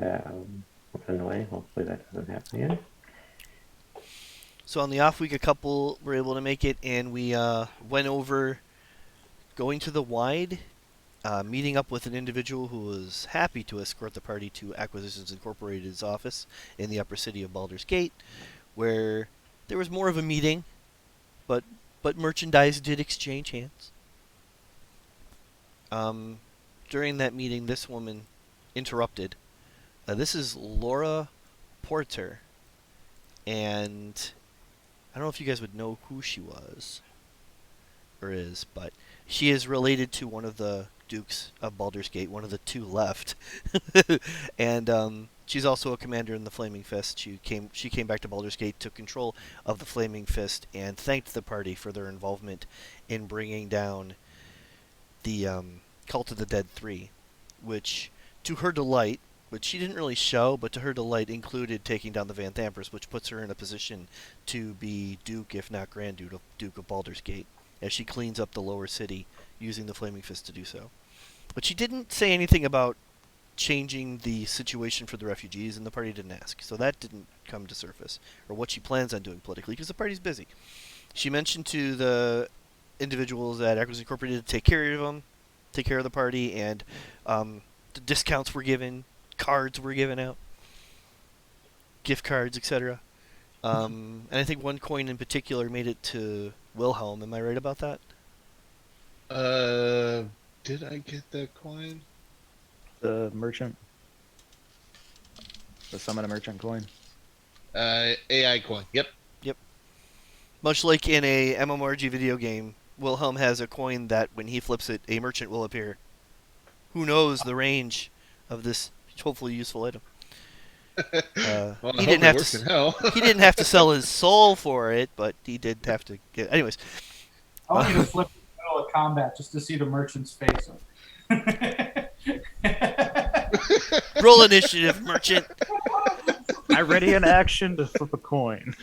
run away. Hopefully that doesn't happen again. So on the off week, a couple were able to make it, and we went over going to the wide, meeting up with an individual who was happy to escort the party to Acquisitions Incorporated's office in the upper city of Baldur's Gate, where there was more of a meeting, but merchandise did exchange hands. Um, During that meeting, this woman interrupted. This is Laura Porter, and I don't know if you guys would know who she was or is, but she is related to one of the dukes of Baldur's Gate, one of the two left, and she's also a commander in the Flaming Fist. She came back to Baldur's Gate, took control of the Flaming Fist, and thanked the party for their involvement in bringing down the Cult of the Dead 3, which, to her delight, which she didn't really show, but to her delight included taking down the Van Thampers, which puts her in a position to be Duke, if not Grand Duke of Baldur's Gate, as she cleans up the lower city using the Flaming Fist to do so. But she didn't say anything about changing the situation for the refugees, and the party didn't ask. So that didn't come to surface, or what she plans on doing politically, because the party's busy. She mentioned to the individuals at Acquisitions Incorporated to take care of them, take care of the party, and the discounts were given, cards were given out, gift cards, etc. And I think one coin in particular made it to Wilhelm. Am I right about that? Uh, did I get that coin? The merchant. The summon a merchant coin. AI coin. Yep. Yep. Much like in a MMORPG video game, Wilhelm has a coin that when he flips it, a merchant will appear. Who knows the range of this hopefully useful item? Well, He didn't have to. hell. He didn't have to sell his soul for it, but he did have to get. Anyways, I want you to flip in the middle of combat just to see the merchant's face. roll initiative, merchant. I ready in action to flip a coin.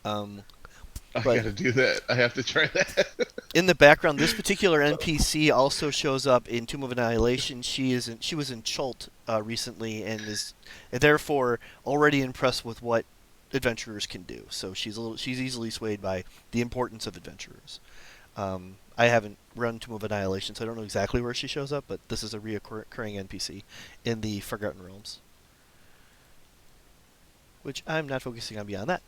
I But- gotta do that. I have to try that. In the background, this particular NPC also shows up in Tomb of Annihilation. She was in Chult recently, and is therefore already impressed with what adventurers can do. So she's easily swayed by the importance of adventurers. I haven't run Tomb of Annihilation, so I don't know exactly where she shows up, but this is a reoccurring NPC in the Forgotten Realms, which I'm not focusing on beyond that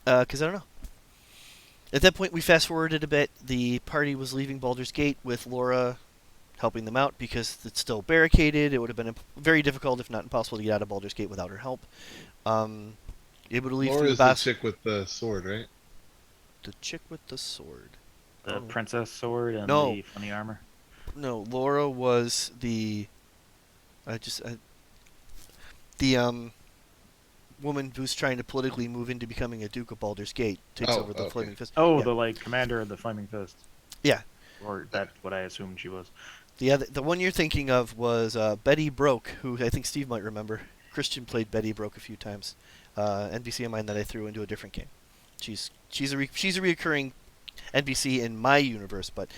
because I don't know. At that point, we fast forwarded a bit. The party was leaving Baldur's Gate with Laura helping them out because it's still barricaded. It would have been very difficult, if not impossible, to get out of Baldur's Gate without her help. Able to leave through Laura's the the chick with the sword, right? The chick with the sword. The Oh. princess sword and No. the funny armor. No, Laura was the. The woman who's trying to politically move into becoming a Duke of Baldur's Gate takes Oh, over the okay. Flaming Fist. Oh, Yeah. the like commander of the Flaming Fist. Yeah. Or that's what I assumed she was. The one you're thinking of was Betty Broke, who I think Steve might remember. Christian played Betty Broke a few times. NPC of mine that I threw into a different game. She's a recurring NPC in my universe, but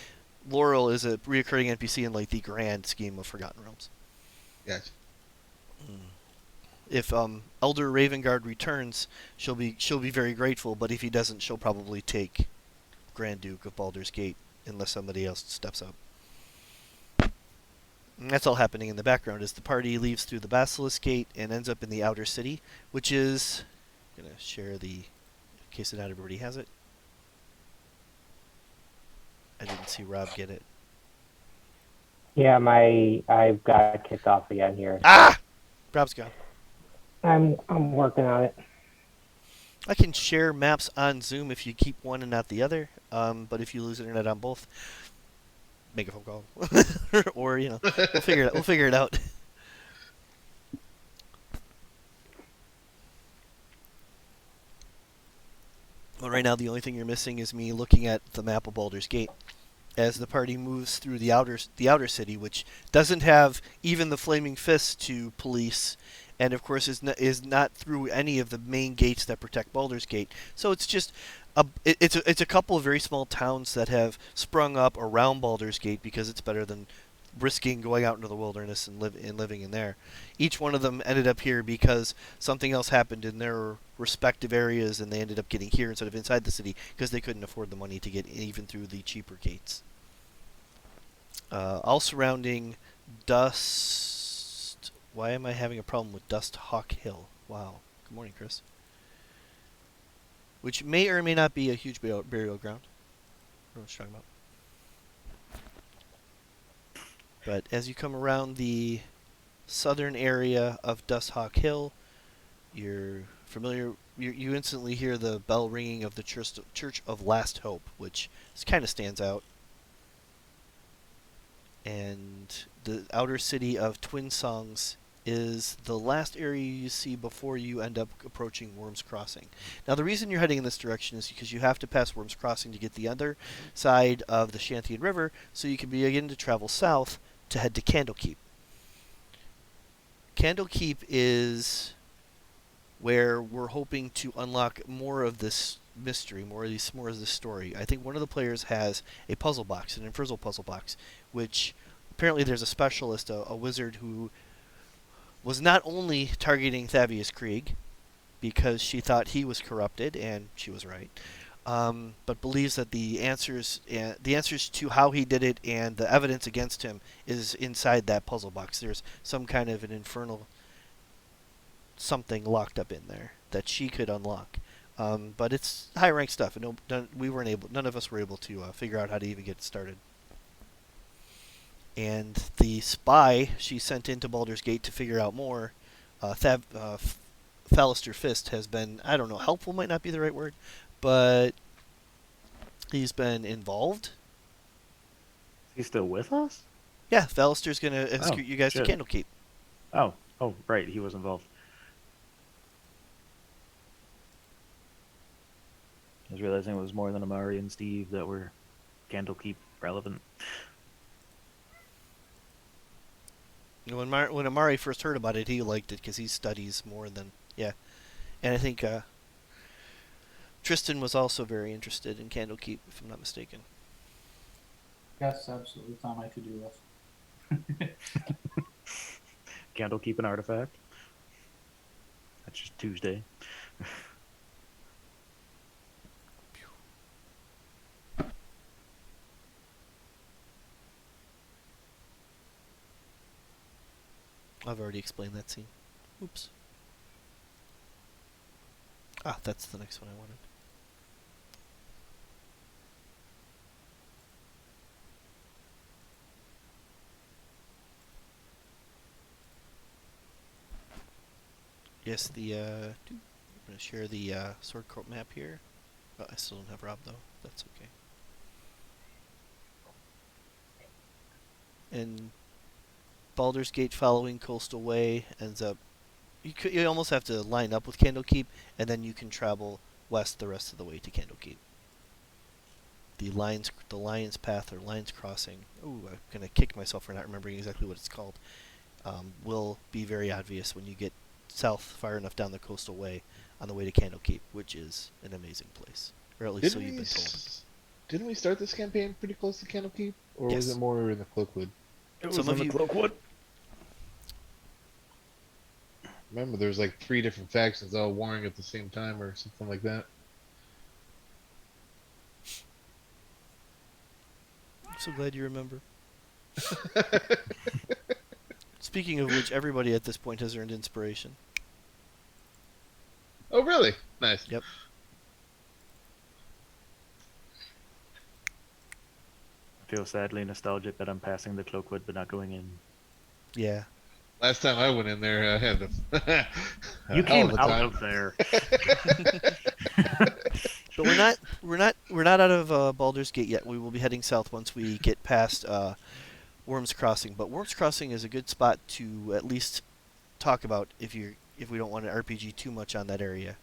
Laurel is a recurring NPC in like the grand scheme of Forgotten Realms. Gotcha. If Elder Ravengard returns, she'll be very grateful. But if he doesn't, she'll probably take Grand Duke of Baldur's Gate unless somebody else steps up. And that's all happening in the background as the party leaves through the Basilisk Gate and ends up in the outer city, which is I'm gonna share the in case not everybody has it. I didn't see Rob get it. Yeah, I've got kicked off again here. Ah, Rob's gone. I'm working on it. I can share maps on Zoom if you keep one and not the other. But if you lose internet on both, make a phone call, or we'll figure it out. We'll figure it out. Well, right now the only thing you're missing is me looking at the map of Baldur's Gate as the party moves through the outer city, which doesn't have even the Flaming Fist to police, and of course is not through any of the main gates that protect Baldur's Gate. So it's just it's a couple of very small towns that have sprung up around Baldur's Gate because it's better than risking going out into the wilderness and living in there. Each one of them ended up here because something else happened in their respective areas, and they ended up getting here instead of inside the city because they couldn't afford the money to get even through the cheaper gates. All surrounding Dust. Why am I having a problem with Dust Hawk Hill? Wow. Good morning, Chris. Which may or may not be a huge burial ground. I don't know what you're talking about. But as you come around the southern area of Dust Hawk Hill, you're familiar. You instantly hear the bell ringing of the Church of Last Hope, which kind of stands out. And the outer city of Twin Songs is the last area you see before you end up approaching Worms Crossing. Now, the reason you're heading in this direction is because you have to pass Worms Crossing to get the other side of the Danthion River, so you can begin to travel south to head to Candlekeep. Candlekeep is where we're hoping to unlock more of this mystery, more of this story. I think one of the players has a puzzle box, an Infernal puzzle box, which apparently there's a specialist, a wizard, who was not only targeting Thavius Krieg because she thought he was corrupted, and she was right, but believes that the answers to how he did it and the evidence against him is inside that puzzle box. There's some kind of an infernal something locked up in there that she could unlock. But it's high-ranked stuff, and none of us were able to figure out how to even get it started. And the spy she sent into Baldur's Gate to figure out more, Fallister Fist, has been, I don't know, helpful might not be the right word, but he's been involved. He's still with us? Yeah, Fallister's going to execute you guys shit. to Candlekeep. Oh, right, he was involved. I was realizing it was more than Amari and Steve that were Candlekeep relevant. When Amari first heard about it, he liked it because he studies more than... Yeah. And I think Tristan was also very interested in Candlekeep, if I'm not mistaken. Yes, absolutely. Time I could do less. Candlekeep an artifact? That's just Tuesday. I've already explained that scene. Oops. Ah, that's the next one I wanted. Yes, I'm going to share the Sword Court map here. Oh, I still don't have Rob, though. That's okay. And Baldur's Gate following Coastal Way ends up... You almost have to line up with Candlekeep, and then you can travel west the rest of the way to Candlekeep. The Lion's Path, or Lion's Crossing... Ooh, I'm going to kick myself for not remembering exactly what it's called. Will be very obvious when you get south far enough down the Coastal Way on the way to Candlekeep, which is an amazing place. Or at least so you've been told. Didn't we start this campaign pretty close to Candlekeep? Or Yes. was it more in the Cloakwood? It was Some in of the you- Cloakwood. Remember, there's like 3 different factions all warring at the same time or something like that. I'm so glad you remember. Speaking of which, everybody at this point has earned inspiration. Oh, really? Nice. Yep. I feel sadly nostalgic that I'm passing the Cloakwood but not going in. Yeah. Last time I went in there, I had a You hell came of a out time. of there. So we're not out of Baldur's Gate yet. We will be heading south once we get past Worms Crossing. But Worms Crossing is a good spot to at least talk about if we don't want to RPG too much on that area.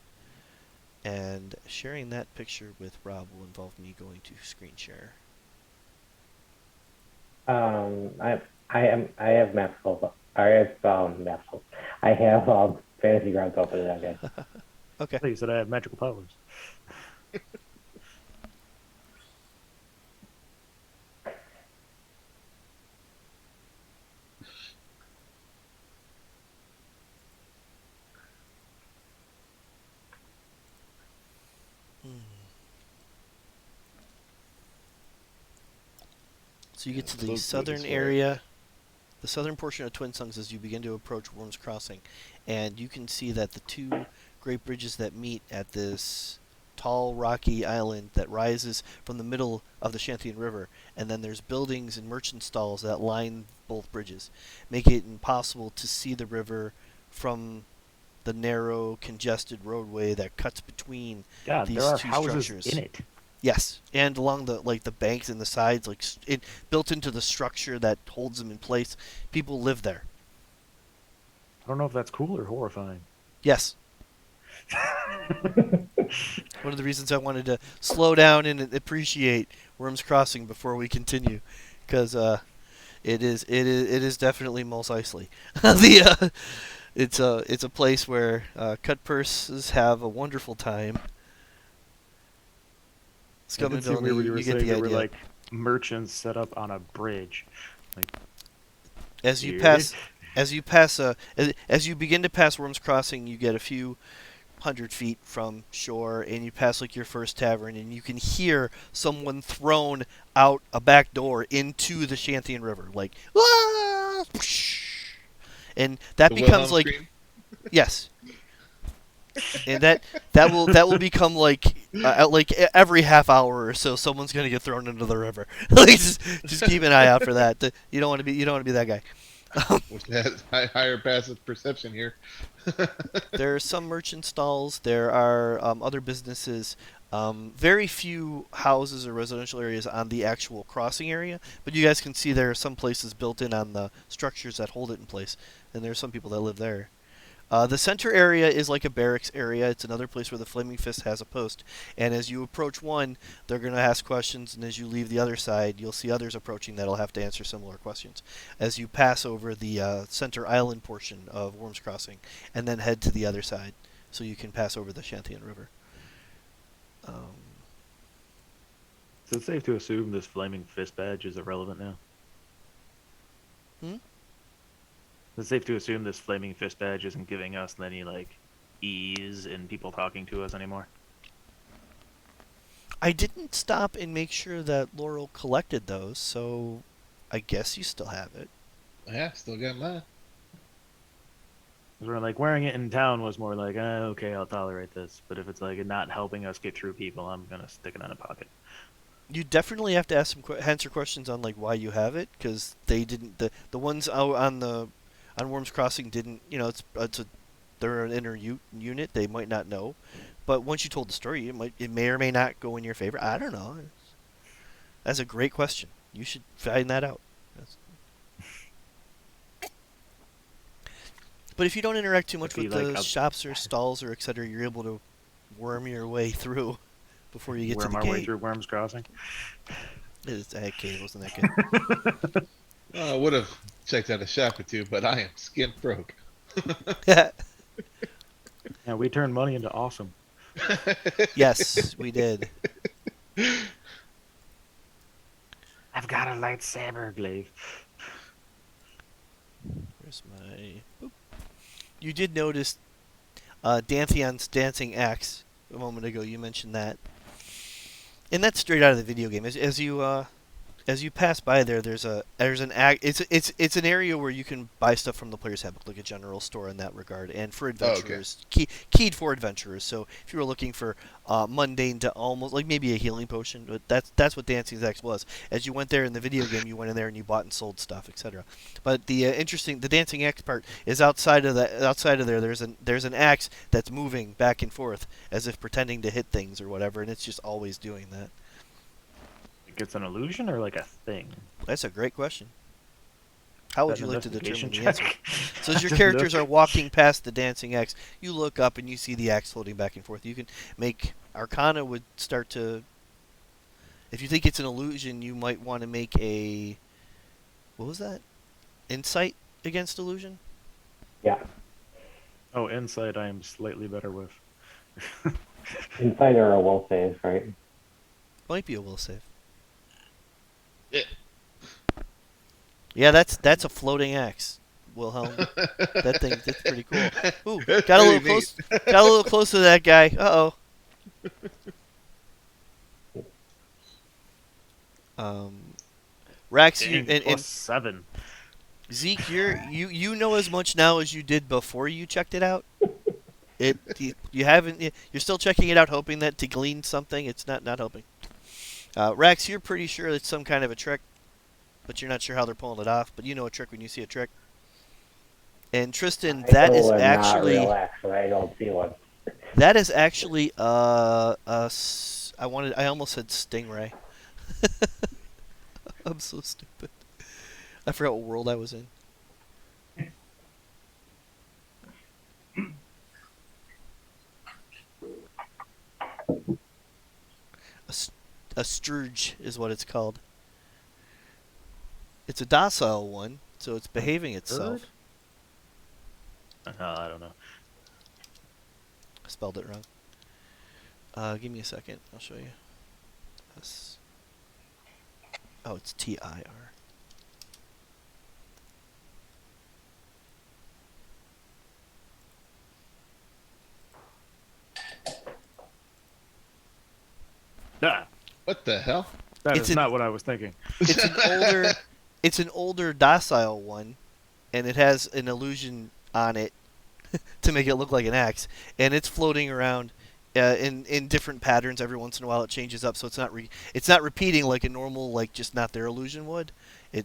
And sharing that picture with Rob will involve me going to screen share. I have maps full. I have maps full. I have fantasy grounds open in that game. Okay. You said I have magical powers. So you get to the Close to it, southern this way. area, the southern portion of Twin Sunks as you begin to approach Worms Crossing, and you can see that the two great bridges that meet at this tall rocky island that rises from the middle of the Shantian River, and then there's buildings and merchant stalls that line both bridges, make it impossible to see the river from the narrow, congested roadway that cuts between God, these there are two houses structures. in it. Yes, and along the banks and the sides, it built into the structure that holds them in place. People live there. I don't know if that's cool or horrifying. Yes. One of the reasons I wanted to slow down and appreciate Worms Crossing before we continue, because it is definitely Mos Eisley. It's a place where cut purses have a wonderful time. It did seem Scum weird when you you were get saying the there were idea. like merchants set up on a bridge. Like, As you weird. as you begin to pass Worms Crossing, you get a few 100 feet from shore, and you pass like your first tavern, and you can hear someone thrown out a back door into the Shantian River, like, "Ah!" And that The becomes Wilhelm like, scream? yes, and that will become like every half hour or so, someone's gonna get thrown into the river. Like, just keep an eye out for that. You don't want to be that guy. Which has higher passive perception here. There are some merchant stalls. There are other businesses. Very few houses or residential areas on the actual crossing area, but you guys can see there are some places built in on the structures that hold it in place, and there are some people that live there. The center area is like a barracks area. It's another place where the Flaming Fist has a post. And as you approach one, they're going to ask questions, and as you leave the other side, you'll see others approaching that'll have to answer similar questions. As you pass over the center island portion of Worms Crossing, and then head to the other side, so you can pass over the Shantian River. is it safe to assume this flaming fist badge is irrelevant now? Is it safe to assume this flaming fist badge isn't giving us any like ease in people talking to us anymore? I didn't stop and make sure that Laurel collected those, so I guess you still have it. Yeah, still got mine. 'Cause we're like wearing it in town was more like, okay, I'll tolerate this. But if it's like not helping us get through people, I'm gonna stick it in a pocket. You definitely have to ask some answer questions on like why you have it, because they didn't the ones out on Worms Crossing didn't, they're an inner unit, they might not know, but once you told the story, it may or may not go in your favor. I don't know. That's a great question. You should find that out. But if you don't interact too much If you with like the a- shops or stalls or etc., you're able to worm your way through before you get Worm to our the way gate. through Worms Crossing. It wasn't that good. Well, I would have checked out a shop or two, but I am skint broke. Yeah, we turned money into awesome. Yes, we did. I've got a lightsaber, Glaive. Where's my... Boop. You did notice Danthion's dancing axe a moment ago. You mentioned that. And that's straight out of the video game. As you pass by there's an it's an area where you can buy stuff from the player's handbook, like a general store in that regard, and for adventurers, keyed for adventurers. So if you were looking for mundane to almost like maybe a healing potion, but that's what Dancing Axe was. As you went there in the video game, you went in there and you bought and sold stuff, etc. But the the Dancing Axe part is outside of there. There's an axe that's moving back and forth as if pretending to hit things or whatever, and it's just always doing that. Like it's an illusion or like a thing? That's a great question. How would That you an like to determine investigation the answer? check? So as your Just characters look. are walking past the dancing axe, you look up and you see the axe floating back and forth. You can make Arcana would start to. If you think it's an illusion, you might want to make a. What was that? Insight against illusion? Yeah. Oh, insight I am slightly better with. Inside or a will save, right? Might be a will save. Yeah. Yeah, that's a floating axe, Wilhelm. That's pretty cool. Ooh, That's got a little pretty neat. close. Got a little close to that guy. Uh oh. Rax, Dang, and plus 7. Zeke, you know as much now as you did before you checked it out. You haven't you're still checking it out, hoping that to glean something. It's not helping. Rax, you're pretty sure it's some kind of a trick, but you're not sure how they're pulling it off. But you know a trick when you see a trick. And Tristan, that is Not actually real, actually. I don't see one. I almost said stingray. I'm so stupid. I forgot what world I was in. A sturge is what it's called. It's a docile one, so it's behaving itself. I don't know. I spelled it wrong. Give me a second. I'll show you. Oh, it's TIR. Ah, What the hell? that It's is an- not what I was thinking. It's an older docile one, and it has an illusion on it to make it look like an axe, and it's floating around in different patterns. Every once in a while, it changes up, so it's not repeating like a normal, like just not their illusion would.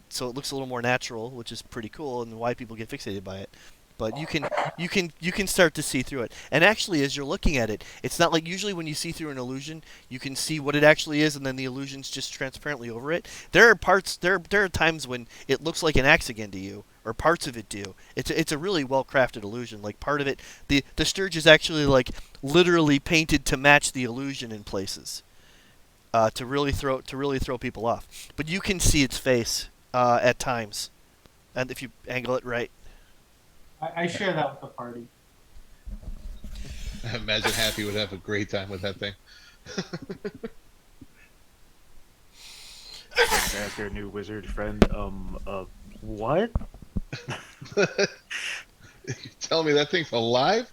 So it looks a little more natural, which is pretty cool, and why people get fixated by it. But you can start to see through it. And actually, as you're looking at it, it's not like usually when you see through an illusion, you can see what it actually is, and then the illusion's just transparently over it. There are times when it looks like an axe again to you, or parts of it do. It's a really well crafted illusion. Like part of it, the sturge is actually like literally painted to match the illusion in places, to really throw people off. But you can see its face at times, and if you angle it right. I share that with the party. I imagine Happy would have a great time with that thing. Ask your new wizard friend, what? You tell me that thing's alive?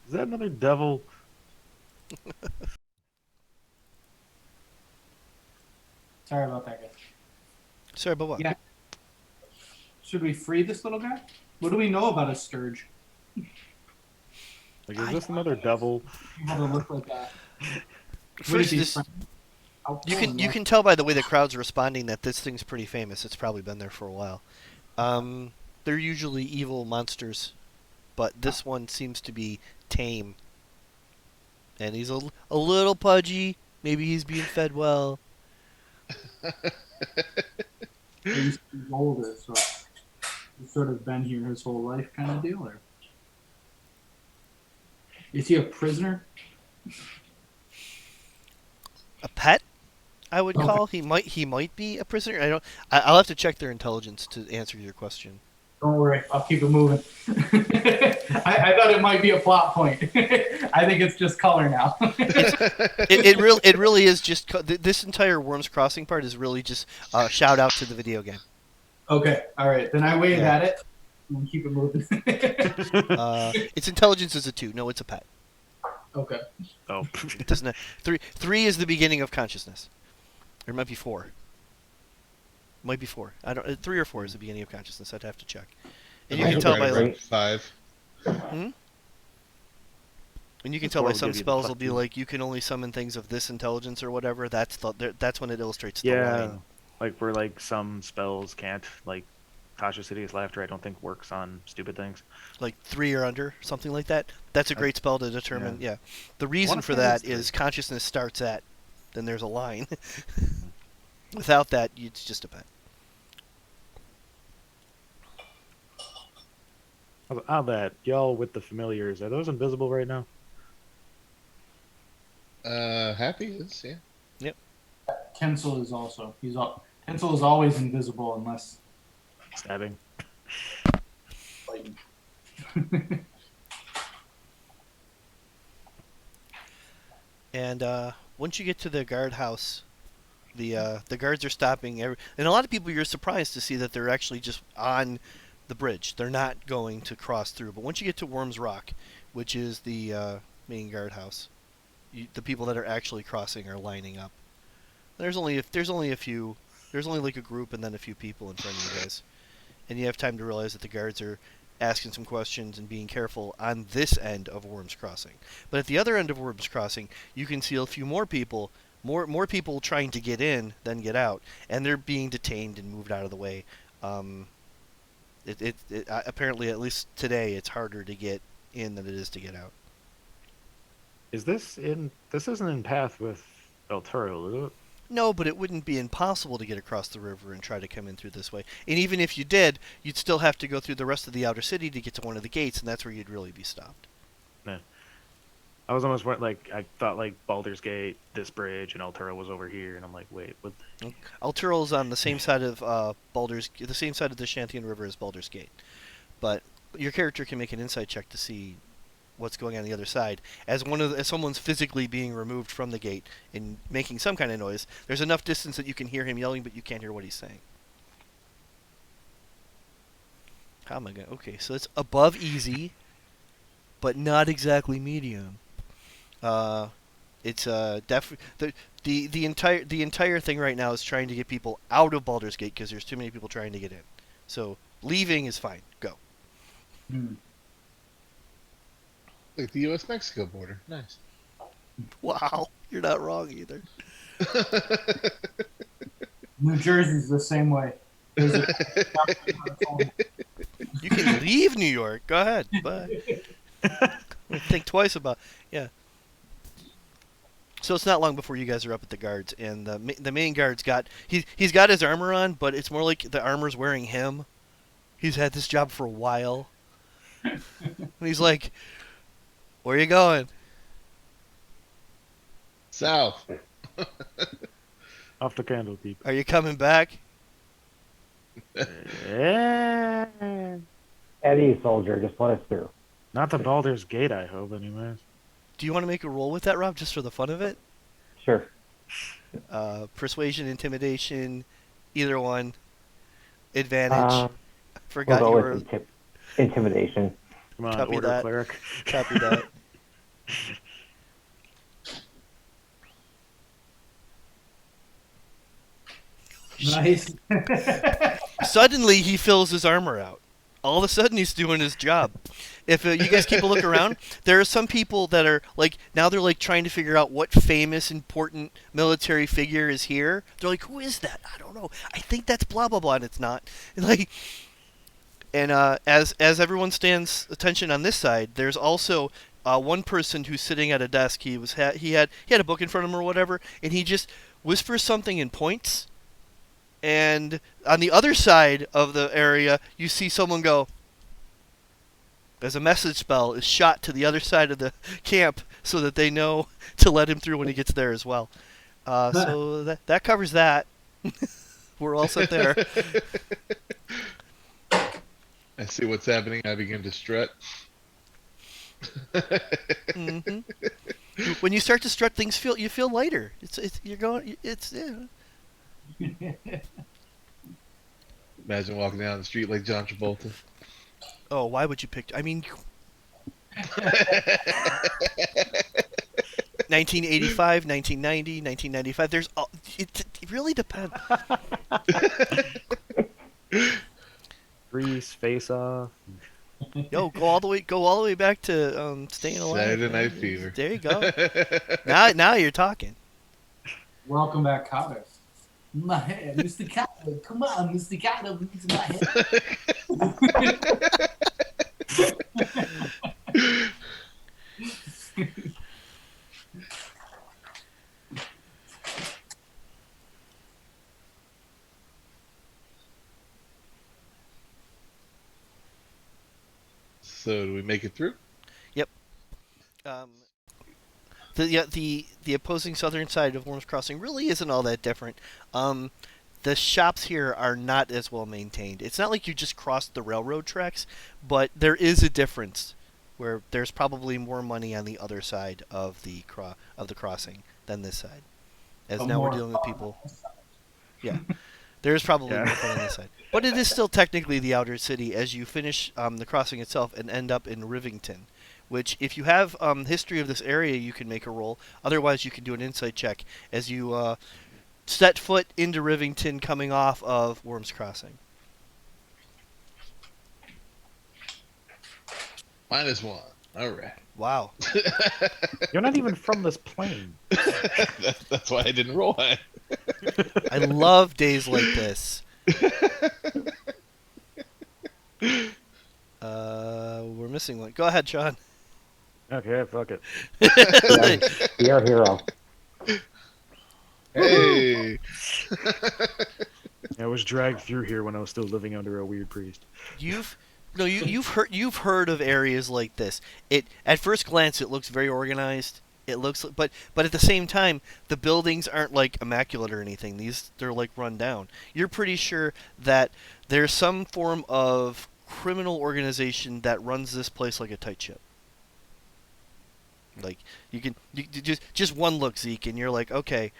Is that another devil? Sorry about that, guys. Sorry, but what? Yeah. Should we free this little guy? What do we know about a sturge? Like, is this another devil? People that look like that. First, you can tell by the way the crowd's responding that this thing's pretty famous. It's probably been there for a while. They're usually evil monsters, but this one seems to be tame. And he's a little pudgy. Maybe he's being fed well. He's older, so he's sort of been here his whole life, kind of deal. Or is he a prisoner? A pet, I would call. He might be a prisoner. I'll have to check their intelligence to answer your question. Don't worry, I'll keep it moving. I thought it might be a plot point. I think it's just color now. It really is just this entire Worms Crossing part is really just shout out to the video game. Okay, all right. Then I wave at it and keep it moving. Its intelligence is a 2. No, it's a pet. Okay. Oh, It doesn't. Three is the beginning of consciousness. Or it might be 4. Might be 4. I don't. 3 or 4 is the beginning of consciousness. I'd have to check. And you I can think tell by right like. around 5. And you can This tell by one will some give you the spells plus will be 2. like you can only summon things of this intelligence or whatever. That's when it illustrates the yeah. line. Like, where, like, some spells can't, like, Tasha's Hideous Laughter, I don't think works on stupid things. Like 3 or under, something like that. That's a great spell to determine. Yeah. The reason wanna for say that it's 3. is consciousness starts at, then there's a line. Without that, it's just a pet. How that? Y'all with the familiars, are those invisible right now? Happy is, yeah. Kensel is also. Kensel is always invisible unless Stabbing. fighting. And once you get to the guardhouse, the guards are stopping. And a lot of people, you're surprised to see that they're actually just on the bridge. They're not going to cross through. But once you get to Worms Rock, which is the main guardhouse, the people that are actually crossing are lining up. There's only a few. There's only like a group and then a few people in front of you guys, and you have time to realize that the guards are asking some questions and being careful on this end of Worms Crossing. But at the other end of Worms Crossing, you can see a few more people, more people trying to get in than get out, and they're being detained and moved out of the way. Apparently, at least today, it's harder to get in than it is to get out. Is this in? This isn't in path with El Toro, is it? No, but it wouldn't be impossible to get across the river and try to come in through this way. And even if you did, you'd still have to go through the rest of the outer city to get to one of the gates, and that's where you'd really be stopped. No. I was almost like I thought like Baldur's Gate, this bridge, and El Toro was over here, and I'm like, wait, what? Altero's on the same side of the same side of the Shantian River as Baldur's Gate, but your character can make an insight check to see what's going on the other side. As someone's physically being removed from the gate and making some kind of noise, there's enough distance that you can hear him yelling, but you can't hear what he's saying. How am I going? Okay, so it's above easy, but not exactly medium. It's the entire thing right now is trying to get people out of Baldur's Gate because there's too many people trying to get in. So leaving is fine. Go. Like the U.S.-Mexico border. Nice. Wow, you're not wrong either. New Jersey's the same way. There's a- You can leave New York. Go ahead. Bye. Think twice about. Yeah. So it's not long before you guys are up at the guards, and the main guard's he's got his armor on, but it's more like the armor's wearing him. He's had this job for a while, and he's like, "Where are you going?" South. Off the candle deep. Are you coming back? Yeah. At ease, soldier. Just let us through. Not to Baldur's Gate, I hope, anyways. Do you want to make a roll with that, Rob, just for the fun of it? Sure. Persuasion, intimidation, either one. Advantage. We'll Forgot go you with were. intimidation. Come on, Copy order that. cleric. Copy that. Nice. Suddenly, he fills his armor out. All of a sudden, he's doing his job. If you guys keep a look around, there are some people that are like now they're like trying to figure out what famous, important military figure is here. They're like, "Who is that? I don't know. I think that's blah blah blah." And it's not. And as everyone stands attention on this side, there's also one person who's sitting at a desk. He had a book in front of him or whatever, and he just whispers something and points. And on the other side of the area, you see someone go, as a message spell is shot to the other side of the camp so that they know to let him through when he gets there as well. So that covers that. We're all set there. I see what's happening. I begin to strut. Mm-hmm. When you start to strut, you feel lighter. Imagine walking down the street like John Travolta. Oh, why would you pick? I mean, 1985, 1990, 1995. There's it really depends. Grease, Face Off. Yo, go all the way back to Staying Alive. Saturday man. Night Fever. There you go. Now you're talking. Welcome back, Cotter. My head, Mr. Cotter. Come on, Mr. Cotter. It's my head. So do we make it through? The opposing southern side of Worms Crossing really isn't all that different. The shops here are not as well maintained. It's not like you just crossed the railroad tracks, but there is a difference where there's probably more money on the other side of the crossing than this side. As now we're dealing with people. Yeah. There's probably more fun on this side. But it is still technically the outer city as you finish the crossing itself and end up in Rivington, which if you have history of this area, you can make a roll. Otherwise, you can do an insight check as you set foot into Rivington coming off of Worm's Crossing. -1. All right. Wow. You're not even from this plane. That's why I didn't roll high. I love days like this. We're missing one. Go ahead, Sean. Okay, fuck it. You're a hero. Hey. I was dragged through here when I was still living under a weird priest. You've heard of areas like this. It at first glance it looks very organized. It looks, but at the same time, the buildings aren't like immaculate or anything. They're like run down. You're pretty sure that there's some form of criminal organization that runs this place like a tight ship. Like you just one look, Zeke, and you're like, okay,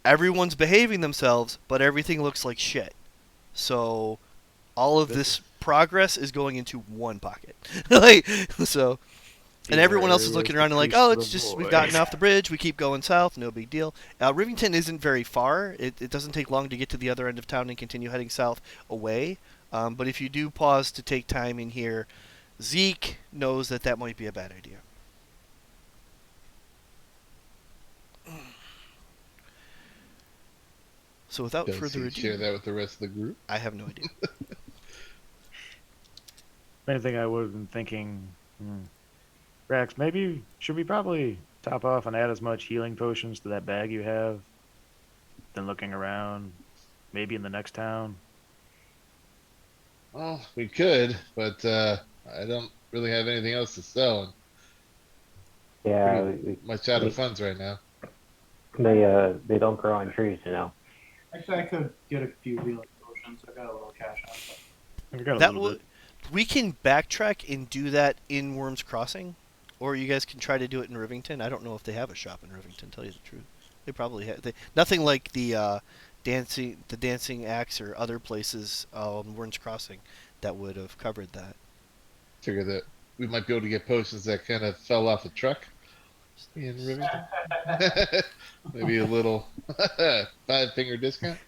everyone's behaving themselves, but everything looks like shit. So all of this progress is going into one pocket. Like so. And everyone else is looking around and like, oh, it's just, we've gotten off the bridge, we keep going south, no big deal. Rivington isn't very far. It doesn't take long to get to the other end of town and continue heading south away. But if you do pause to take time in here, Zeke knows that might be a bad idea. So without Does further he ado, share that with the rest of the group? I have no idea. Anything I would have been thinking, Rex, maybe should we probably top off and add as much healing potions to that bag you have? Then looking around, maybe in the next town. Well, we could, but I don't really have anything else to sell. Yeah, Pretty much out of funds right now. they don't grow on trees, you know. Actually, I could get a few healing potions. I got a little cash on it. We got a That little will, bit. we can backtrack and do that in Worm's Crossing, or you guys can try to do it in Rivington. I don't know if they have a shop in Rivington. Tell you the truth, they probably have. Nothing like the dancing axe or other places on Worm's Crossing that would have covered that. Figure that we might be able to get potions that kind of fell off a truck in Rivington. Maybe a little 5-finger discount.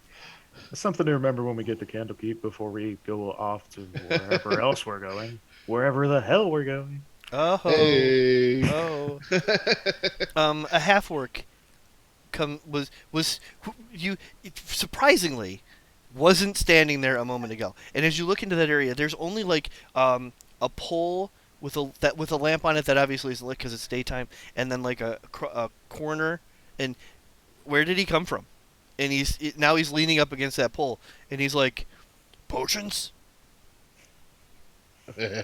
It's something to remember when we get to Candlekeep before we go off to wherever else we're going. Wherever the hell we're going. Oh, Hey. oh. A half orc surprisingly wasn't standing there a moment ago. And as you look into that area, there's only like a pole with a lamp on it that obviously isn't lit because it's daytime, and then like a corner. And where did he come from? And now he's leaning up against that pole, and he's like, potions.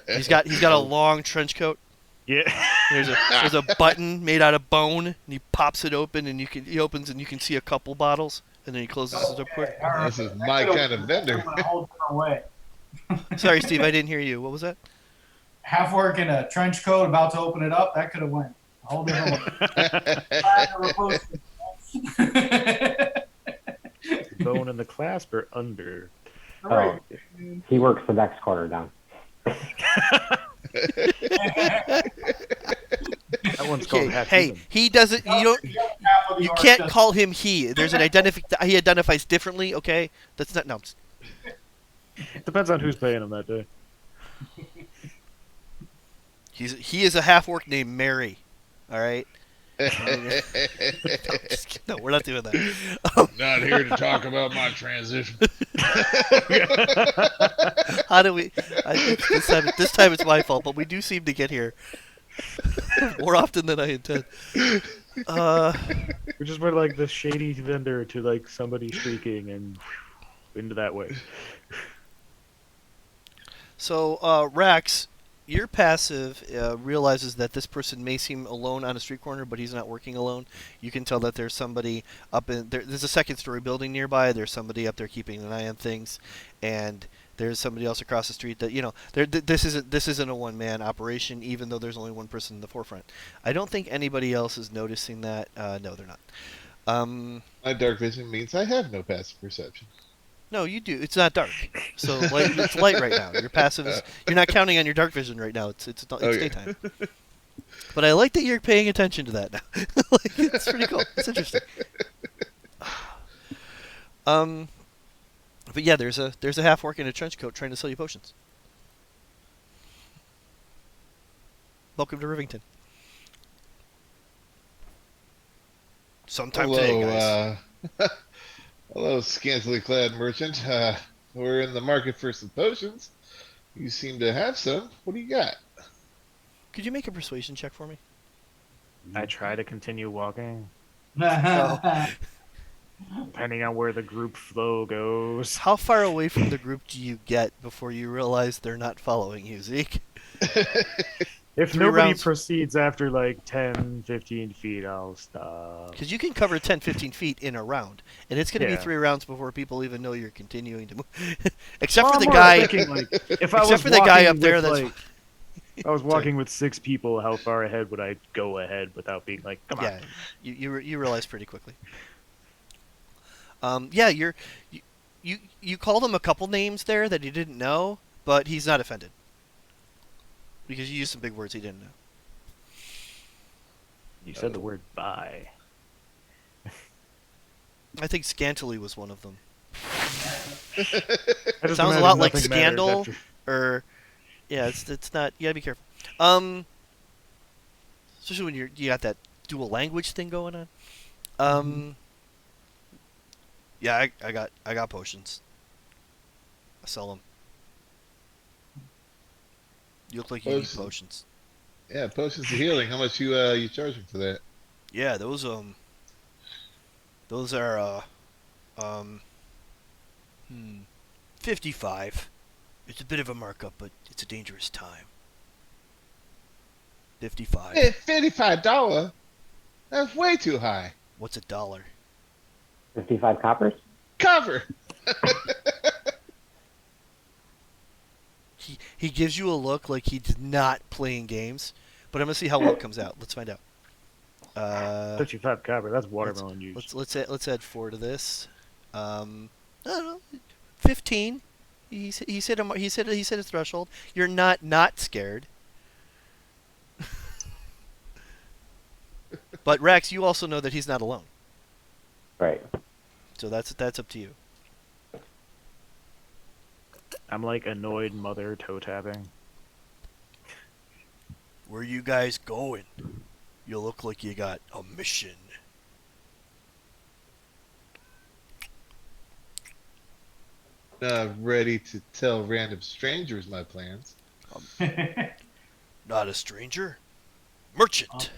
He's got a long trench coat. Yeah. There's a button made out of bone, and he pops it open, and he opens, and you can see a couple bottles, and then he closes it up quick. This is my kind of vendor. A whole different way. Sorry, Steve, I didn't hear you. What was that? Half work in a trench coat, about to open it up. That could have went a whole different way. Bone in the clasp or under? Oh, he works the next corner down. That one's called half Hey, human. he doesn't. You can't call him he. There's an he identifies differently. Okay, that's not no. Depends on who's paying him that day. He is a half orc named Mary. All right. No, just kidding. No, we're not doing that. Not here to talk about my transition. How do we? This time it's my fault, but we do seem to get here more often than I intend. We just went like the shady vendor to like somebody speaking and into that way. So, Rax, your passive realizes that this person may seem alone on a street corner, but he's not working alone. You can tell that there's somebody up in there. There's a second-story building nearby. There's somebody up there keeping an eye on things, and there's somebody else across the street that this isn't a one-man operation, even though there's only one person in the forefront. I don't think anybody else is noticing that. No, they're not. My dark vision means I have no passive perception. No, you do. It's not dark, so it's light right now. Your passive is. You're not counting on your dark vision right now. It's Okay. daytime. But I like that you're paying attention to that now. Like, it's pretty cool. It's interesting. But yeah, there's a half orc in a trench coat trying to sell you potions. Welcome to Rivington. Sometime today, guys. Hello, scantily clad merchant. We're in the market for some potions. You seem to have some. What do you got? Could you make a persuasion check for me? I try to continue walking, Oh. depending on where the group flow goes. How far away from the group do you get before you realize they're not following you, Zeke? If 3 nobody rounds. proceeds after like 10, 15 feet, I'll stop. Because you can cover 10, 15 feet in a round, and it's going to be Yeah. 3 rounds before people even know you're continuing to move. Except Well, for I'm the more guy. thinking, like, if I Except was for the guy walking up there, with, that's like, I was walking with 6 people. How far ahead would I go ahead without being like, come Yeah, on? you realize pretty quickly. Yeah, you called him a couple names there that he didn't know, but he's not offended because you used some big words he didn't know. You said the word bye. I think scantily was one of them, I just Sounds a imagine lot like nothing matters Scandal. after- or yeah, it's not. You gotta be careful. Especially when you got that dual language thing going on. Yeah, I got potions. I sell them. You look like you need Potions. potions. Yeah, potions of healing. How much you charging for that? Yeah, those are 55. It's a bit of a markup, but it's a dangerous time. 55. Hey, $55? That's way too high. What's $1? 55 coppers? Cover. He gives you a look like he's not playing games, but I'm gonna see how well it comes out. Let's find out. 55 copper. That's watermelon juice. Let's add 4 to this. I don't know, 15. He said a threshold. You're not scared. But Rex, you also know that he's not alone. Right. So that's up to you. I'm like annoyed mother toe tapping. Where you guys going? You look like you got a mission. Ready to tell random strangers my plans. Not a stranger. Merchant.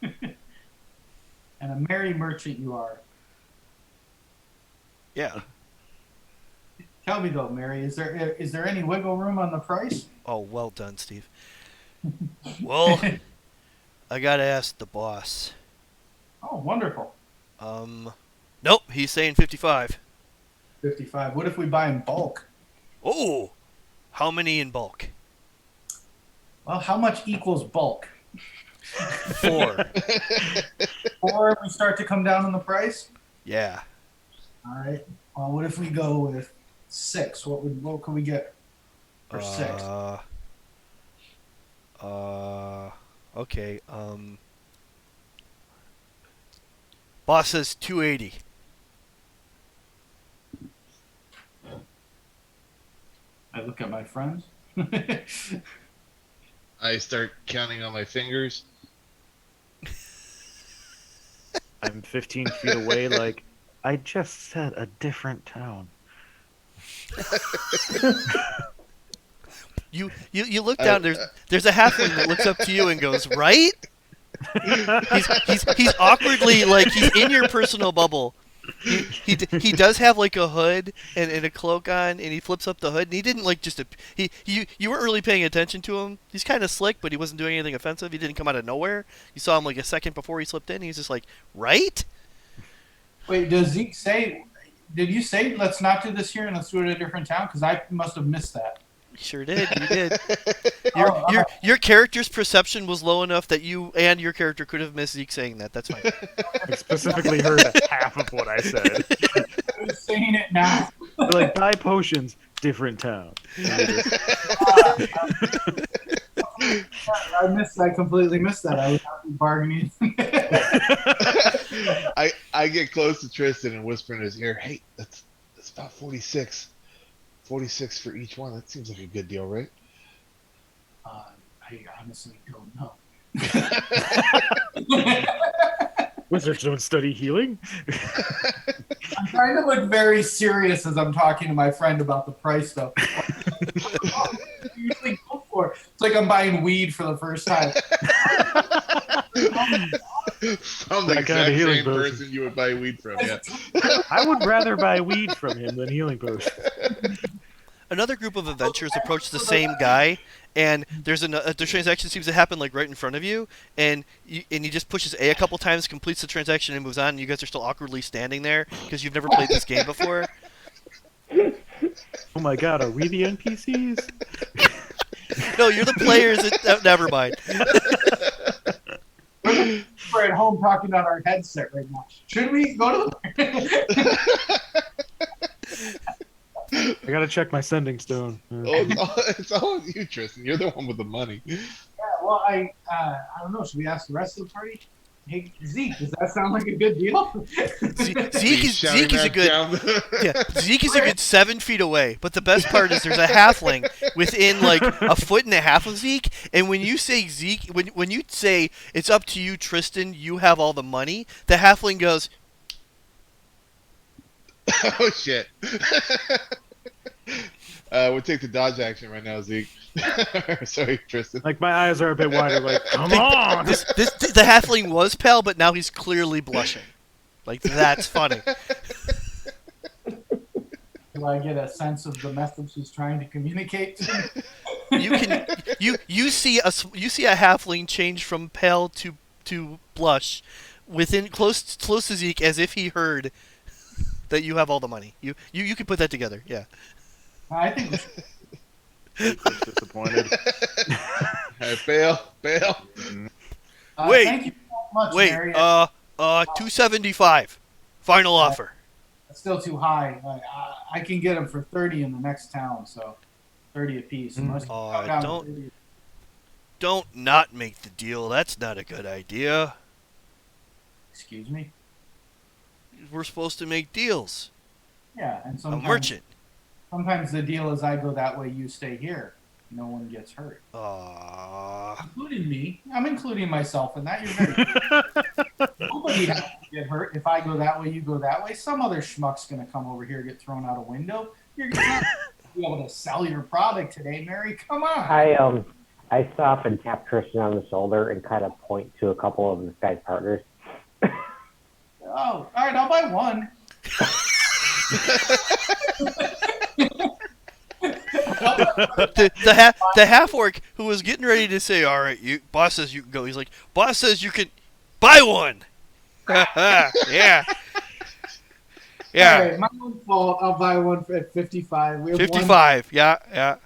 And a merry merchant you are. Yeah. Tell me though, Mary, is there any wiggle room on the price? Oh, well done, Steve. Well, I gotta ask the boss. Oh, wonderful. Nope, he's saying 55. 55. What if we buy in bulk? Oh, how many in bulk? Well, how much equals bulk? 4. Or we start to come down on the price? Yeah. All right. Well, what if we go with 6? What could we get for 6? Okay. Boss says 280. I look at my friends. I start counting on my fingers. I'm 15 feet away, like, I just said a different town. You look down. There's a halfling that looks up to you and goes, right? He's awkwardly like he's in your personal bubble. He does have like a hood and a cloak on, and he flips up the hood. And he didn't like just you weren't really paying attention to him. He's kind of slick, but he wasn't doing anything offensive. He didn't come out of nowhere. You saw him like a second before he slipped in. He's just like, right? Wait, does Zeke say? Did you say let's not do this here and let's do it at a different town? Because I must have missed that. Sure did. You did. Oh, Your character's perception was low enough that you and your character could have missed Zeke saying that. That's fine. I specifically heard half of what I said. I'm saying it now. They're like, buy potions, different town. And they just- I completely missed that. I was out bargaining. I get close to Tristan and whisper in his ear, "Hey, that's about 46. 46 for each one. That seems like a good deal, right?" I honestly don't know. Wizards don't study healing. I'm trying to look very serious as I'm talking to my friend about the price stuff. Usually go for it. It's like I'm buying weed for the first time. From the That exact kind of healing same potion. person you would buy weed from, yeah. I would rather buy weed from him than healing potions. Another group of adventurers approach the same guy, and the transaction seems to happen like right in front of you, and he just pushes A a couple times, completes the transaction, and moves on. And you guys are still awkwardly standing there because you've never played this game before. Oh my god, are we the NPCs? No, you're the players. Never mind. We're at home talking on our headset right now. Should we go to the... I gotta check my sending stone. It's all on you, Tristan. You're the one with the money. Yeah, well, I don't know. Should we ask the rest of the party? Hey, Zeke, does that sound like a good deal? Zeke is a good 7 feet away. But the best part is there's a halfling within like a foot and a half of Zeke. And when you say Zeke, when you say it's up to you, Tristan, you have all the money, the halfling goes, Oh, shit. We'll take the dodge action right now, Zeke. Sorry, Tristan. Like, my eyes are a bit wider, like, come on! the halfling was pale, but now he's clearly blushing. Like, that's funny. Do I get a sense of the message he's trying to communicate to me? You see a halfling change from pale to blush within close to Zeke, as if he heard that you have all the money. You could put that together, yeah. I think we should. Disappointed. Hey, bail. Wait. Thank you so much, Wait, Mary. $275. Final offer. It's still too high. I can get them for 30 in the next town, so 30 apiece. Unless you cut down to 30. Don't not make the deal. That's not a good idea. Excuse me? We're supposed to make deals. Yeah, and A sometimes, merchant. sometimes the deal is I go that way, you stay here. No one gets hurt. Including me. I'm including myself in that. You're very Nobody has to get hurt. If I go that way, you go that way. Some other schmuck's going to come over here, get thrown out a window. You're not be able to sell your product today, Mary. Come on. I stop and tap Christian on the shoulder and kind of point to a couple of this guy's partners. Oh, all right. I'll buy one. the half orc who was getting ready to say, "All right, boss says you can go." He's like, "Boss says you can buy one." Yeah. Yeah. All right, my own fault. I'll buy one at 55. We have 55. Yeah.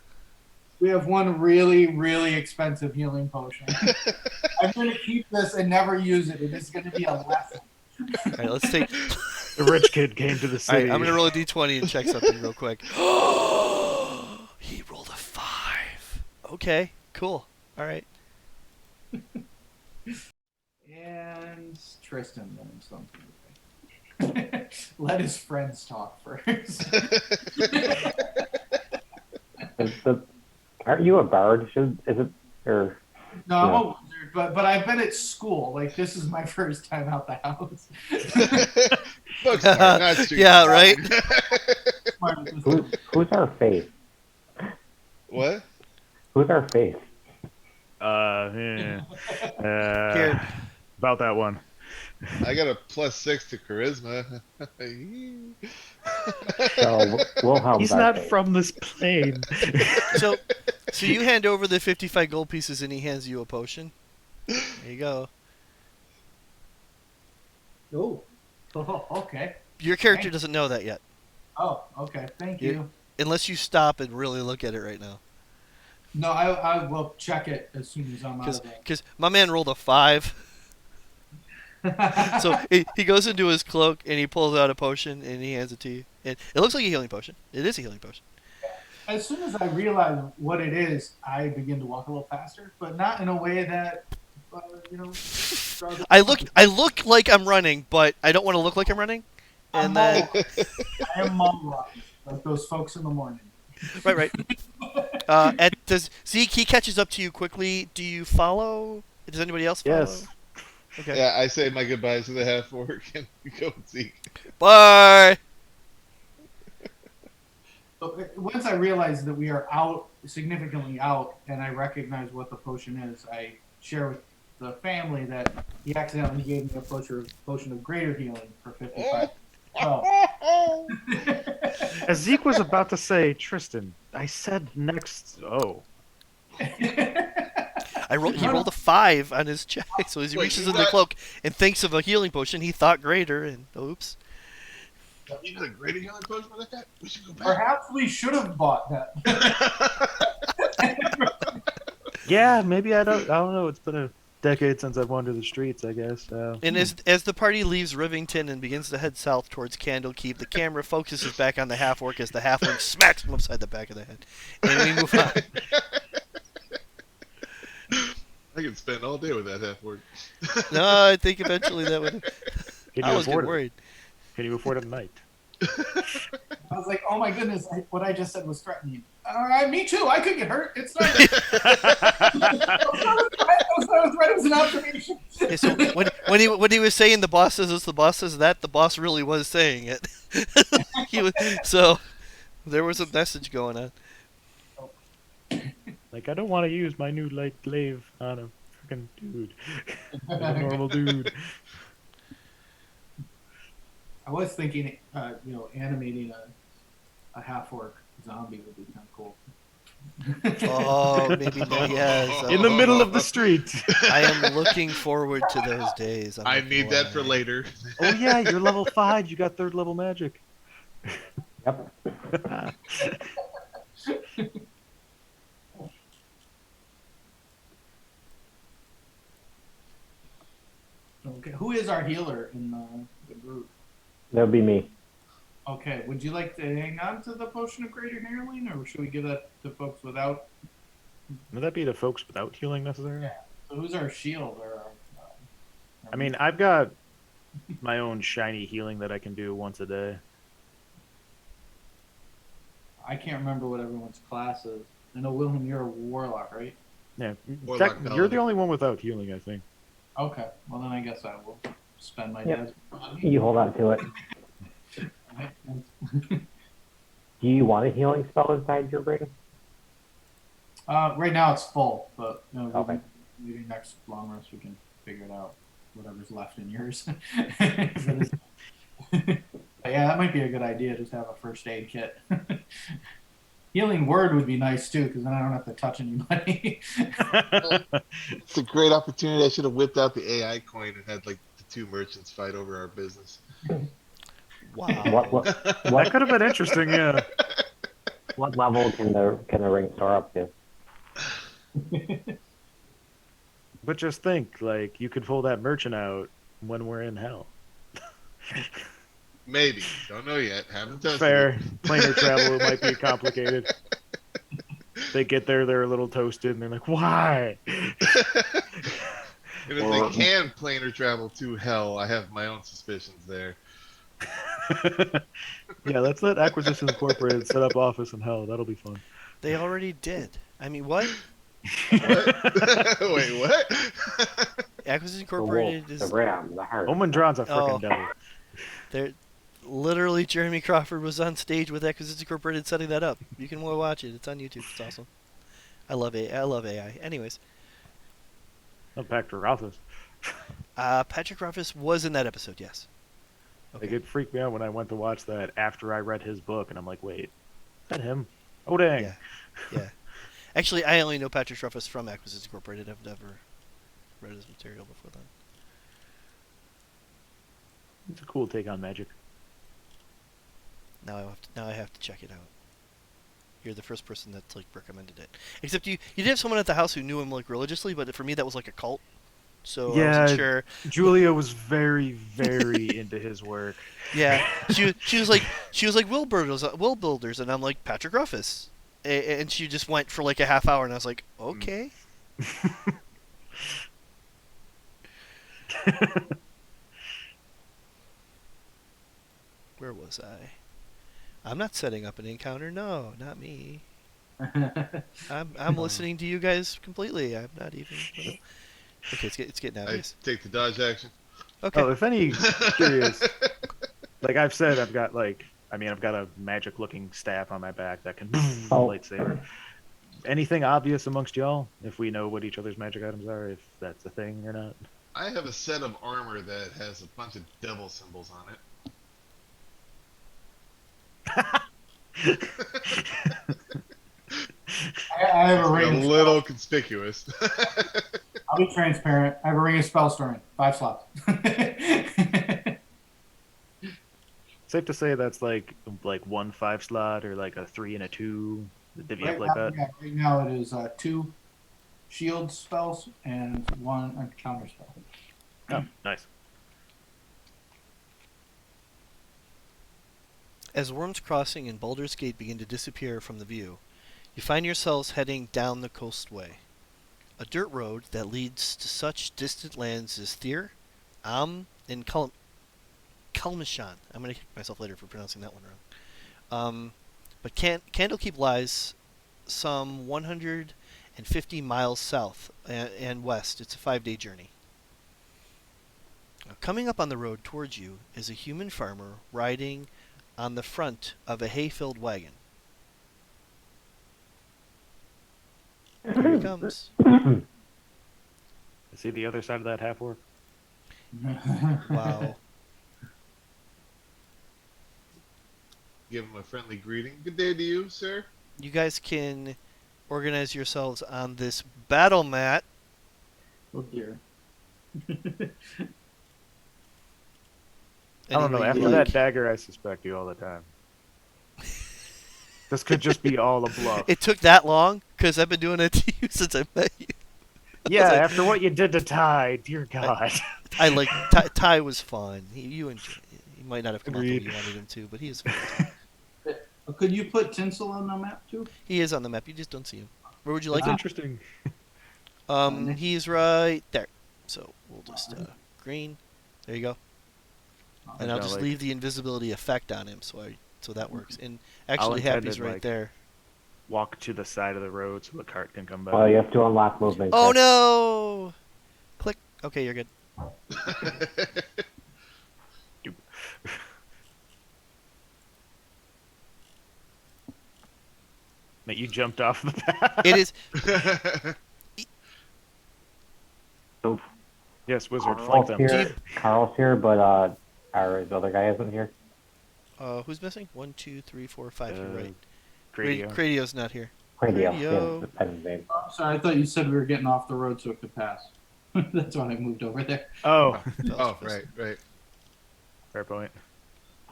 We have one really, really expensive healing potion. I'm going to keep this and never use it. It is going to be a lesson. All right, let's take. The rich kid came to the All city. right, I'm gonna roll a d20 and check something real quick. He rolled a 5. Okay, cool. All right. And Tristan learned something. Let his friends talk first. Aren't you a bard? Is it or No, I'm a wizard, but I've been at school. Like, this is my first time out the house. Book smart, not street Yeah, smart. right? who's our face? What? Who's our face? Yeah. Here. About that one. I got a +6 to charisma. So Wilhelm's He's our not face. from this plane. So you hand over the 55 gold pieces and he hands you a potion. There you go. Oh, okay. Your character doesn't know that yet, Oh, okay. Thank you. unless you stop and really look at it right now. No, I will check it as soon as I'm out of it. Because my man rolled a 5. So he goes into his cloak and he pulls out a potion and he hands it to you. And it looks like a healing potion. It is a healing potion. As soon as I realize what it is, I begin to walk a little faster, but not in a way that, you know. I look like I'm running, but I don't want to look like I'm running. And then I am mom rocking, like those folks in the morning. right. Zeke, he catches up to you quickly. Do you follow? Does anybody else follow? Yes. Okay. Yeah, I say my goodbyes to the half orc and we go with Zeke. Bye. So once I realize that we are out, significantly out, and I recognize what the potion is, I share with the family that he accidentally gave me a potion of greater healing for 55. Oh. As Zeke was about to say, Tristan, I said next. Oh. He rolled a 5 on his check, so as he reaches in the cloak and thinks of a healing potion, he thought greater, and oops. You got a greater healing potion for that? We should go back. Perhaps we should have bought that. Yeah, maybe I don't know. It's been a decade since I've wandered the streets, I guess. And as the party leaves Rivington and begins to head south towards Candlekeep, the camera focuses back on the half-orc as the half-orc smacks him upside the back of the head. And we move on. I could spend all day with that half orc. No, I think eventually that would... I was getting it? worried. Can you afford it at night? I was like, oh my goodness, what I just said was threatening. Me too, I could get hurt. It's not... It was an observation. Okay, so when he was saying the boss says this, the boss says that, the boss really was saying it. So there was a message going on. Like, I don't want to use my new light glaive on a freaking dude. Like a normal dude. I was thinking, animating a half-orc zombie would be kind of cool. Oh, maybe not. Yes. In the middle of the street. I am looking forward to those days. I need that for later. Oh yeah, you're level 5. You got 3rd level magic. Yep. Okay, who is our healer in the group? That would be me. Okay, would you like to hang on to the potion of greater healing, or should we give that to folks without? Would that be the folks without healing necessarily? Yeah. So who's our shield or our? I mean, I've got my own shiny healing that I can do once a day. I can't remember what everyone's class is. I know Wilhelm, you're a warlock, right? Yeah, Warlock you're the only one without healing, I think. Okay, well then I guess I will spend my Yep. dad's. You hold on to it. Do you want a healing spell inside your ring? Right now it's full, but Okay. maybe next long rest we can figure it out. Whatever's left in yours. But yeah, that might be a good idea. Just have a first aid kit. Healing word would be nice too, because then I don't have to touch anybody. It's a great opportunity. I should have whipped out the AI coin and had like the 2 merchants fight over our business. Wow. That could have been interesting, yeah. What level can the ring soar up to? But just think, like, you could pull that merchant out when we're in hell. Maybe. Don't know yet. Haven't tested Fair. it. Planar travel might be complicated. They get there, they're a little toasted, and they're like, why? And if they can planar travel to hell, I have my own suspicions there. Yeah, let's let Acquisitions Incorporated set up office in hell. That'll be fun. They already did. I mean, what? What? Wait, what? Acquisitions The Incorporated wolf, is... the ram, the heart. Omandron's a freaking Oh. devil. They're literally Jeremy Crawford was on stage with Acquisitions Incorporated setting that up. You can watch it. It's on YouTube. It's awesome. I love AI. Anyways, Not Patrick Rothfuss. Patrick Rothfuss was in that episode. Yes. Like, it freaked me out when I went to watch that after I read his book, and I'm like, wait, is that him? Oh, dang. Yeah. Yeah. Actually, I only know Patrick Rothfuss from Acquisitions Incorporated. I've never read his material before then. It's a cool take on magic. Now I have to check it out. You're the first person that's like recommended it. Except you did have someone at the house who knew him like religiously, but for me that was like a cult. So I wasn't sure. Julia was very, very into his work. Yeah, she was like Will Builders, and I'm like Patrick Rothfuss. And she just went for like a half hour, and I was like, okay. Where was I? I'm not setting up an encounter. No, not me. I'm listening to you guys completely. I'm not even. Okay, it's getting I obvious. take the dodge action. Okay. Oh, if any curious, like I've said, I've got a magic-looking staff on my back that can lightsaber. Anything obvious amongst y'all? If we know what each other's magic items are, if that's a thing or not. I have a set of armor that has a bunch of devil symbols on it. I have a It's ring. a little conspicuous. I'll be transparent. I have a ring of spell storing. 5 slots. Safe to say that's like 1 5 slot or like a 3 and a 2. Divvy up like that. Yeah, right now it is 2 shield spells and 1 counter spell. Oh, nice. As Worm's Crossing and Baldur's Gate begin to disappear from the view, you find yourselves heading down the coastway. A dirt road that leads to such distant lands as Thir, and Kalmashan. I'm going to kick myself later for pronouncing that one wrong. But Candlekeep lies some 150 miles south and west. It's a 5-day journey. Now, coming up on the road towards you is a human farmer riding on the front of a hay-filled wagon. Here he comes. Is he the other side of that half orc? Wow. Give him a friendly greeting. Good day to you, sir. You guys can organize yourselves on this battle mat. Oh dear. I don't know. Anyway, After that dagger, I suspect you all the time. This could just be all a bluff. It took that long because I've been doing it to you since I met you. Yeah, after what you did to Ty, dear God. I like Ty was fun. He might not have come out the way you wanted him to, but he is fun. Could you put tinsel on the map too? He is on the map. You just don't see him. Where would you like That's him? interesting. He's right there. So we'll just green. There you go. And I'll just leave the invisibility effect on him, so that works. And actually, Happy's right there. Walk to the side of the road so the cart can come back. Well, you have to unlock movement. Oh no! Click. Okay, you're good. Mate, you jumped off the path. It is. Yes, wizard, flank them. Carl's here, but our other guy isn't here. Who's missing? 1, 2, 3, 4, 5. You're right. Cradio. Cradio's not here. Radio. Yeah, his name. Oh, sorry, I thought you said we were getting off the road so it could pass. That's why I moved over there. Oh. Oh, right. Fair point.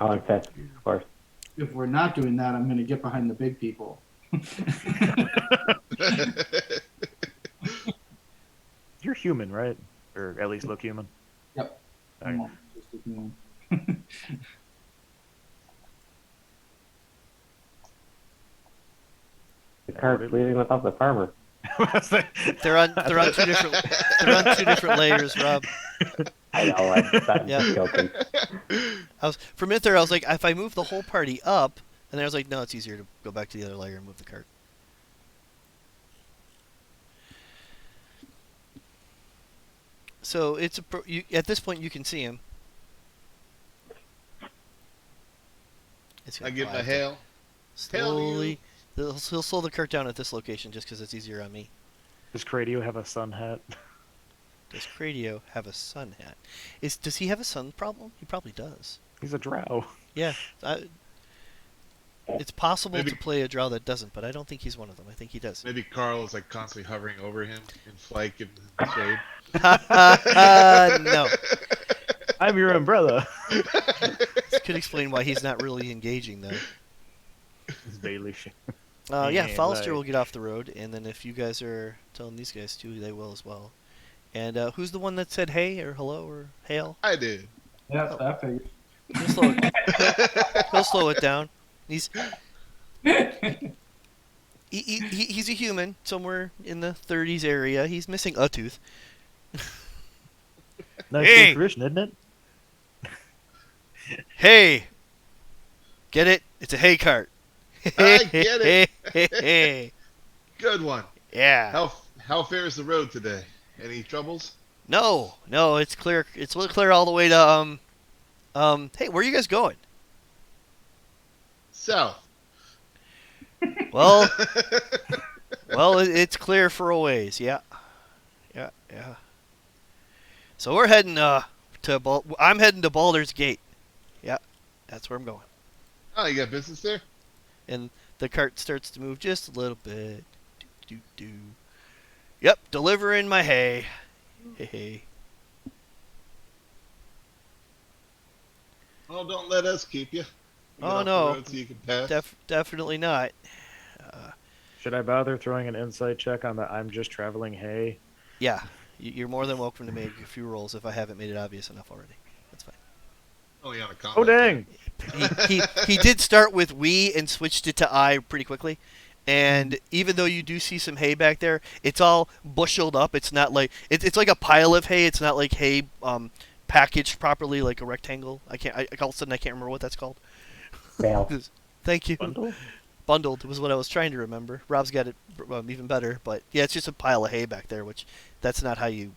Oh, in fact, of course. If we're not doing that, I'm going to get behind the big people. You're human, right? Or at least look human. Yep. Okay. Just a human. The cart's leaving without the farmer. They're on 2 different layers, Rob. I know. I'm just joking. For a minute there, I was like, if I move the whole party up, and then I was like, no, it's easier to go back to the other layer and move the cart. So it's at this point you can see him. I give him a hail. Slowly. He'll slow the cart down at this location just because it's easier on me. Does Cradio have a sun hat? Does Cradio have a sun hat? Does he have a sun problem? He probably does. He's a drow. Yeah. It's possible to play a drow that doesn't, but I don't think he's one of them. I think he does. Maybe Carl is like constantly hovering over him in flight, giving him shade. No. I'm your umbrella. This could explain why he's not really engaging, though. It's Bailey. Yeah, Fallister will get off the road, and then if you guys are telling these guys to, they will as well. And who's the one that said hey or hello or hail? I did. Yeah, that figures. He'll slow it down. He's a human, somewhere in the 30s area. He's missing a tooth. Nice Hey! tradition, isn't it? Hey! Get it? It's a hay cart. I get it. Good one. Yeah. How fair is the road today? Any troubles? No, it's clear. It's clear all the way to Hey, where are you guys going? South. Well, it's clear for a ways. Yeah. So we're heading I'm heading to Baldur's Gate. Yeah, that's where I'm going. Oh, you got business there? And the cart starts to move just a little bit. Do. Yep, delivering my hay. Hey. Oh, don't let us keep you. Get Oh off the no, road so you can pass. definitely not. Should I bother throwing an insight check on the I'm just traveling hay? Yeah, you're more than welcome to make a few rolls if I haven't made it obvious enough already. That's fine. Only on a combat. Oh, dang! He did start with we and switched it to I pretty quickly. And even though you do see some hay back there, it's all busheled up. It's not like it's like a pile of hay. It's not like hay packaged properly, like a rectangle. All of a sudden I can't remember what that's called. Bale. Thank you. Bundle? Bundled was what I was trying to remember. Rob's got it even better, but yeah, it's just a pile of hay back there, which that's not how you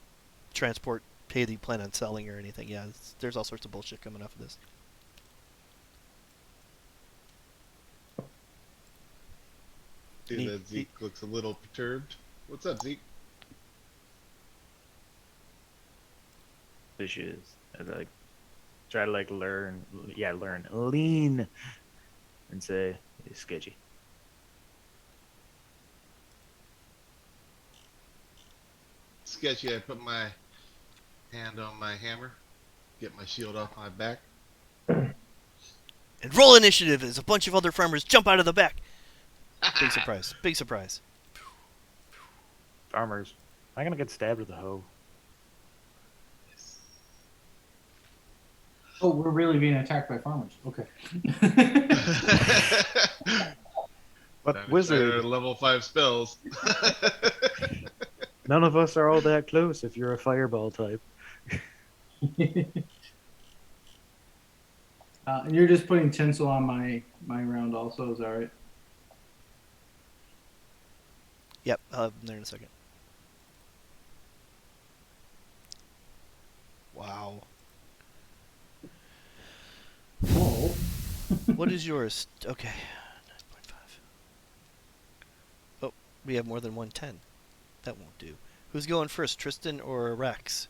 transport hay that you plan on selling or anything. Yeah, there's all sorts of bullshit coming off of this. See that Zeke looks a little perturbed. What's up, Zeke? Fishes. I try to lean and say it's sketchy. Sketchy. I put my hand on my hammer, get my shield off my back. And roll initiative as a bunch of other farmers jump out of the back. Big surprise. Big surprise. Farmers. Am I gonna get stabbed with a hoe? Oh, we're really being attacked by farmers. Okay. But wizard, Level 5 spells. none of us are all that close if you're a fireball type. And you're just putting tinsel on my round also, is that right? Yep, I'll have them there in a second. Wow. Whoa. What is yours? Okay. 9.5. Oh, we have more than 110. That won't do. Who's going first, Tristan or Rex?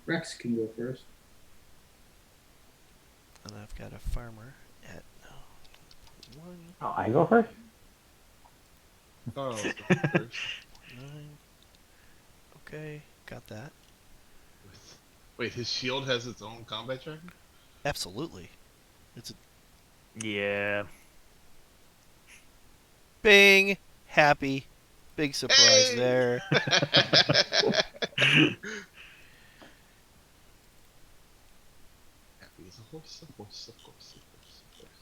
Rex can go first. And I've got a farmer at 1. Oh, I go first? Oh, first. 9. Okay, got that. Wait, his shield has its own combat tracker? Absolutely. It's a Yeah. bing, happy, big surprise Hey! there. Happy as a horse, a horse, a horse, a horse, a horse.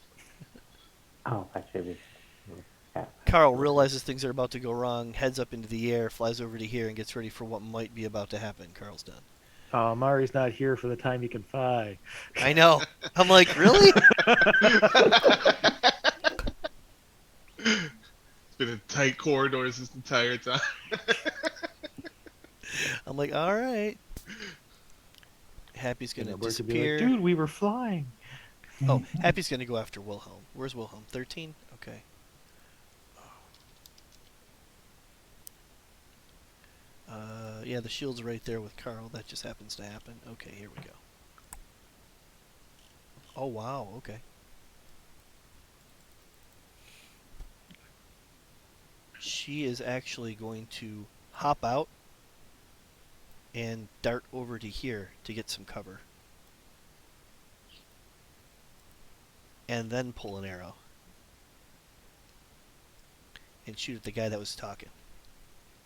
Oh, that should be. Yeah. Carl realizes things are about to go wrong, heads up into the air, flies over to here, and gets ready for what might be about to happen. Carl's done. Oh, Mari's not here for the time he can fly. I know. I'm like, really? It's been in tight corridors this entire time. I'm like, all right. Happy's gonna And the bird could be disappear. like, dude, we were flying. Oh, Happy's gonna go after Wilhelm. Where's Wilhelm? 13? Okay. Yeah, the shield's right there with Carl. That just happens to happen. Okay, here we go. Oh, wow. Okay. She is actually going to hop out and dart over to here to get some cover. And then pull an arrow. And shoot at the guy that was talking.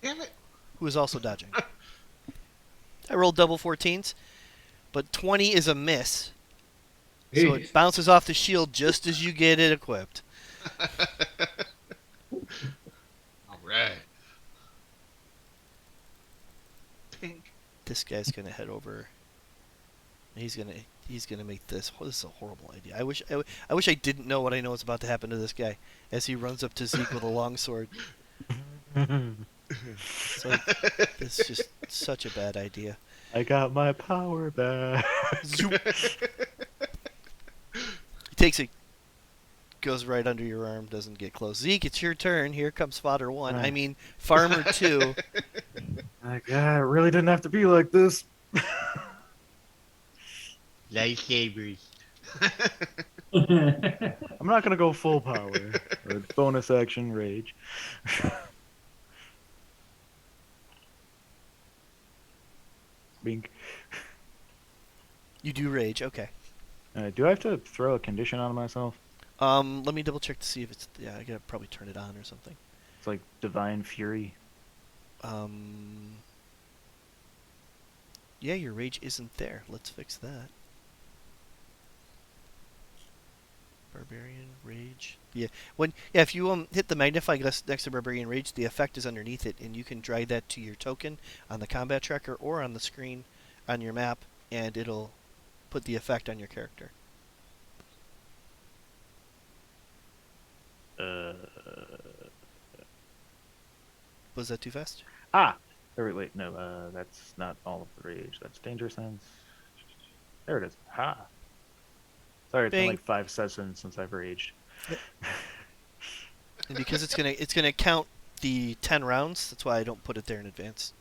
Damn it. Who is also dodging. I rolled double 14s, but 20 is a miss. So it bounces off the shield just as you get it equipped. this guy's gonna head over. He's gonna make this. Oh, this is a horrible idea. I wish I didn't know what I know is about to happen to this guy as he runs up to Zeke with a long sword. It's like, this is just such a bad idea. I got my power back. Zoop. He takes it, goes right under your arm, doesn't get close. Zeke, it's your turn. Here comes fodder 1. Right. I mean, farmer 2. Like, it really didn't have to be like this. Lightsabers. I'm not gonna go full power or bonus action rage. Bink. You do rage, okay. Do I have to throw a condition on myself? Let me double check to see if it's. Yeah, I gotta probably turn it on or something. It's like divine fury. Yeah, your rage isn't there. Let's fix that. Barbarian Rage. Yeah, if you hit the magnifying glass next to Barbarian Rage, the effect is underneath it, and you can drag that to your token on the combat tracker or on the screen on your map, and it'll put the effect on your character. Was that too fast? Wait, no, that's not all of the rage. That's danger sense. There it is. Ha. Sorry, it's been Bing. like 5 sessions since I've raged. And because it's gonna count the 10 rounds, that's why I don't put it there in advance.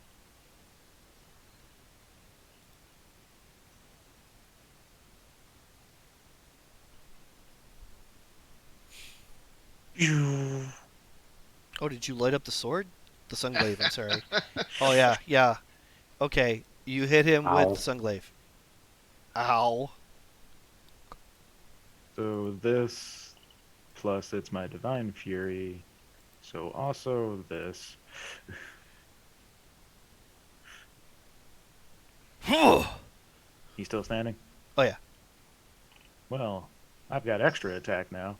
Oh, did you light up the sword? The sunglaive, I'm sorry. Oh, yeah. Okay, you hit him Ow. with the sunglaive. Ow. So this, plus it's my divine fury. So also this. He's still standing? Oh, yeah. Well, I've got extra attack now.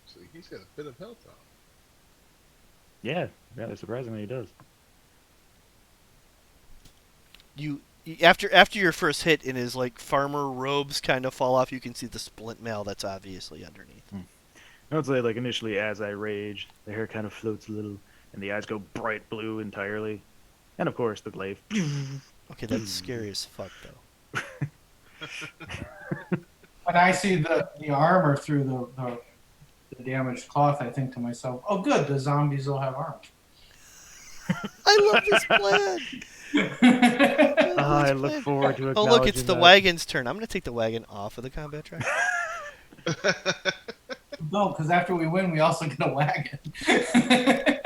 So he's got a bit of health on. Yeah, surprisingly he does. You after your first hit and his like farmer robes kind of fall off, you can see the splint mail that's obviously underneath. I would say, like, initially as I rage, the hair kind of floats a little, and the eyes go bright blue entirely. And, of course, the glaive. Okay, that's scary as fuck, though. When I see the armor through the damaged cloth, I think to myself, oh, good, the zombies will have armor. I love this plan! I look forward to Oh, acknowledging look, it's the that. wagon's turn. I'm going to take the wagon off of the combat track. No, because after we win, we also get a wagon. Yeah,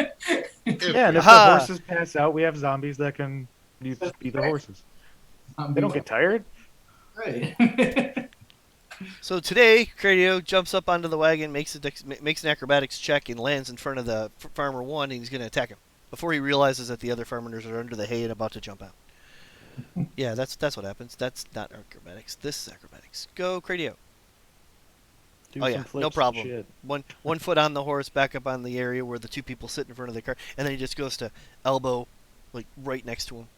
and if the Aha! horses pass out, we have zombies that can be the horses. They don't get tired? Right. So today, Cradio jumps up onto the wagon, makes an acrobatics check, and lands in front of the farmer 1, and he's going to attack him before he realizes that the other farmers are under the hay and about to jump out. Yeah, that's what happens. That's not acrobatics. This is acrobatics. Go, Cradio. Do Oh some yeah, flips no and problem. shit. One foot on the horse, back up on the area where the two people sit in front of the car, and then he just goes to elbow, like right next to him.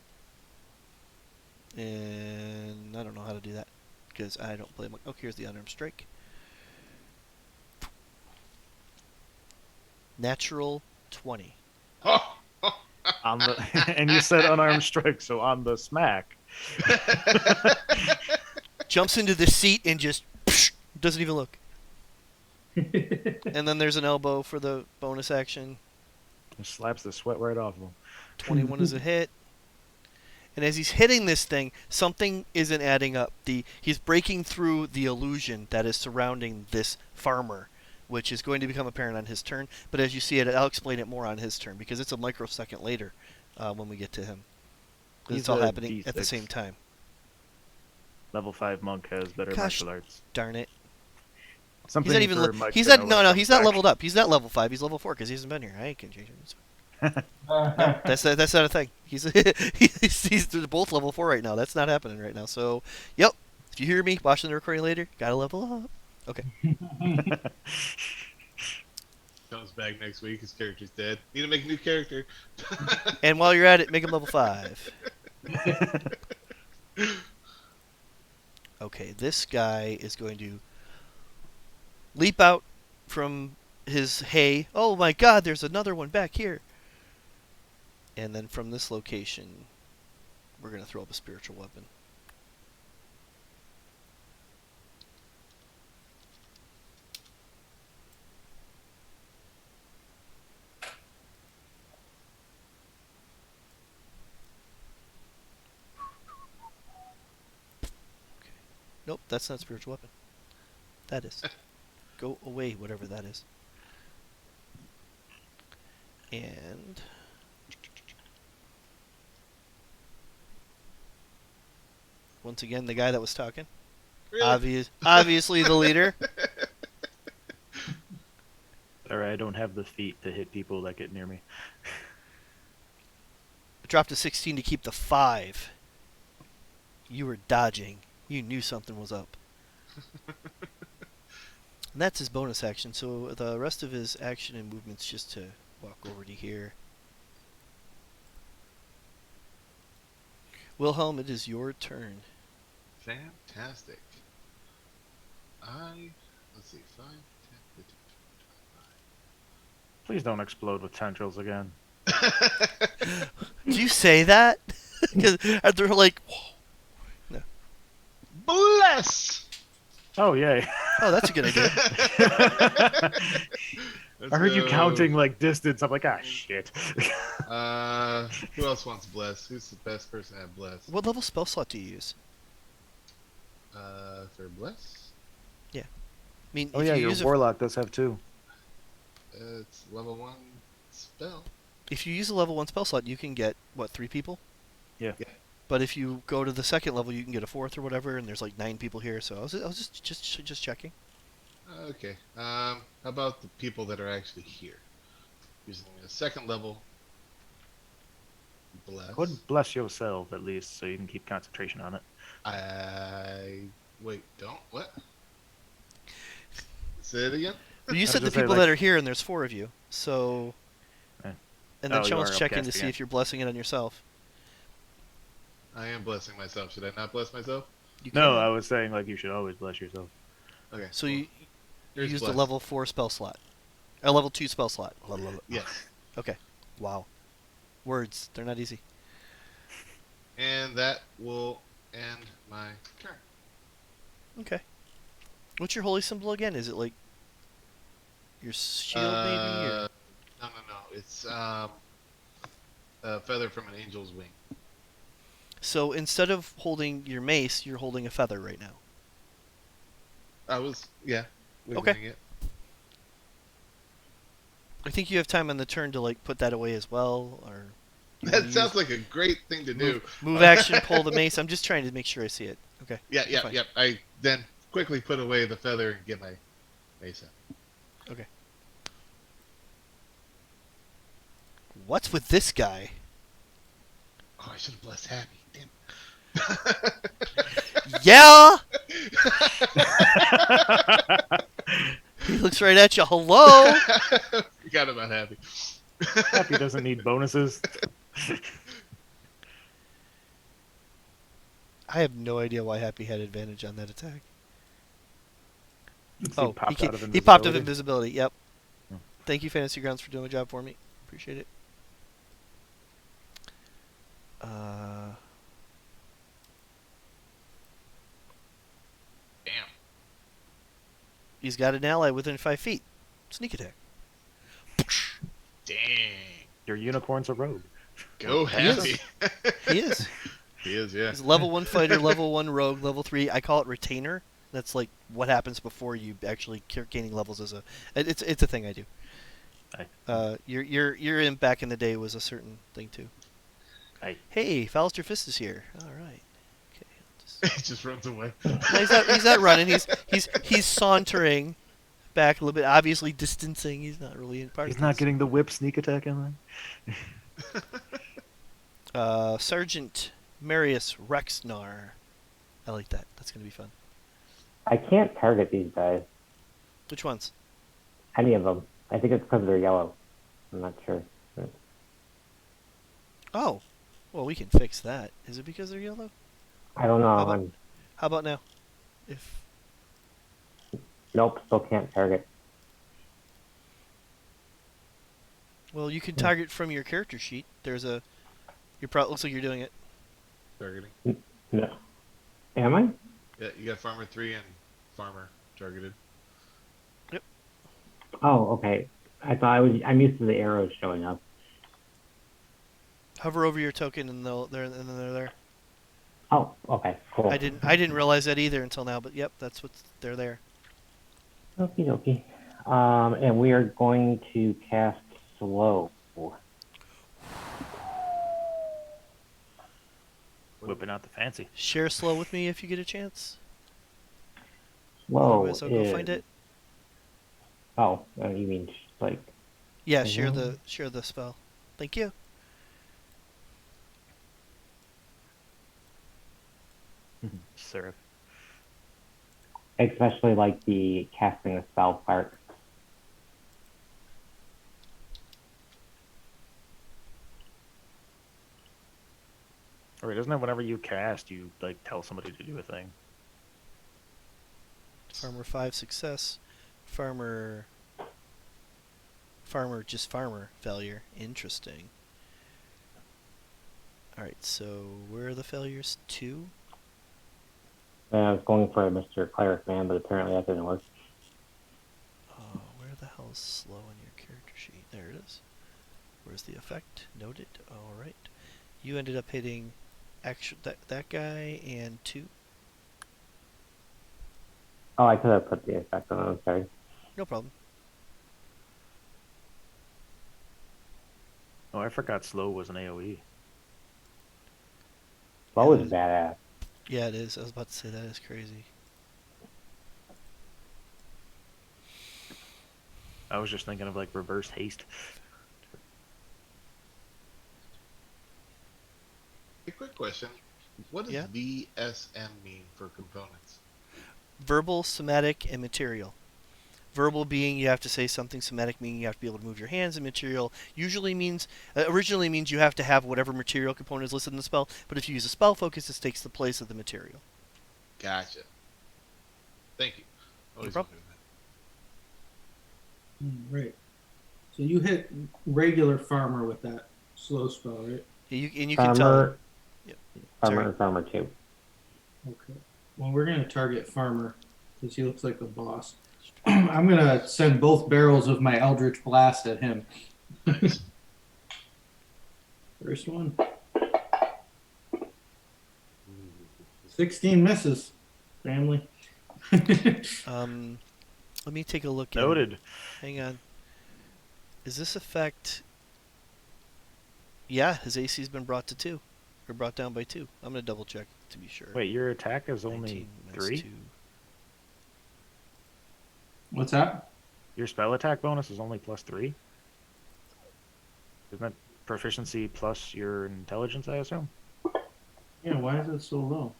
And I don't know how to do that because I don't play. Oh, here's the unarmed strike. Natural 20. On the, and you said unarmed strike, so on the smack. Jumps into the seat and just doesn't even look. And then there's an elbow for the bonus action. Just slaps the sweat right off of him. 21 is a hit. And as he's hitting this thing, something isn't adding up. He's breaking through the illusion that is surrounding this farmer, which is going to become apparent on his turn. But as you see it, I'll explain it more on his turn because it's a microsecond later when we get to him. 'Cause it's all He's a happening at the D6. same time. Level 5 monk has better Gosh. martial arts. Darn it. Something He's not even. for Mike He's to not. know when No, it he's comes not back. leveled up. He's not level 5. He's level 4 because he hasn't been here. I can change it. It's fine. No, that's not a thing. He's they're both level 4 right now. That's not happening right now. So, yep. If you hear me watching the recording later, gotta level up. Okay. comes back next week. His character's dead. Need to make a new character. And while you're at it, make him level 5. Okay, this guy is going to leap out from his hay. Oh my god, there's another one back here. And then from this location, we're going to throw up a spiritual weapon. Nope, that's not a spiritual weapon. That is. Go away, whatever that is. And... once again, the guy that was talking. Really? Obviously the leader. Alright, I don't have the feet to hit people that get near me. I dropped a 16 to keep the 5. You were dodging. You knew something was up. And that's his bonus action, so the rest of his action and movement's just to walk over to here. Wilhelm, it is your turn. Fantastic. Let's see, 5, 10, 15, Please don't explode with tendrils again. 25. Did you say that? Because they're like, whoa. No. Bless! Oh, yay. Oh, that's a good idea. I heard you counting like distance. I'm like, ah, shit. Who else wants bless? Who's the best person to have bless? What level spell slot do you use? For bless? I mean, Oh if yeah, you your use warlock does have 2. It's level 1 spell. if you use a level 1 spell slot, you can get, what, 3 people? Yeah. But if you go to the second level, you can get a 4th or whatever, and there's like 9 people here, so I was just checking. Okay. How about the people that are actually here? Using a second level bless. Go ahead and bless yourself at least, so you can keep concentration on it. Wait, don't? What? Say it again? Well, you was said the gonna say, people like- that are here, and there's 4 of you, so... Eh. And then Oh, you Sean's are checking to upcasting see it. if you're blessing it on yourself. I am blessing myself. Should I not bless myself? You No, can. I was saying like you should always bless yourself. Okay. So you Here's used bless. a level 4 spell slot. A level 2 spell slot. Yes. Okay. Wow. Words. They're not easy. And that will end my turn. Okay. What's your holy symbol again? Is it like your shield maybe? Or... No. It's a feather from an angel's wing. So instead of holding your mace, you're holding a feather right now. Yeah. Okay. wiggling it. I think you have time on the turn to like put that away as well, or you That wanna sounds like a great thing to do. move action, pull the mace. I'm just trying to make sure I see it. Okay. Yeah. Fine. I then quickly put away the feather and get my mace out. Okay. What's with this guy? Oh, I should have blessed Happy. Damn. Yeah. He looks right at you. Hello. Forgot about Happy. Happy doesn't need bonuses. I have no idea why Happy had advantage on that attack. He Oh, popped he out of he popped of invisibility. invisibility. Yep. Hmm. Thank you, Fantasy Grounds, for doing the job for me. Appreciate it. Damn. He's got an ally within 5 feet. Sneak attack. Dang. Your unicorn's a rogue. Go He is. Happy. He is. He is, yeah. He's a level 1 fighter, level 1 rogue, level 3. I call it retainer. That's like what happens before you actually gaining levels as a. It's a thing I do. Aye. Your imp back in the day was a certain thing too. Aye. Hey, Fallister Fist is here. All right. Okay. He just runs away. No, he's not running. He's sauntering back a little bit, obviously distancing. He's not really in part. He's of not this. getting the whip sneak attack in there. Sergeant Marius Rexnar. I like that. That's gonna be fun. I can't target these guys. Which ones? Any of them. I think it's because they're yellow. I'm not sure. Oh, well, we can fix that. Is it because they're yellow? I don't know. How about, how about now? If Nope, still can't target. well, you can target from your character sheet. There's a. Looks like you're doing it. Targeting. No. Am I? Yeah, you got Farmer 3 and Farmer targeted. Oh, okay. I thought I'm used to the arrows showing up. Hover over your token and they're there. Oh, okay, cool. I didn't realize that either until now, but yep, that's what they're there. Okie dokie. And we are going to cast slow. Whipping out the fancy. Share slow with me if you get a chance. Slow Otherwise, I'll go find it. Oh, you mean like? Yeah, share the spell. Thank you. Syrup. Especially like the casting a spell part. Or wait, isn't it whenever you cast, you like tell somebody to do a thing? Farmer 5 success. Farmer failure. Interesting. Alright, so where are the failures? 2? I was going for Mr. Cleric Man, but apparently that didn't work. Oh, where the hell is slow on your character sheet? There it is. Where's the effect? Noted. Alright. You ended up hitting that guy and 2. Oh, I could have put the effect on. I'm sorry. No problem. Oh, I forgot slow was an AoE. Slow Yeah, is badass. Yeah, it is. I was about to say that is crazy. I was just thinking of like reverse haste. A quick question. What does Yeah? VSM mean for components? Verbal, somatic, and material. Verbal being you have to say something, somatic meaning you have to be able to move your hands, and material usually means, originally means you have to have whatever material component is listed in the spell, but if you use a spell focus, this takes the place of the material. Gotcha. Thank you. Always problem. wondered that. Right. So you hit regular farmer with that slow spell, right? Yeah, you can tell. Yep. Farmer Sorry. and Farmer 2. Okay. Well, we're gonna target farmer because he looks like the boss. I'm gonna send both barrels of my Eldritch Blast at him. First one. 16 misses. Family. Let me take a look at Noted. Hang on. Is this effect... Yeah, his AC's been brought to 2. Or brought down by 2. I'm going to double check to be sure. Wait, your attack is only 19 minus 3? 2. What's that? Your spell attack bonus is only +3? Isn't that proficiency plus your intelligence, I assume? Yeah, why is it so low?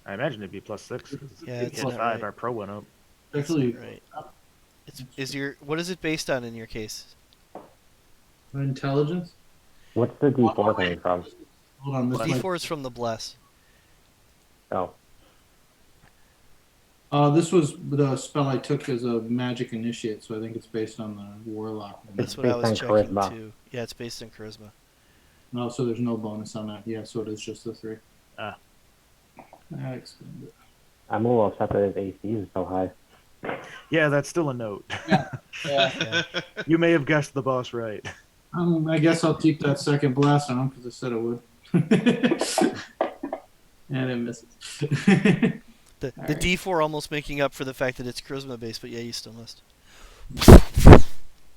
I imagine it'd be +6. Yeah, it's plus not 5, right. our pro went up. Actually, Right. What is it based on in your case? intelligence. What's the D4 coming from? Hold on, this might- D4 is from the bless. Oh, this was the spell I took as a magic initiate, so I think it's based on the warlock. That's It's what I based was on checking charisma. too. Yeah, it's based on charisma. No, so there's no bonus on that. Yeah, so it is just the 3. Ah. That explains it. I'm a little upset that his AC is so high. Yeah, that's still a note. Yeah. You may have guessed the boss right. I guess I'll keep that second blast on him because I said I would. And it misses. The Alright. D4 almost making up for the fact that it's charisma based, but yeah, you still missed.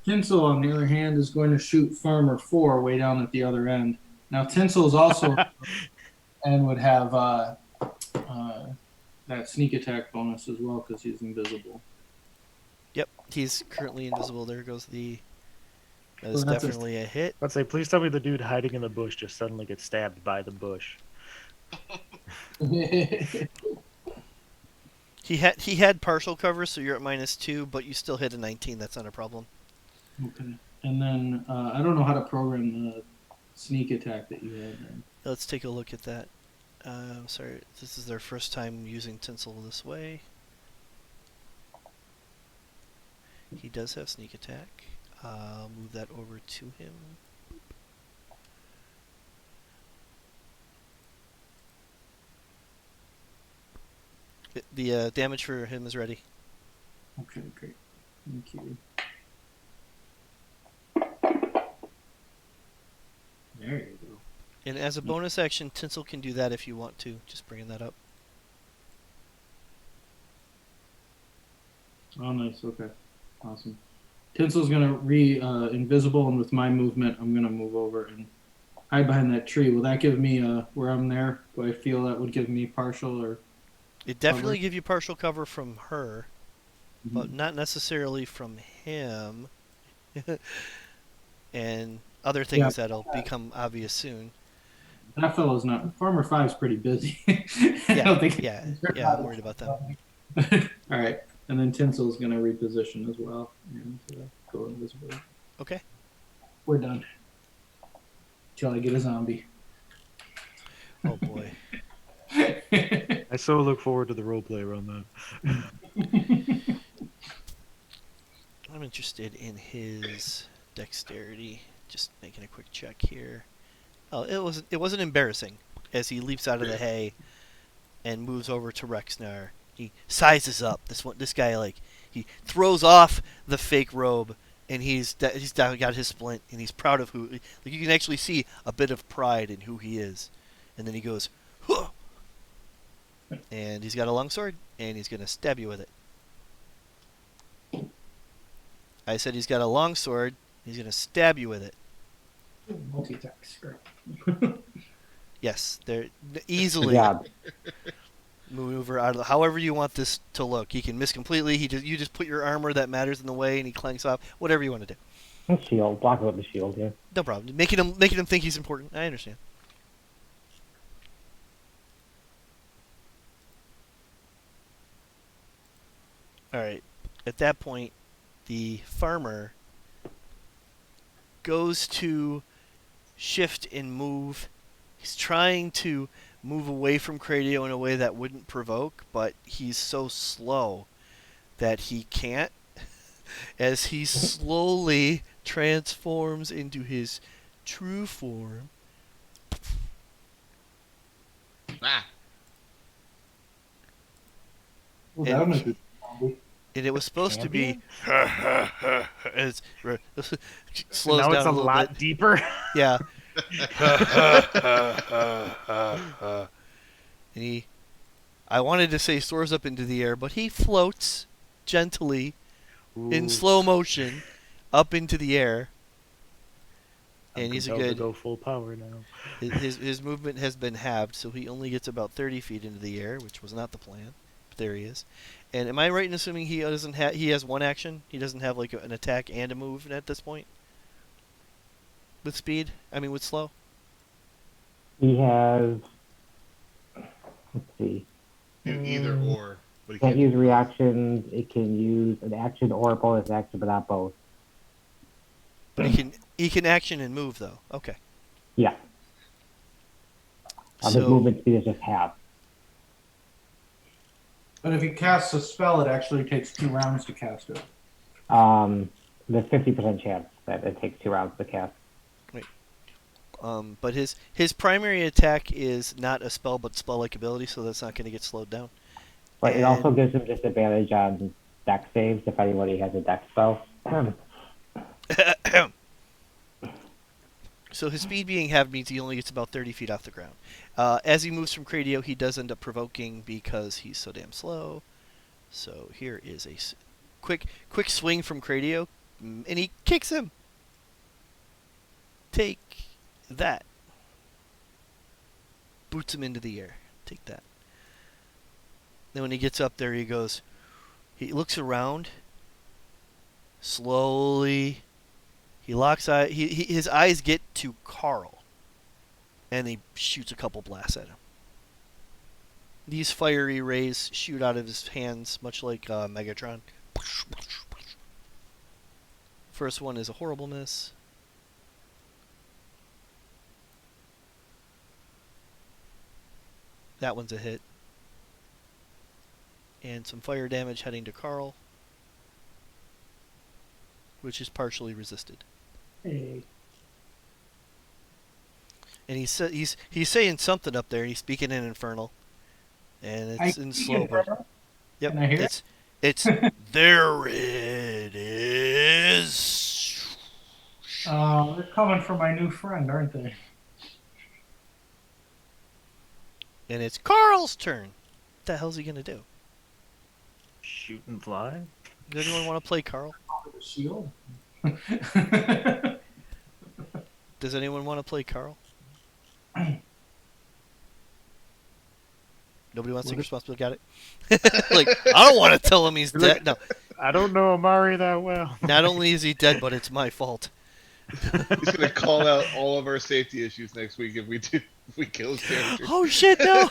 Tinsel, on the other hand, is going to shoot Farmer 4 way down at the other end. Now, Tinsel is also and would have that sneak attack bonus as well because he's invisible. Yep, he's currently invisible. There goes the... That Well, is that's definitely a hit. Let's say, please tell me the dude hiding in the bush just suddenly gets stabbed by the bush. He had partial cover, so you're at -2, but you still hit a 19. That's not a problem. Okay. And then I don't know how to program the sneak attack that you had there. Let's take a look at that. Sorry, this is their first time using Tinsel this way. He does have sneak attack. I'll move that over to him. The damage for him is ready. Okay, great. Thank you. There you go. And as a bonus action, Tinsel can do that if you want to. Just bringing that up. Oh, nice. Okay. Awesome. Tinsel's going to invisible, and with my movement, I'm going to move over and hide behind that tree. Will that give me, where I'm there, do I feel that would give me partial or... It definitely give you partial cover from her, but not necessarily from him. And other things that'll become obvious soon. That fellow's not... Farmer 5's pretty busy. Yeah, I'm worried about that. All right. And then Tinsel's going to reposition as well and go invisible. Okay. We're done. Till I get a zombie. Oh, boy. I so look forward to the roleplay around that. I'm interested in his dexterity. Just making a quick check here. Oh, it wasn't embarrassing as he leaps out of the hay and moves over to Rexnar. He sizes up this guy, like he throws off the fake robe and he's got his splint and he's proud of who. Like you can actually see a bit of pride in who he is, and then he goes, huh! And he's got a long sword and he's gonna stab you with it. I said he's got a long sword. He's gonna stab you with it. Multi-attack. Yes, they're easily. Yeah. Maneuver out of however you want this to look. He can miss completely. You just put your armor that matters in the way, and he clanks off. Whatever you want to do. Shield, block it with the shield. Yeah. No problem. Making him think he's important. I understand. All right. At that point, the farmer goes to shift and move. He's trying to move away from Cradio in a way that wouldn't provoke, but he's so slow that he can't. As he slowly transforms into his true form. Ah. Well, that'll make it zombie. And it was supposed to be as slows Now down it's a a little lot bit. deeper. Yeah. And I wanted to say soars up into the air, but he floats gently in slow motion up into the air. And he's a compelled good. to go full power now. His movement has been halved, so he only gets about 30 feet into the air, which was not the plan. But there he is. And am I right in assuming he doesn't have? He has one action. He doesn't have like an attack and a move at this point. With speed, I mean with slow. He has. Let's see. Either or. But he Can't use reactions. It can use an action or a bonus action, but not both. But he can action and move though. Okay. Yeah. His movement speed is just half. But if he casts a spell, it actually takes 2 rounds to cast it. There's 50% chance that it takes 2 rounds to cast. Wait. But his primary attack is not a spell, but spell-like ability, so that's not going to get slowed down. But it also gives him disadvantage on dex saves if anybody has a dex spell. So his speed being halved means he only gets about 30 feet off the ground. As he moves from Cradio, he does end up provoking because he's so damn slow. So here is a quick swing from Cradio, and he kicks him. Take that. Boots him into the air. Take that. Then when he gets up there, he goes. He looks around. Slowly. He locks eye. His eyes get to Carl, and he shoots a couple blasts at him. These fiery rays shoot out of his hands, much like Megatron. First one is a horrible miss. That one's a hit. And some fire damage heading to Carl, which is partially resisted. Hey. And he's saying something up there, and he's speaking in Infernal. And it's in slow. Yep. Can I hear it's there it is. Oh, they're coming for my new friend, aren't they? And it's Carl's turn. What the hell's he gonna do? Shoot and fly? Does anyone want to play Carl? The shield. Does anyone want to play Carl? Nobody wants to take responsibility. Got it? Like, I don't want to tell him he's dead. No. I don't know Amari that well. Not only is he dead, but it's my fault. He's gonna call out all of our safety issues next week if we kill his character. Oh shit, no!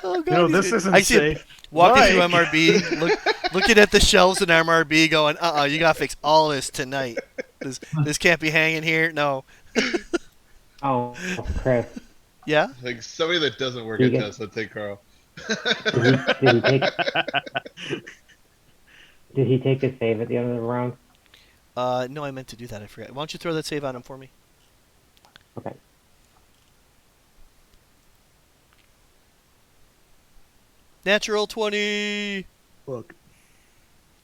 Oh god. No, this isn't I see him safe. walking Mike. through MRB, looking at the shelves in MRB, going, you gotta fix all this tonight. This can't be hanging here. No. Oh, Chris. Yeah? Like somebody that doesn't work You at get- Tesla, take Carl. Did he take the save at the end of the round? No, I meant to do that. I forgot. Why don't you throw that save on him for me? Okay. Natural 20! Look.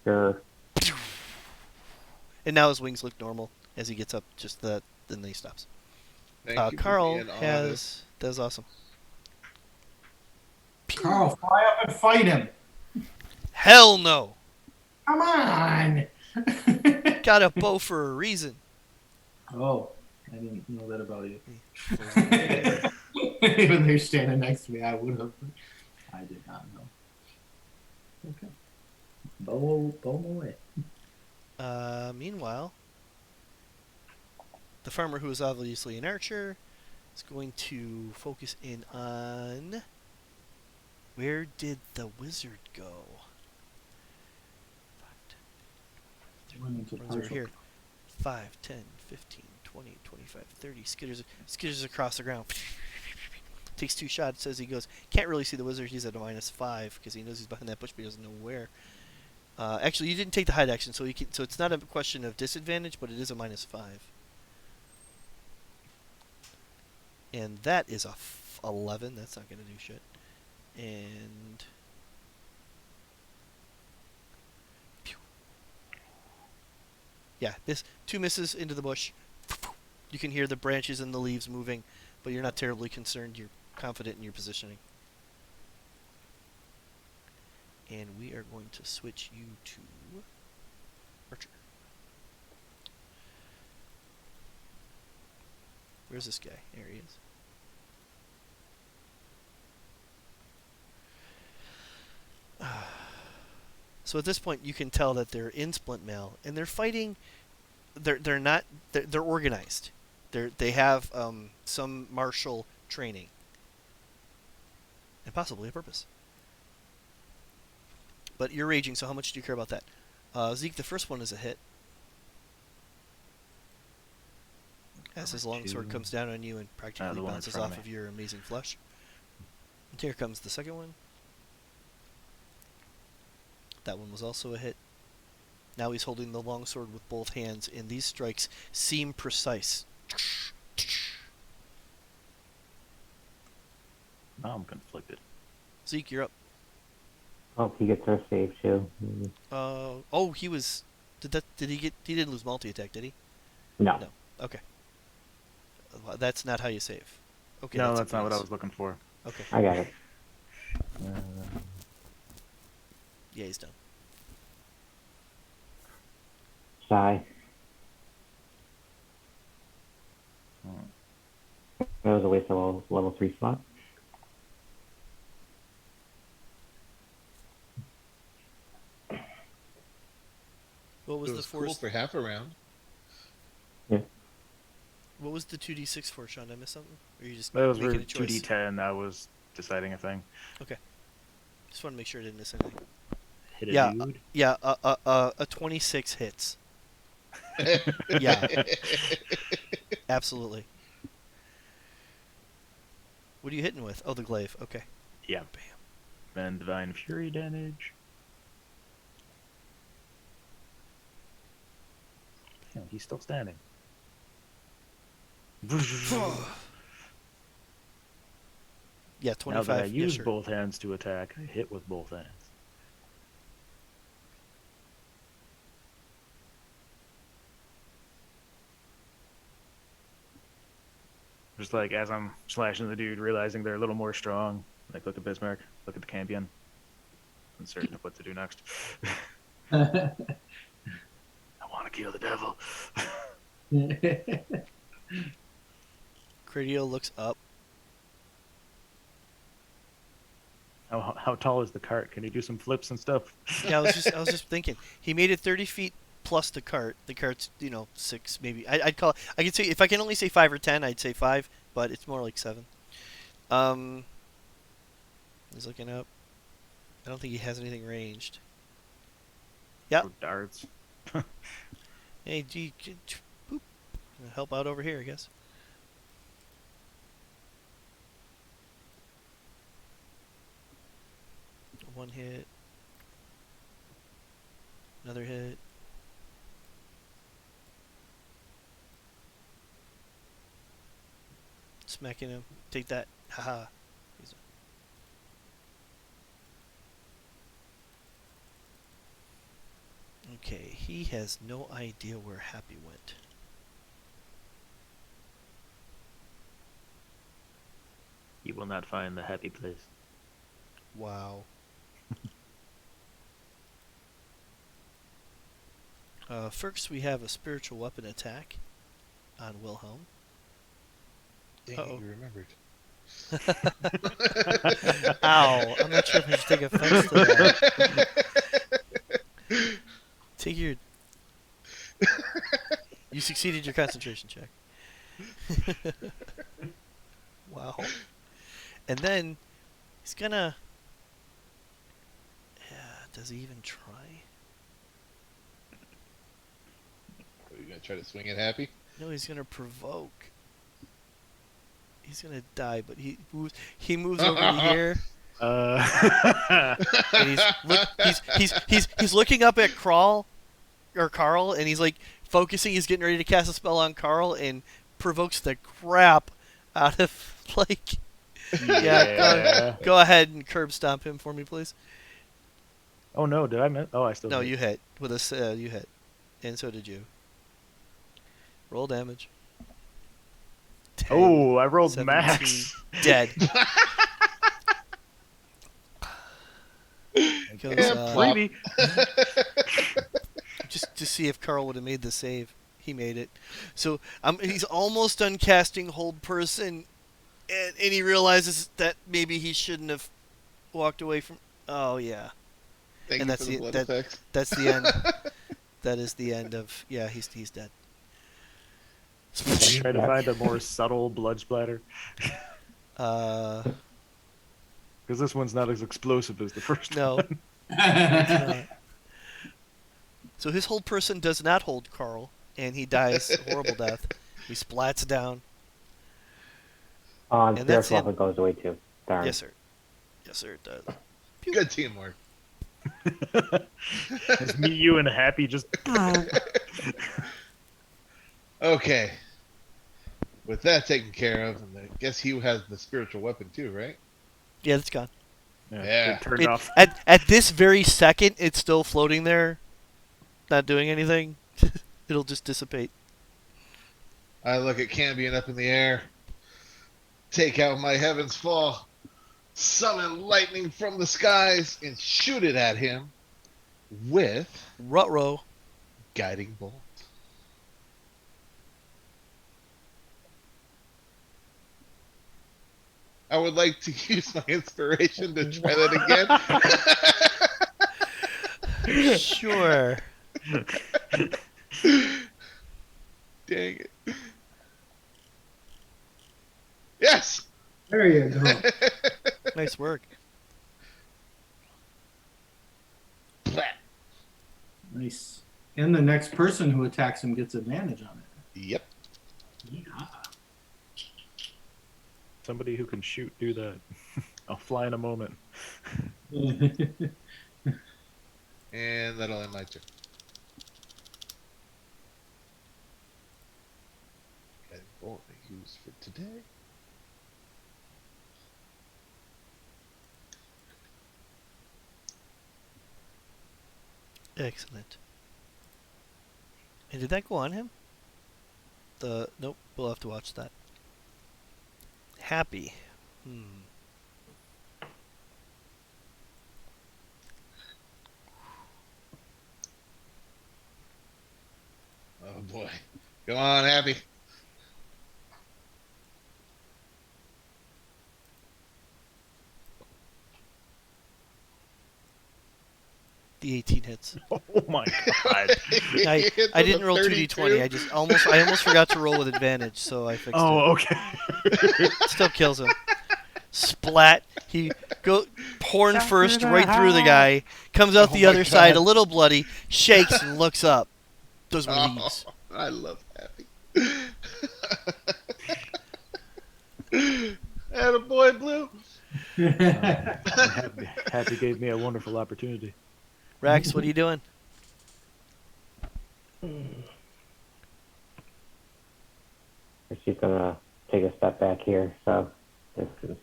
Sure. And now his wings look normal as he gets up. Just that, then he stops. Thank you for Carl being honest. has. That was awesome. Carl, fly up and fight him. Hell no! Come on. Got a bow for a reason. Oh, I didn't know that about you. Even they're standing next to me, I would have. I did not know. Okay. Bow him away. Meanwhile, the farmer, who is obviously an archer, is going to focus in on... Where did the wizard go? Went into Runs over partial. here. 5, 10, 15, 20, 25, 30. Skitters across the ground. Takes 2 shots as he goes. Can't really see the wizard. He's at a -5 because he knows he's behind that bush, but he doesn't know where. Actually, you didn't take the hide action, so it's not a question of disadvantage, but it is a -5. And that is a 11. That's not going to do shit. And... Pew. Yeah, this 2 misses into the bush. You can hear the branches and the leaves moving, but you're not terribly concerned. You're confident in your positioning. And we are going to switch you to Archer. Where's this guy? There he is. So at this point, you can tell that they're in Splint Mail, and they're fighting. They're organized. They have some martial training, and possibly a purpose. But you're raging, so how much do you care about that? Zeke, the first one is a hit. As his longsword comes down on you and practically bounces off of your amazing flesh. And here comes the second one. That one was also a hit. Now he's holding the longsword with both hands, and these strikes seem precise. Now I'm conflicted. Zeke, you're up. Oh, he gets our save too. Oh, he was. Did he get? He didn't lose multi-attack, did he? No. No. Okay. That's not how you save. Okay. No, that's not what I was looking for. Okay. I got it. Yeah, he's done. Sigh. That was a waste of a level 3 slot. What was It the was force? cool for half a round. What was the 2d6 for, Sean? Did I miss something? Or are you just That was for making a choice? 2d10. That was deciding a thing. Just want to make sure I didn't miss anything. Hit a Yeah, dude. Yeah, a 26 hits. Yeah, absolutely. What are you hitting with? Oh, the glaive. Okay. Yeah. Bam. And divine fury damage. Damn, he's still standing. Yeah, Now 25. that I Yeah, use sure. both hands to attack, I hit with both hands. Just like as I'm slashing the dude, realizing they're a little more strong. Like, look at Bismarck, look at the champion. Uncertain of what to do next. I want to kill the devil. Cradio looks up. How tall is the cart? Can he do some flips and stuff? Yeah, I was just thinking. He made it 30 feet plus the cart. The cart's 6 maybe. I'd call it. I could say if I can only say 5 or 10, I'd say 5, but it's more like 7. He's looking up. I don't think he has anything ranged. Yep. Or darts. Hey, gee, boop. Gonna help out over here, I guess. One hit. Another hit. Smacking him. Take that. Haha. Okay, he has no idea where Happy went. He will not find the happy place. Wow. First, we have a spiritual weapon attack on Wilhelm. Dang, Uh-oh. you remembered. Ow! I'm not sure if I should take offense to that. Take your... You succeeded your concentration check. Wow. And then, he's gonna... does he even try? Are you gonna try to swing it happy? No, he's gonna provoke. He's gonna die, but he moves over to here. And he's looking up at Carl, and he's like focusing. He's getting ready to cast a spell on Carl, and provokes the crap out of like. Yeah, go ahead and curb stomp him for me, please. Oh no, did I miss? Oh, I still. No, hit. you hit with a you hit, and so did you. Roll damage. 10, Oh, I rolled 17, max. Dead. Goes, Freebie. just to see if Carl would have made the save. He made it. So he's almost done casting Hold Person, and he realizes that maybe he shouldn't have walked away from... Oh, yeah. Thank And you that's for the blood that, effects. that's the end. That is the end of... Yeah, he's dead. Try to find a more subtle blood splatter. Because this one's not as explosive as the first No. one. It's not. So his Hold Person does not hold Carl, and he dies a horrible death. He splats down. And that's Spiritual it. weapon goes away too. Darn. Yes, sir. Yes, sir, it does. Good teamwork. It's me, you, and Happy just. Okay. With that taken care of, and I guess he has the spiritual weapon too, right? Yeah, it's gone. Yeah. it turned off. At this very second, it's still floating there, not doing anything. It'll just dissipate. I look at Cambion up in the air, take out my Heaven's Fall, summon lightning from the skies, and shoot it at him with Rutrow. Guiding Bolt. I would like to use my inspiration to try that again. Sure. Dang it. Yes! There you go. Nice work. Nice. And the next person who attacks him gets advantage on it. Yep. Yeah. Somebody who can shoot, do that. I'll fly in a moment. And that'll end my turn. Okay, what I use for today. Excellent. And did that go on him? Nope, we'll have to watch that. Happy. Oh boy. Go on, Happy. The 18 hits. Oh my god. I didn't roll 2d20. I almost forgot to roll with advantage, so I fixed Oh, it. okay. Still kills him. Splat. He horn first right through the guy. Comes out the other side, a little bloody. Shakes and looks up. Does what he needs. I love Happy. Attaboy, Blue. Happy gave me a wonderful opportunity. Rax, what are you doing? She's gonna take a step back here, so this is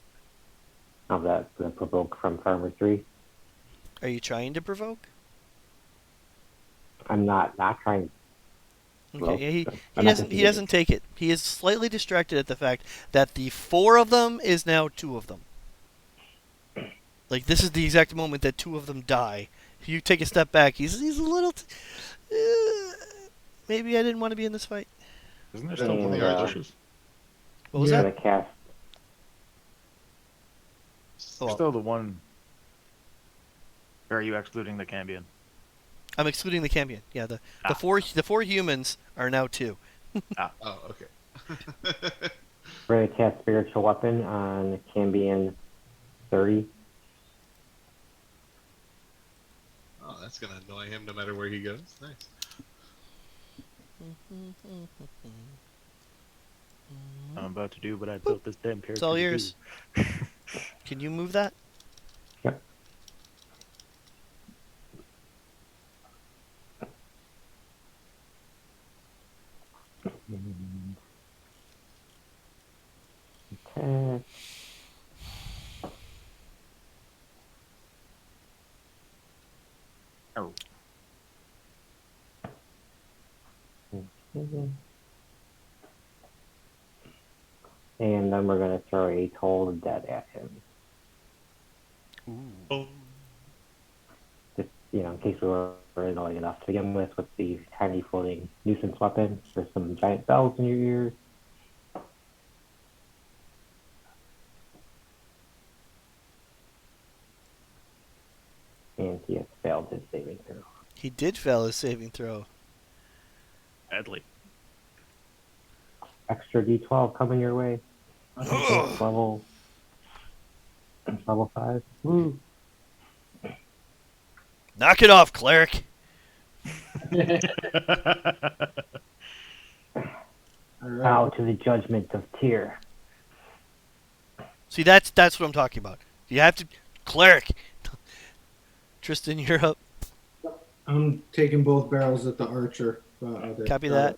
of that the provoke from Farmer 3. Are you trying to provoke? I'm not trying. Okay, Well, yeah, he doesn't take it. He is slightly distracted at the fact that the 4 of them is now 2 of them. Like, this is the exact moment that 2 of them die. If you take a step back, he's a little... maybe I didn't want to be in this fight. Isn't there still And, plenty of bushes? What was I'm that? gonna cast. Oh, Still the one. Or are you excluding the Cambion? I'm excluding the Cambion. Yeah, the 4 humans are now 2. Oh, okay. We're gonna cast spiritual weapon on Cambion 30. Oh, that's gonna annoy him no matter where he goes. Nice. I'm about to do what I built this damn character It's all to yours. do. Can you move that? Yep. Okay. Oh. And then we're gonna throw a toll of dead at him. Ooh. Just, in case we were annoying enough to begin with the tiny floating nuisance weapon. There's some giant bells in your ears. And he has failed his saving throw. He did fail his saving throw. Badly. Extra D12 coming your way. level 5. Woo. Knock it off, cleric. Bow to the judgment of Tyr. See, that's what I'm talking about. You have to... Cleric. Tristan, you're up. I'm taking both barrels at the archer. Copy that.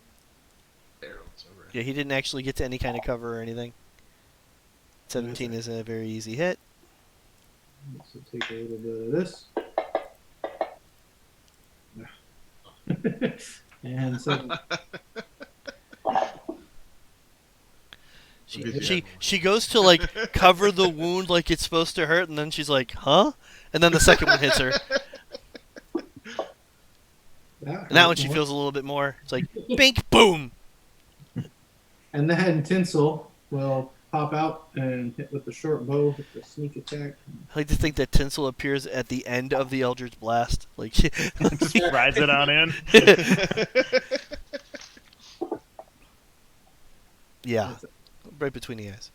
Barrels over. Yeah, he didn't actually get to any kind of cover or anything. 17 is a very easy hit. So take a little bit of this. And so she goes to like cover the wound like it's supposed to hurt, and then she's like, "Huh?" And then the second one hits her. And that one she feels a little bit more. It's like, bink, boom. And then Tinsel will pop out and hit with the short bow with the sneak attack. I like to think that Tinsel appears at the end of the Eldritch Blast. Like, Just rides it on in. Yeah, right between the eyes.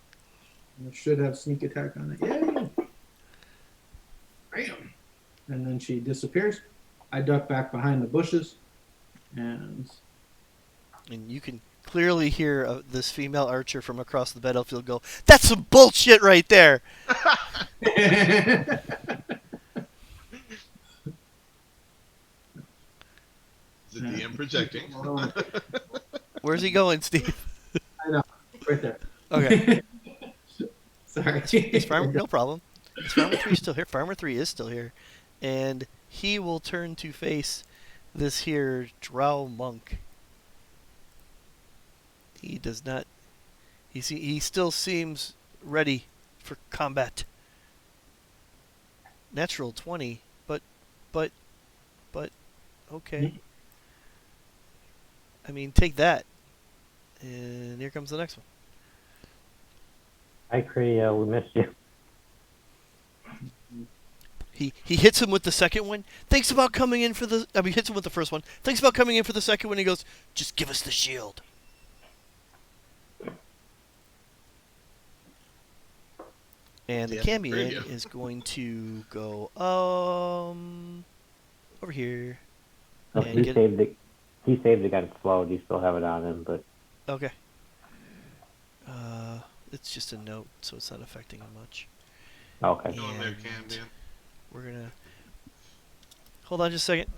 It should have sneak attack on it. Yay! and then she disappears. I duck back behind the bushes, and you can clearly hear this female archer from across the battlefield go, "That's some bullshit right there." Is it DM projecting? Where's he going, Steve? I know, right there. Okay. Sorry. Is Farmer, no problem. Is Farmer 3 still here? Farmer 3 is still here. And he will turn to face this here drow monk. He does not... He still seems ready for combat. Natural 20, but, okay. I mean, take that. And here comes the next one. Hi, Cree, we missed you. He hits him with the second one. Thanks about coming in for the... I mean, hits him with the first one. Thanks about coming in for the second one. He goes, just give us the shield. And the Cambion is going to go over here. Oh, he saved it. He saved against slowed. You still have it on him, but okay. It's just a note, so it's not affecting him much. Okay. And we're gonna hold on just a second.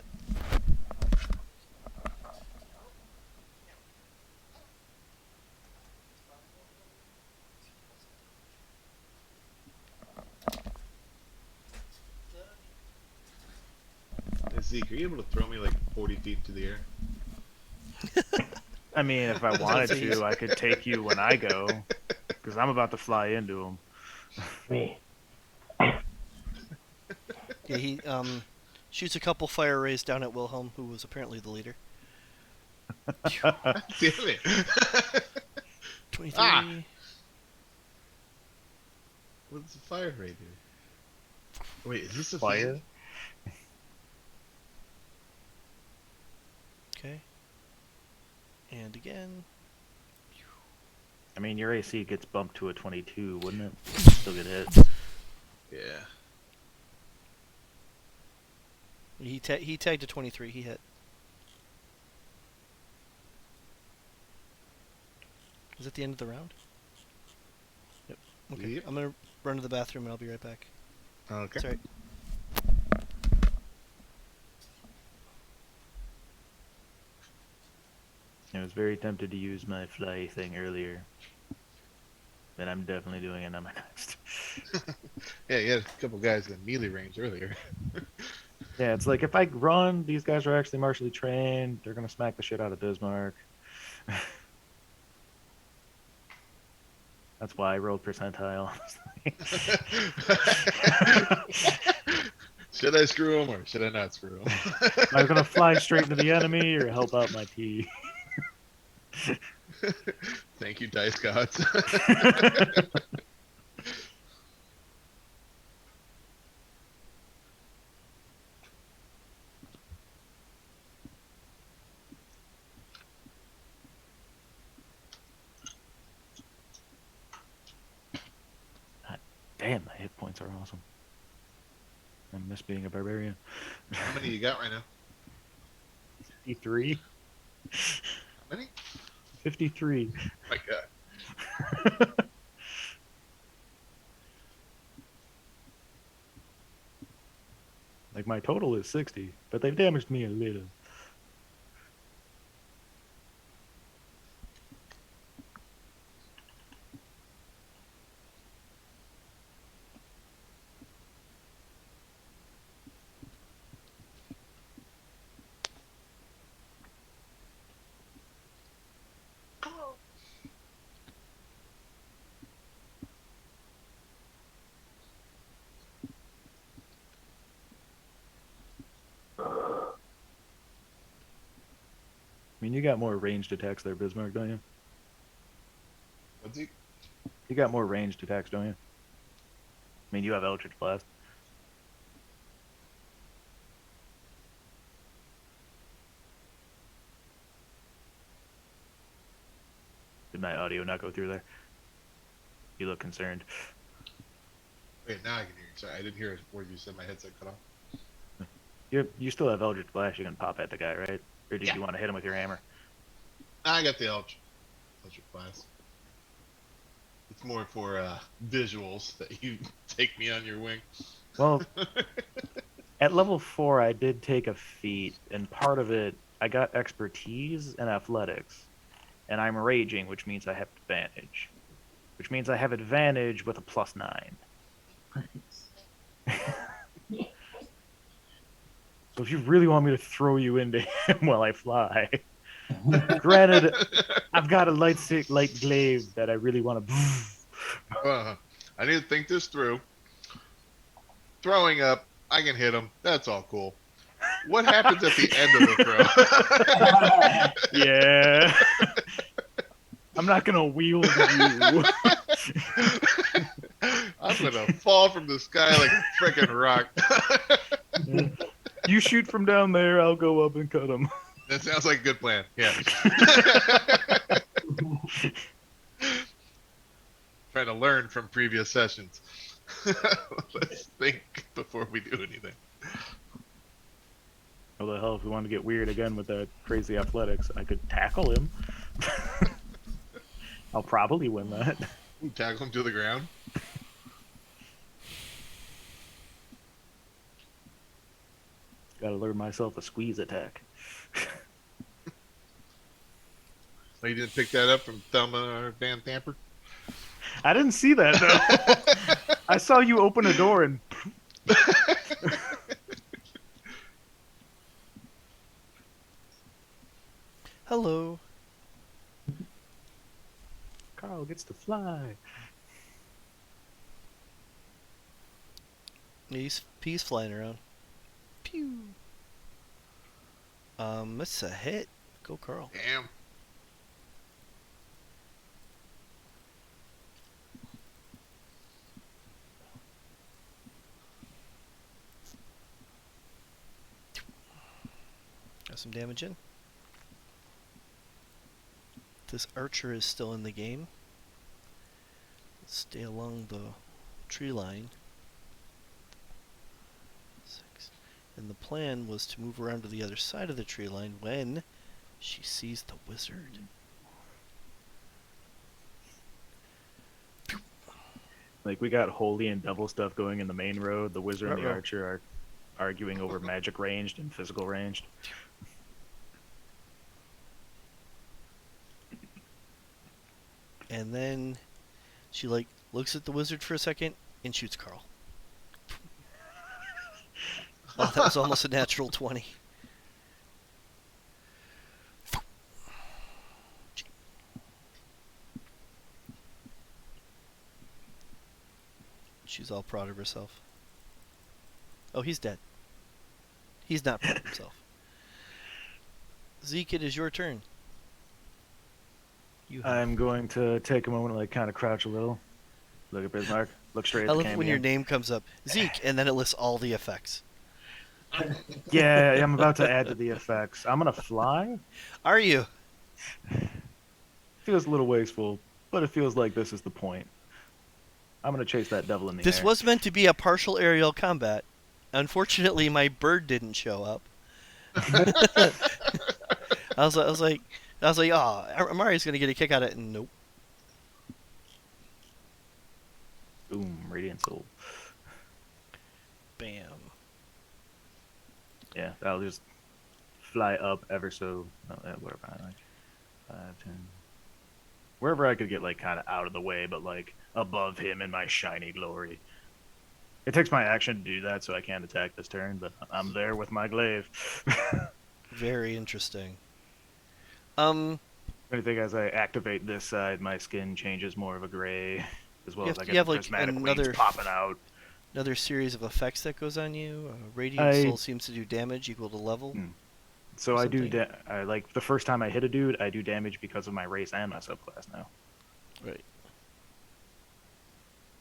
Zeke, are you able to throw me like 40 feet into the air? I mean, if I wanted to, I could take you when I go, because I'm about to fly into him. Me. Yeah, he shoots a couple fire rays down at Wilhelm, who was apparently the leader. Damn it. 23. Ah! What does the fire ray do? Wait, is this a Fire? fan? Okay. And again. I mean, your AC gets bumped to a 22, wouldn't it? Still get hit. Yeah. He tagged a 23. He hit. Is that the end of the round? Yep. Okay. Yep. I'm gonna run to the bathroom and I'll be right back. Okay. Sorry. I was very tempted to use my fly thing earlier, but I'm definitely doing it on my next. Yeah, you had a couple guys in melee range earlier. Yeah, it's like if I run, these guys are actually martially trained. They're gonna smack the shit out of Bismarck. That's why I rolled percentile. Should I screw him or should I not screw him? Am I gonna fly straight into the enemy or help out my T? Thank you, dice gods. Damn, my hit points are awesome. I miss being a barbarian. How many you got right now? 53? How many? 53. Oh my god. Like, my total is 60, but they've damaged me a little. I mean, you got more ranged attacks there, Bismarck, don't you? What's he? You got more ranged attacks, don't you? I mean, you have Eldritch Blast. Did my audio not go through there? You look concerned. Wait, now I can hear you. Sorry, I didn't hear a word you said. My headset cut off. You still have Eldritch Blast. You can pop at the guy, right? Or did Yeah. you want to hit him with your hammer? I got the Eldritch Blast. It's more for visuals that you take me on your wing. Well, at level 4, I did take a feat, and part of it, I got expertise and athletics, and I'm raging, which means I have advantage, which means I have advantage with a +9. So if you really want me to throw you into him while I fly, granted, I've got a light glaive that I really want to. I need to think this through. Throwing up, I can hit him. That's all cool. What happens at the end of the throw? Yeah. I'm not gonna wield you. I'm gonna fall from the sky like a freaking rock. You shoot from down there, I'll go up and cut him. That sounds like a good plan. Yeah. Trying to learn from previous sessions. Let's think before we do anything. Well, the hell, if we want to get weird again with that crazy athletics, I could tackle him. I'll probably win that. Tackle him to the ground. Gotta learn myself a squeeze attack. So you didn't pick that up from Thelma or Van Tamper? I didn't see that, though. I saw you open a door and... Hello. Carl gets to fly. He's flying around. Pew. It's a hit. Go, Carl. Damn. Got some damage in. This archer is still in the game. Stay along the tree line. 6. And the plan was to move around to the other side of the tree line when she sees the wizard. Like, we got holy and devil stuff going in the main road. The wizard and the Uh-oh. archer are arguing over magic ranged and physical ranged. And then she looks at the wizard for a second and shoots Carl. Oh, that was almost a natural 20. She's all proud of herself. Oh, he's dead. He's not proud of himself. Zeke, it is your turn. You have... I'm going to take a moment to, like, kind of crouch a little. Look at Bismarck. Look straight at I the love when your cameo. name comes up. Zeke, and then it lists all the effects. Yeah, I'm about to add to the effects. I'm going to fly. Are you? Feels a little wasteful, but it feels like this is the point. I'm going to chase that devil in the This air. was meant to be a partial aerial combat. Unfortunately, my bird didn't show up. I was like, oh, Amari's gonna get a kick out of it, and nope. Boom, Radiant Soul. Bam. Yeah, I'll just fly up ever so. Whatever I like. 5, 10. Wherever I could get, like, kind of out of the way, but, like, above him in my shiny glory. It takes my action to do that, so I can't attack this turn, but I'm there with my glaive. Very interesting. Anything as I activate this side, my skin changes more of a gray, as well as I you get have, the like, prismatic wings another popping out. Another series of effects that goes on you. Radiant Soul seems to do damage equal to level. So I do, something. I like, the first time I hit a dude, I do damage because of my race and my subclass now. Right.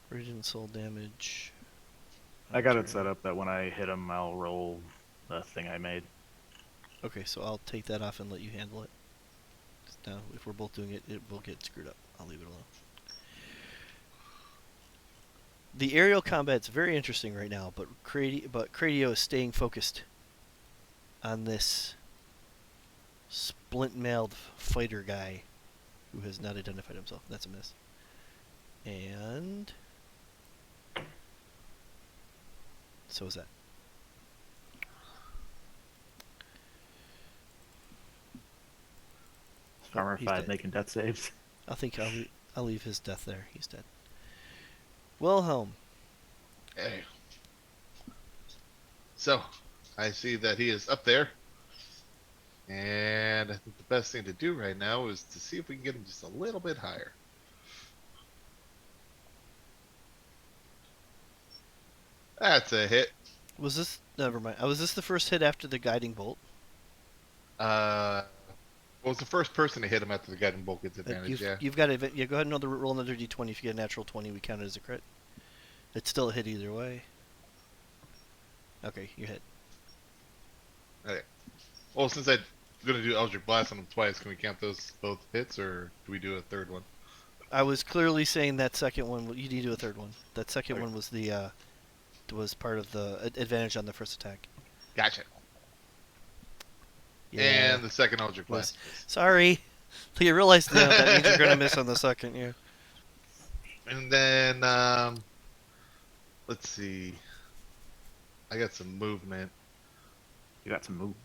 Radiant Soul damage. I got it set up that when I hit him, I'll roll the thing I made. Okay, so I'll take that off and let you handle it. 'Cause now, if we're both doing it, it will get screwed up. I'll leave it alone. The aerial combat's very interesting right now, but Cradio is staying focused on this splint-mailed fighter guy who has not identified himself. That's a miss. And so is that. Armor He's 5 dead. making death saves. I think I'll leave his death there. He's dead. Wilhelm. Hey. So, I see that he is up there. And I think the best thing to do right now is to see if we can get him just a little bit higher. That's a hit. Was this... Never mind. Was this the first hit after the guiding bolt? Well, it's the first person to hit him after the guiding bolt gets advantage, yeah. You've got to... Yeah, go ahead and roll another d20. If you get a natural 20, we count it as a crit. It's still a hit either way. Okay, you hit. Okay. Well, since I'm going to do Eldritch Blast on him twice, can we count those both hits, or do we do a third one? I was clearly saying that second one... You need to do a third one. That second Okay. one was the... was part of the advantage on the first attack. Gotcha. Yeah. And the second Eldritch Was- Blast. Sorry. So you realize now that means you're going to miss on the second, yeah. And then, let's see. I got some movement. You got some moves.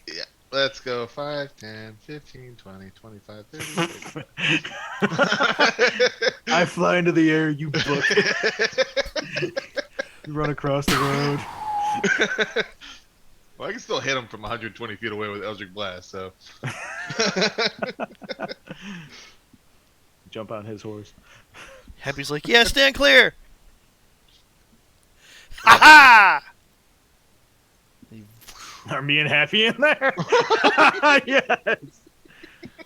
Yeah. Let's go 5, 10, 15, 20, 25, 30. I fly into the air, you book. You run across the road. Well, I can still hit him from 120 feet away with Eldritch Blast, so. Jump on his horse. Happy's like, yeah, stand clear! Ha ha! Are me and Happy in there? Yes!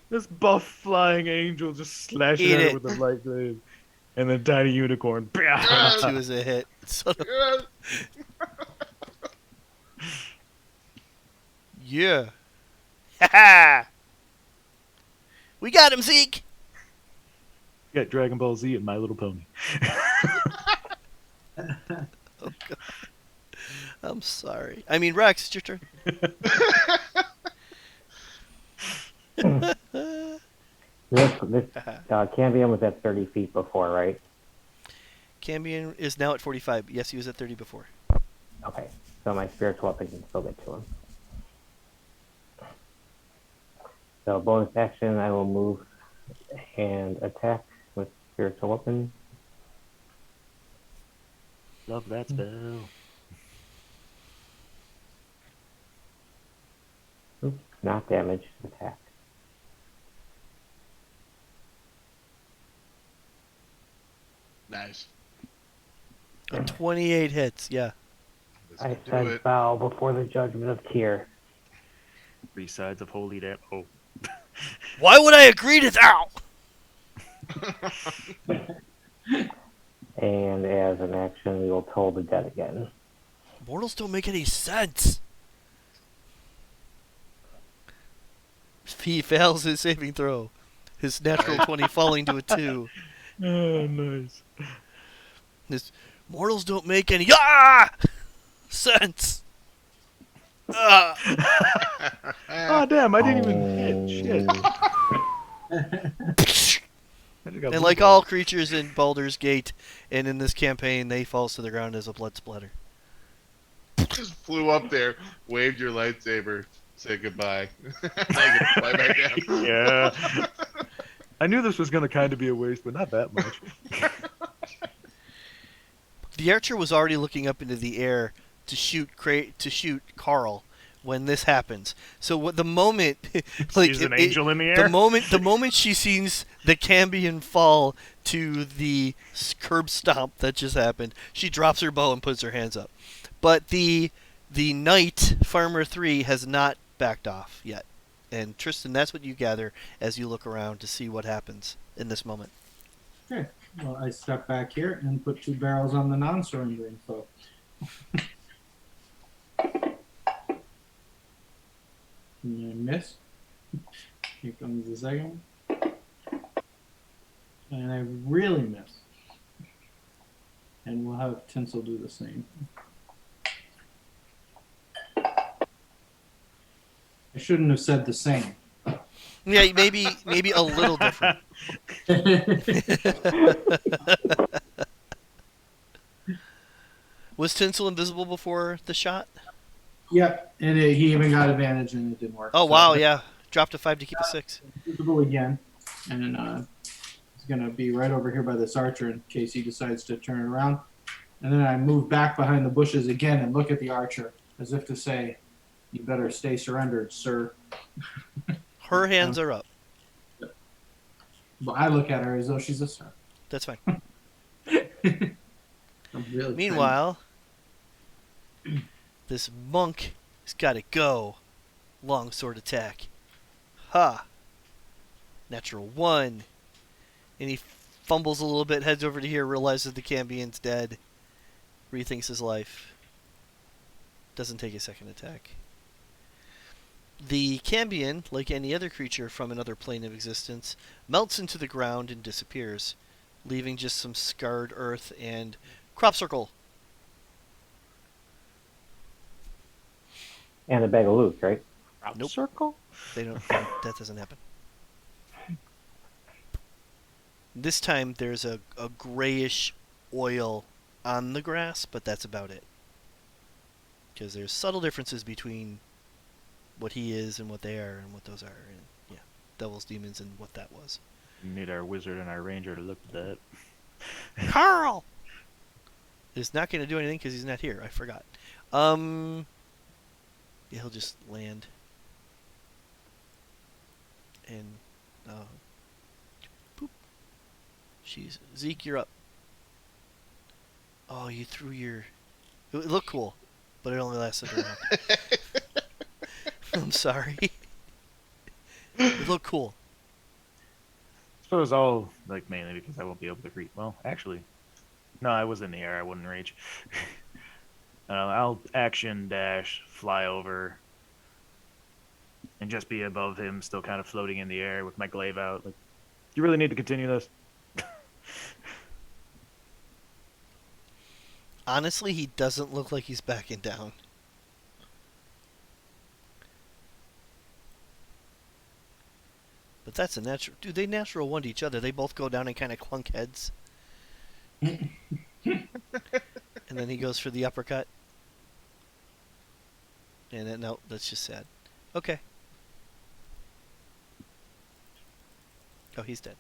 This buff flying angel just slashing Eat at it. it with a light blade. And then tiny unicorn. Two is a hit. Son of- yeah. Ha ha! We got him, Zeke! Got Dragon Ball Z and My Little Pony. Oh, God. I'm sorry. I mean, Rex, it's your turn. This Cambion was at 30 feet before, right? Cambion is now at 45. Yes, he was at 30 before. Okay, so my spiritual weapon can still get to him. So bonus action, I will move and attack with spiritual weapon. Love that spell. Oops, not damage, attack. Nice. 28 hits, yeah. This I will do said it. bow before the judgment of Tyr. 3 sides of holy damn. Oh. Why would I agree to that? And as an action, we will toll the dead again. Mortals don't make any sense. He fails his saving throw. His natural 20 falling to a 2. Oh, nice. His mortals don't make any sense. Oh, damn, I didn't even hit. Shit. And like all creatures in Baldur's Gate and in this campaign, they fall to the ground as a blood splatter. Just flew up there, waved your lightsaber, said goodbye. Now you get to fly back down. Yeah. I knew this was going to kind of be a waste, but not that much. The archer was already looking up into the air to shoot Carl when this happens. So what the moment, like She's an angel in the air. the moment she sees the Cambion fall to the curb stomp that just happened, she drops her bow and puts her hands up. But the knight Farmer 3 has not backed off yet. And Tristan, that's what you gather as you look around to see what happens in this moment. Okay. Well, I step back here and put 2 barrels on the non-surrendering foe. And I miss. Here comes the second one. And I really miss. And we'll have Tinsel do the same. I shouldn't have said the same. Yeah, maybe a little different. Was Tinsel invisible before the shot? Yep, and he even got advantage, and it didn't work. Oh so wow, yeah. Dropped a 5 to keep a 6. Invisible again, and he's gonna be right over here by this archer in case he decides to turn it around. And then I move back behind the bushes again and look at the archer as if to say, "You better stay surrendered, sir." Her hands are up. But I look at her as though she's a sir. That's fine. I'm really Meanwhile, this monk has got to go. Longsword attack. Ha! Natural 1. And he fumbles a little bit, heads over to here, realizes the Cambion's dead. Rethinks his life. Doesn't take a second attack. The Cambion, like any other creature from another plane of existence, melts into the ground and disappears, leaving just some scarred earth and crop circle. And a bag of loot, right? Nope. Circle? They don't. That doesn't happen. This time there's a grayish oil on the grass, but that's about it. Because there's subtle differences between what he is and what they are and what those are. And yeah, devils, demons, and what that was. We need our wizard and our ranger to look at that. Carl is not going to do anything because he's not here. I forgot. Yeah, he'll just land. And boop. Jeez, Zeke, you're up. Oh, you threw your. It looked cool, but it only lasted a round. I'm sorry. It looked cool. I suppose I'll, like, mainly because I won't be able to reach. Well, actually, no, I was in the air. I wouldn't reach. I'll action dash, fly over, and just be above him, still kind of floating in the air with my glaive out. Like, you really need to continue this? Honestly, he doesn't look like he's backing down. But that's a natural... Dude, they natural one to each other. They both go down and kind of clunk heads. And then he goes for the uppercut. And then, no, that's just sad. Okay. Oh, he's dead.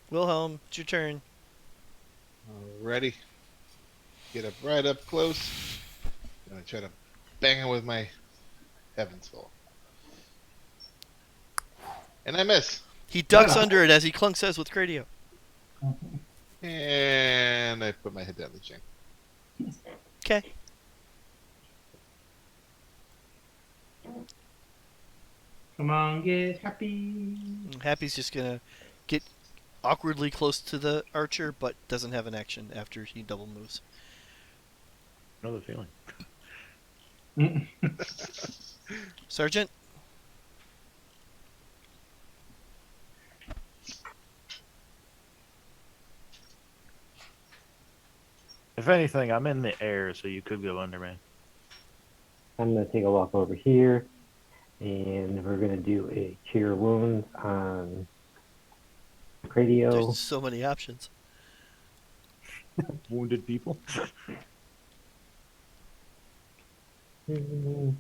Wilhelm, it's your turn. Alrighty. Get up right up close. Gonna try to bang him with my Heaven's Fall. And I miss. He ducks under it as he clunks says with Cradio. And I put my head down the chain. Okay. Come on, get happy. Happy's just gonna get awkwardly close to the archer, but doesn't have an action after he double moves. Another feeling. Sergeant? If anything, I'm in the air, so you could go under me. I'm going to take a walk over here, and we're going to do a Cure Wounds on Cradio. There's so many options. Wounded people. Come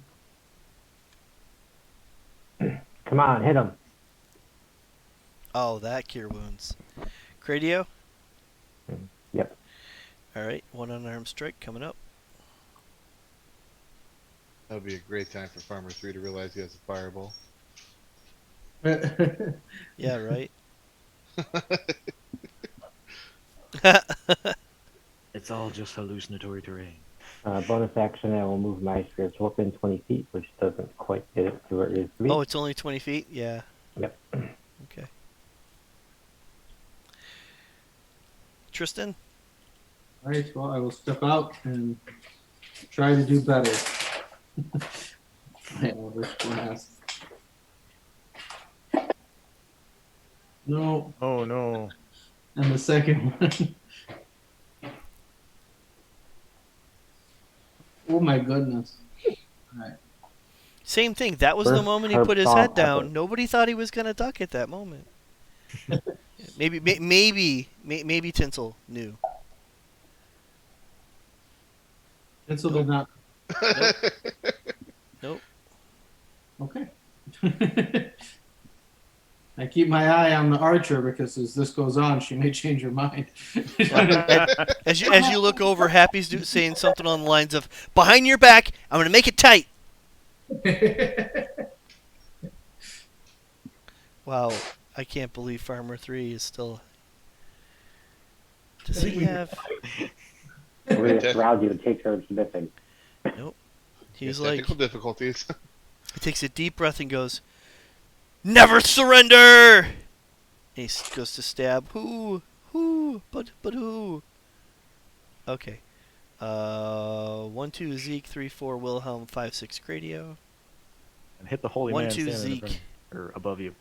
on, hit him. Oh, that cure wounds. Cradio? Yep. Alright, one unarmed strike coming up. That would be a great time for Farmer 3 to realize he has a fireball. Yeah, right? It's all just hallucinatory terrain. Bonus action, I will move my Spirit's Weapon 20 feet, which doesn't quite get it to where it is to be. Oh, it's only 20 feet? Yeah. Yep. Okay. Tristan? Alright, well, I will step out and try to do better. My Eldritch Blast. No. Oh no. And the second one. Oh my goodness. Right. Same thing. That was the First moment he herb put his song head down. ever. Nobody thought he was gonna duck at that moment. Maybe Tinsel knew. Tinsel Nope. did not. Nope. Okay. I keep my eye on the archer because as this goes on, she may change her mind. As you look over, Happy's saying something on the lines of, "Behind your back, I'm gonna make it tight." Wow, I can't believe Farmer 3 is still. Does he have? We're going to surround you and take turns missing. Nope. He's Technical like, difficulties. he takes a deep breath and goes, "Never surrender!" And he goes to stab. Who? But who? Okay. 1-2 Zeke, 3-4 Wilhelm, 5-6 Gradio. And hit the holy 1-2 man standing in Zeke. front or above you.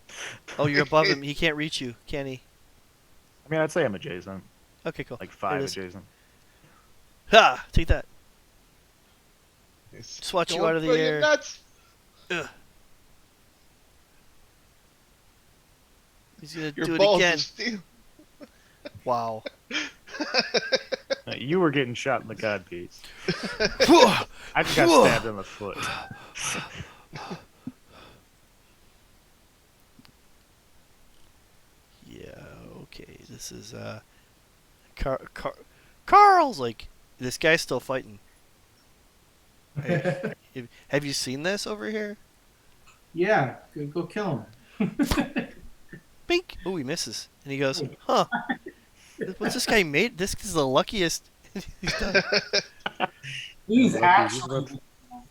Oh, you're above him. He can't reach you, can he? I mean, I'd say I'm adjacent. Okay, cool. Like There 5 it is. adjacent. Ha! Take that. He's Swat you going out of the for you air. nuts. Ugh. He's gonna Your do it balls again. of steel. Wow. You were getting shot in the codpiece. Whoa! I just got Whoa! stabbed in the foot. Yeah, okay. This is Carl's like, this guy's still fighting. Hey, have you seen this over here? Yeah, go kill him. Bink! Oh, he misses. And he goes, "Huh. What's this guy made? This is the luckiest he's done." He's Lucky, actually.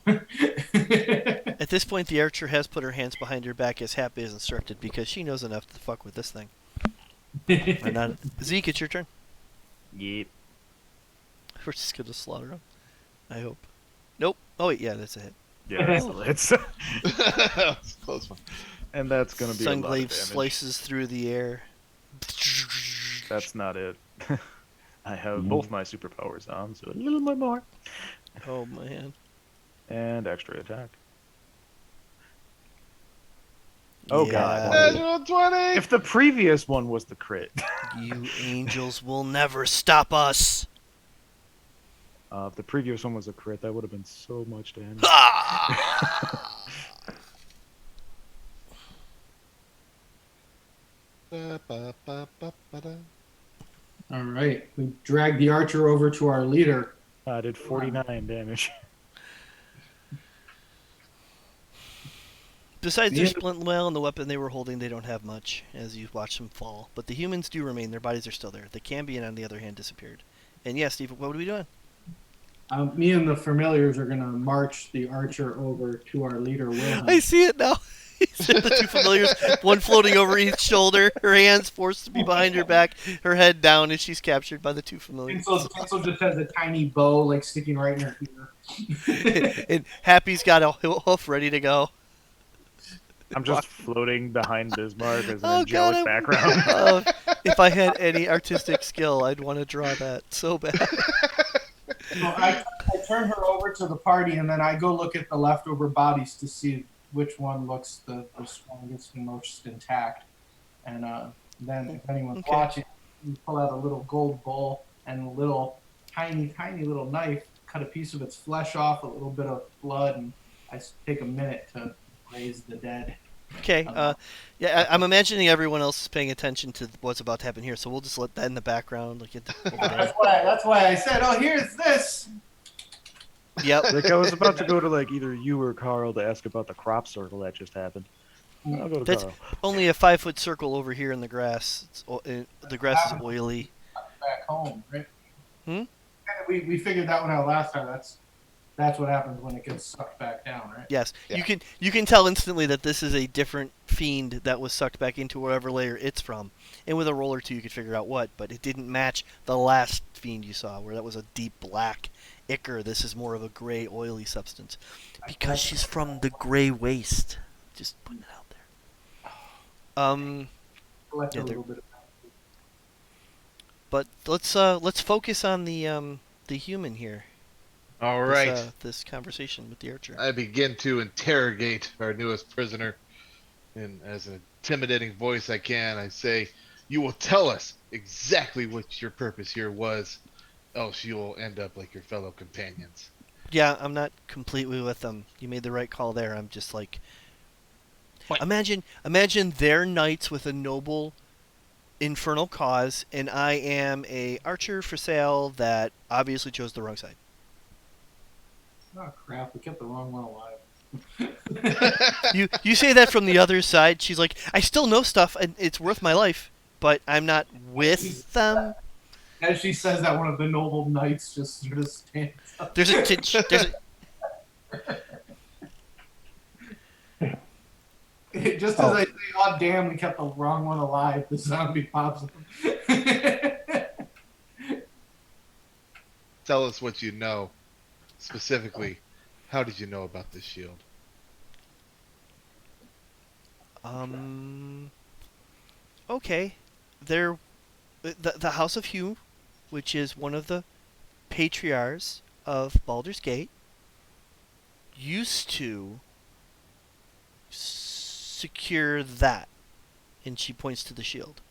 At this point, the archer has put her hands behind her back as Happy is instructed because she knows enough to fuck with this thing. Or not. Zeke, it's your turn. Yep. We're just gonna slaughter him. I hope. Nope. Oh wait, yeah, that's a hit. Yeah, that's the hits. That's a close one. And that's going to be a lot of Sunglaive damage. slices through the air. That's not it. I have both my superpowers on, so a little bit more. Oh man. And extra attack. Oh, Yeah. God. Natural 20. If the previous one was the crit. You angels will never stop us. If the previous one was a crit, that would have been so much damage. All right, we drag the archer over to our leader. I did 49 damage. Besides their Yeah. splint well and the weapon they were holding, they don't have much as you watch them fall. But the humans do remain. Their bodies are still there. The Cambion, on the other hand, disappeared. And yeah, Steve, what are we doing? Me and the familiars are gonna march the archer over to our leader, Wilhelm. I see it now. The two familiars, one floating over each shoulder, her hands forced to be behind her back, her head down as she's captured by the two familiars. Tinsel just has a tiny bow like sticking right in her ear. And Happy's got a hoof ready to go. I'm just floating behind Bismarck as an Oh, God, angelic background. If I had any artistic skill, I'd want to draw that so bad. So I turn her over to the party, and then I go look at the leftover bodies to see which one looks the strongest and most intact. And then if anyone's Okay. watching, you pull out a little gold bowl and a little tiny little knife, cut a piece of its flesh off, a little bit of blood, and I take a minute to raise the dead. Okay, yeah, I'm imagining everyone else is paying attention to what's about to happen here, so we'll just let that in the background. Like over there. That's why I said, oh, here's this. Yep. Like I was about to go to like either you or Carl to ask about the crop circle that just happened. I'll go to That's Carl. only a 5-foot circle over here in the grass. The grass is oily. Back home, right? Hmm? We figured that one out last time. That's what happens when it gets sucked back down, right? Yes, Yeah. you can tell instantly that this is a different fiend that was sucked back into whatever layer it's from. And with a roll or two, you could figure out what, but it didn't match the last fiend you saw, where that was a deep black ichor. This is more of a gray, oily substance, because she's from the gray waste. Just putting it out there. Collect Yeah, a little bit of But let's focus on the human here. All right. this conversation with the archer. I begin to interrogate our newest prisoner, and as an intimidating voice I can, I say, "You will tell us exactly what your purpose here was, else you will end up like your fellow companions." Yeah, I'm not completely with them. You made the right call there. I'm just like, imagine their knights with a noble infernal cause, and I am a archer for sale that obviously chose the wrong side. Oh crap! We kept the wrong one alive. You say that from the other side. She's like, I still know stuff, and it's worth my life, but I'm not with them. As she says that, one of the noble knights just sort of stands up. There's a Just as I say, "Oh damn, we kept the wrong one alive," the zombie pops up. Tell us what you know. Specifically, how did you know about this shield? Okay. The House of Hugh, which is one of the patriarchs of Baldur's Gate, used to secure that, and she points to the shield.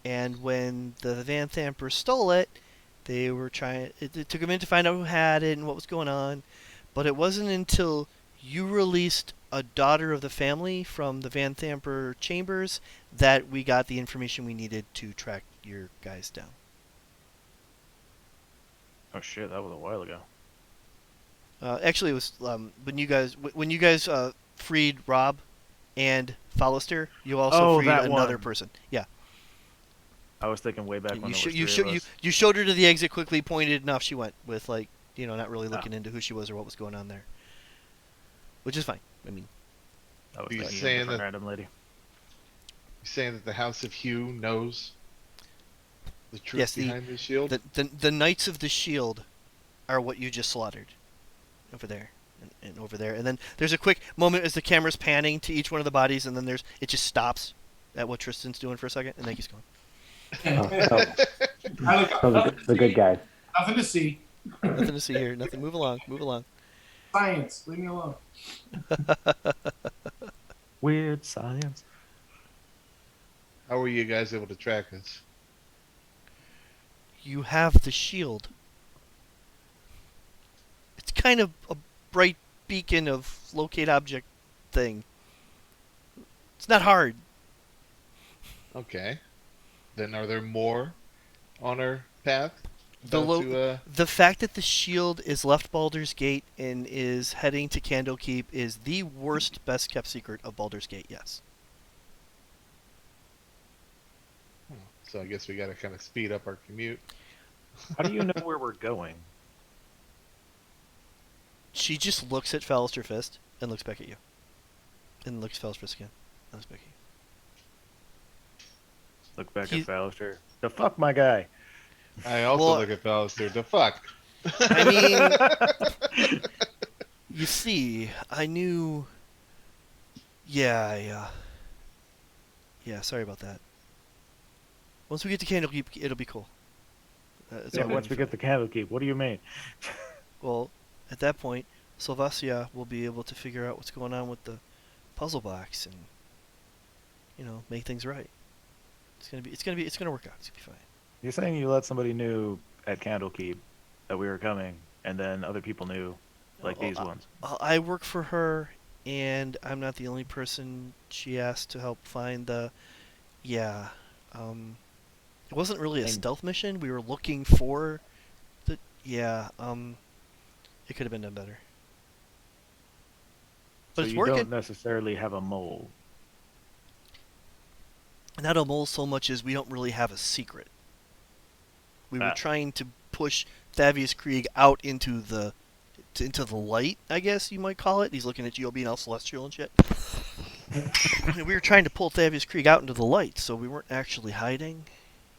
And when the Van Thamper stole it, they were trying. It took a minute to find out who had it and what was going on, but it wasn't until you released a daughter of the family from the Van Thamper chambers that we got the information we needed to track your guys down. Oh shit, that was a while ago. Actually, it was when you guys freed Rob and Follister. You also freed another person. Yeah. I was thinking way back when you showed her to the exit quickly, pointed, and off she went with not really looking into who she was or what was going on there, which is fine. I mean, I was Are you thinking saying of a different that- random lady. You're saying that the House of Hugh knows the truth Yes, behind this shield? the Knights of the Shield are what you just slaughtered over there and over there, and then there's a quick moment as the camera's panning to each one of the bodies, and then it just stops at what Tristan's doing for a second, and then he's going. The good guys. Nothing to see. Nothing to see here. Nothing. Move along. Move along. Science. Leave me alone. Weird science. How were you guys able to track us? You have the shield. It's kind of a bright beacon of locate object thing. It's not hard. Okay. Then are there more on our path? The fact that the shield is left Baldur's Gate and is heading to Candlekeep is the worst, best kept secret of Baldur's Gate. Yes. So I guess we got to kind of speed up our commute. How do you know where we're going? She just looks at Fallister Fist and looks back at you, and looks at Fallister Fist again, and looks back at you. Look back at Fallister. The fuck, my guy. I also look at Fallister. The fuck. I mean, you see, I knew. Yeah. Sorry about that. Once we get to Candlekeep, it'll be cool. Once we get to Candlekeep, what do you mean? Well, at that point, Sylvasia will be able to figure out what's going on with the puzzle box and, make things right. It's gonna work out. It's gonna be fine. You're saying you let somebody knew at Candlekeep that we were coming, and then other people knew, like these ones. I work for her, and I'm not the only person she asked to help find the. Yeah, it wasn't really a stealth mission. We were looking for the. Yeah, it could have been done better. But So it's you working. don't necessarily have a mole. Not a mole so much as we don't really have a secret. We were trying to push Thavius Krieg out into the light, I guess you might call it. He's looking at you being all celestial and shit. We were trying to pull Thavius Krieg out into the light, so we weren't actually hiding.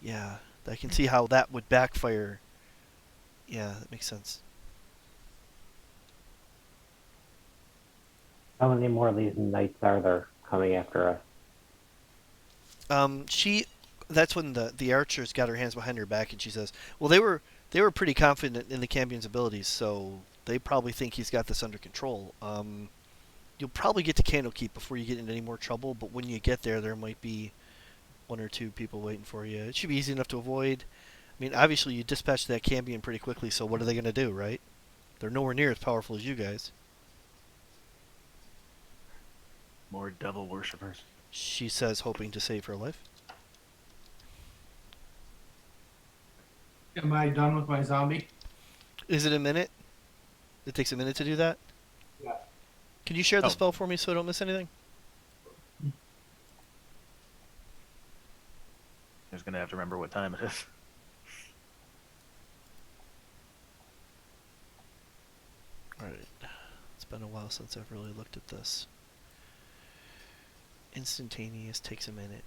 Yeah, I can see how that would backfire. Yeah, that makes sense. How many more of these knights are there coming after us? That's when the archer's got her hands behind her back, and she says, "Well, they were They were pretty confident in the Campion's abilities, so they probably think he's got this under control. You'll probably get to Candlekeep before you get into any more trouble, but when you get there, there might be 1 or 2 people waiting for you. It should be easy enough to avoid. I mean, obviously, you dispatch that Cambion pretty quickly, so what are they going to do, right? They're nowhere near as powerful as you guys. More devil worshippers. She says, hoping to save her life. Am I done with my zombie? Is it a minute? It takes a minute to do that? Yeah. Can you share the Oh. spell for me so I don't miss anything? I'm just gonna have to remember what time it is. Alright. It's been a while since I've really looked at this. Instantaneous takes a minute.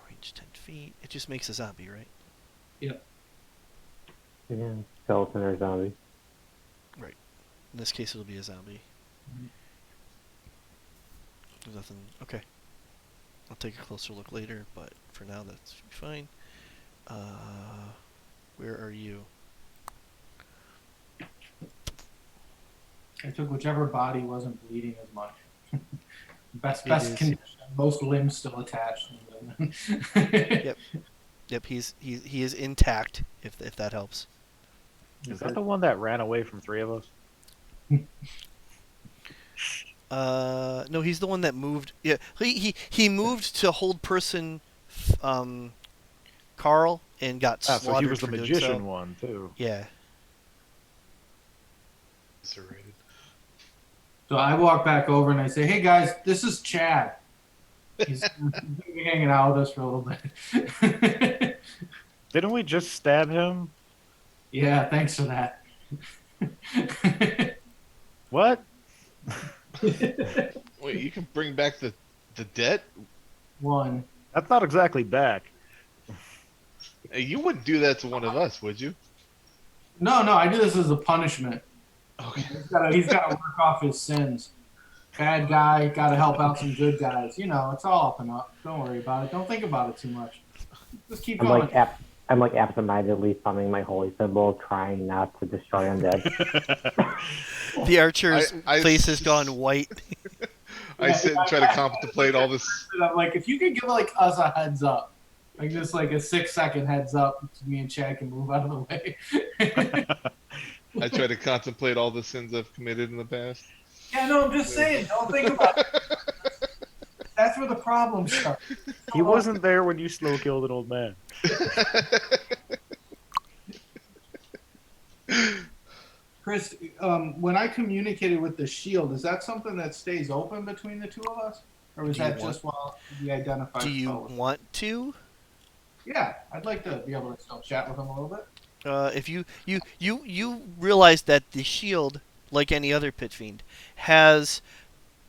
Range 10 feet. It just makes a zombie, right? Yep. Yeah, skeleton or zombie. In this case, it'll be a zombie. There's nothing. Okay. I'll take a closer look later, but for now, that's fine. Where are you? I took whichever body wasn't bleeding as much. best It is- condition. Most limbs still attached. Yep, he is intact. If that helps. Is that the one that ran away from 3 of us? No, he's the one that moved. Yeah, he moved to hold person, Carl, and got slaughtered. So he was the for doing magician so. one too. Yeah. Serrated. So I walk back over and I say, "Hey guys, this is Chad. He's gonna be hanging out with us for a little bit." Didn't we just stab him? Yeah, thanks for that. What? Wait, you can bring back the dead? One. That's not exactly back. Hey, you wouldn't do that to one of us, would you? No, I do this as a punishment. Okay. He's got to work off his sins. Bad guy, got to help out some good guys. You know, it's all up and up. Don't worry about it. Don't think about it too much. Just keep I'm going. I'm like absentmindedly thumbing my holy symbol, trying not to destroy undead. The archer's I- face has gone white. I sit and try to contemplate all this. I'm like, if you could give like us a heads up, like just like a 6-second heads up, so me and Chad can move out of the way. I try to contemplate all the sins I've committed in the past. Yeah, no, I'm just saying. Don't think about it. That's where the problem starts. He wasn't there when you slow killed an old man. Chris, when I communicated with the shield, is that something that stays open between the two of us? Or was Do you that want- just while we identify Do you spells? want to? Yeah, I'd like to be able to still chat with him a little bit. If you realize that the shield, like any other pit fiend, has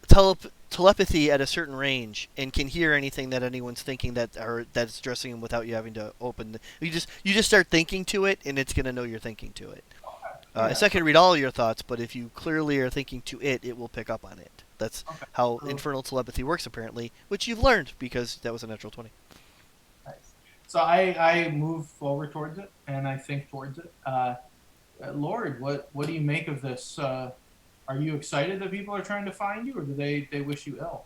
telepathy at a certain range and can hear anything that anyone's thinking that's addressing him without you having to open. You just start thinking to it, and it's gonna know you're thinking to it. It's not gonna read all your thoughts, but if you clearly are thinking to it, it will pick up on it. That's Okay. how Cool. infernal telepathy works, apparently, which you've learned because that was a natural 20. Nice. So I move forward towards it, and I think towards it. Lord, what do you make of this? Are you excited that people are trying to find you, or do they wish you ill?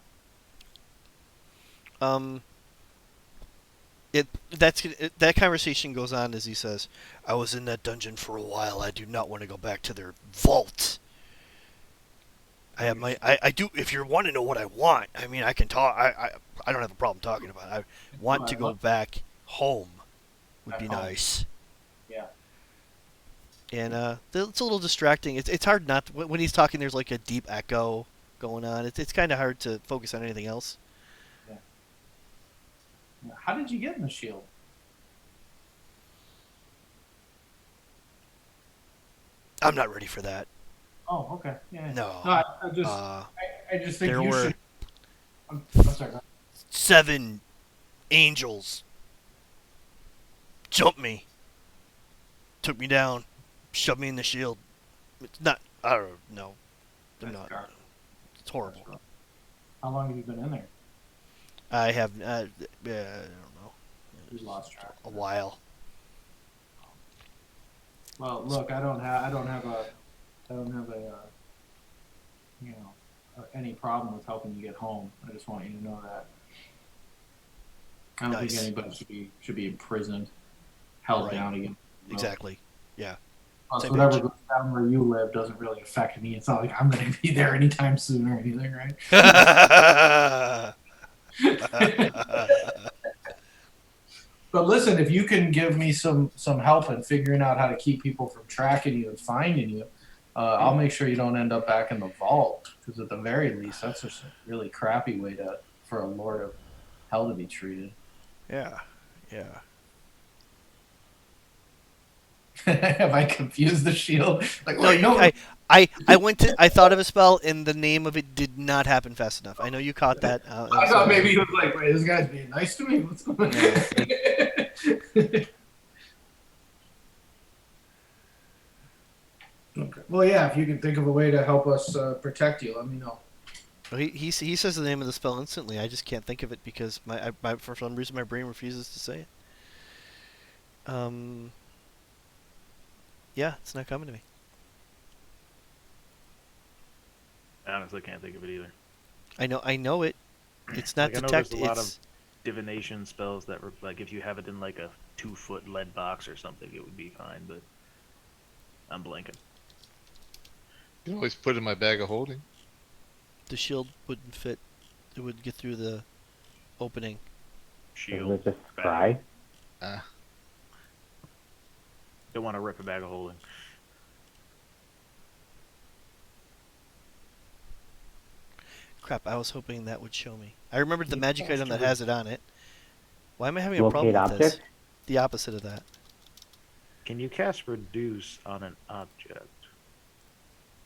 That conversation goes on as he says, "I was in that dungeon for a while. I do not want to go back to their vault. I do. If you want to know what I want, I mean, I can talk. I don't have a problem talking about it. I want to go back home. Would be Back home. nice. Yeah. And it's a little distracting. It's hard not to, when he's talking. There's like a deep echo going on. It's kind of hard to focus on anything else. How did you get in the shield? I'm not ready for that. Oh, okay. Yeah. No. I just think there you were should. I'm sorry. go ahead. 7 angels jumped me, took me down, shoved me in the shield. It's not. I don't know. They're That's not. dark. It's horrible. How long have you been in there? I have. I don't know. You lost track. A while. Well, look, I don't have any problem with helping you get home. I just want you to know that. I don't think Nice. anybody should be imprisoned, held Right. down again. Exactly. Yeah. Plus, Same whatever page. goes down where you live doesn't really affect me. It's not like I'm going to be there anytime soon or anything, right? But listen, if you can give me some help in figuring out how to keep people from tracking you and finding you, I'll make sure you don't end up back in the vault. Because at the very least, that's just a really crappy way for a Lord of Hell to be treated. Yeah. Yeah. Have I confused the shield? Like, No, wait, no. I thought of a spell and the name of it did not happen fast enough. I know you caught that. I thought maybe he was like, wait, this guy's being nice to me. What's going on? Okay. Well, yeah, if you can think of a way to help us protect you, let me know. He says the name of the spell instantly. I just can't think of it because for some reason my brain refuses to say it. Yeah, it's not coming to me. I honestly can't think of it either. I know it. It's not I know detect. there's a lot of It's divination spells that were like if you have it in like a 2-foot lead box or something, it would be fine. But I'm blanking. You can always put it in my bag of holding. the shield wouldn't fit. It would get through the opening. Doesn't it Shield. just bag. fry? Don't want to rip a bag of holding. Crap! I was hoping that would show me. I remembered the You magic item that has it on it. Why am I having a Locate problem with this? object? The opposite of that. Can you cast reduce on an object?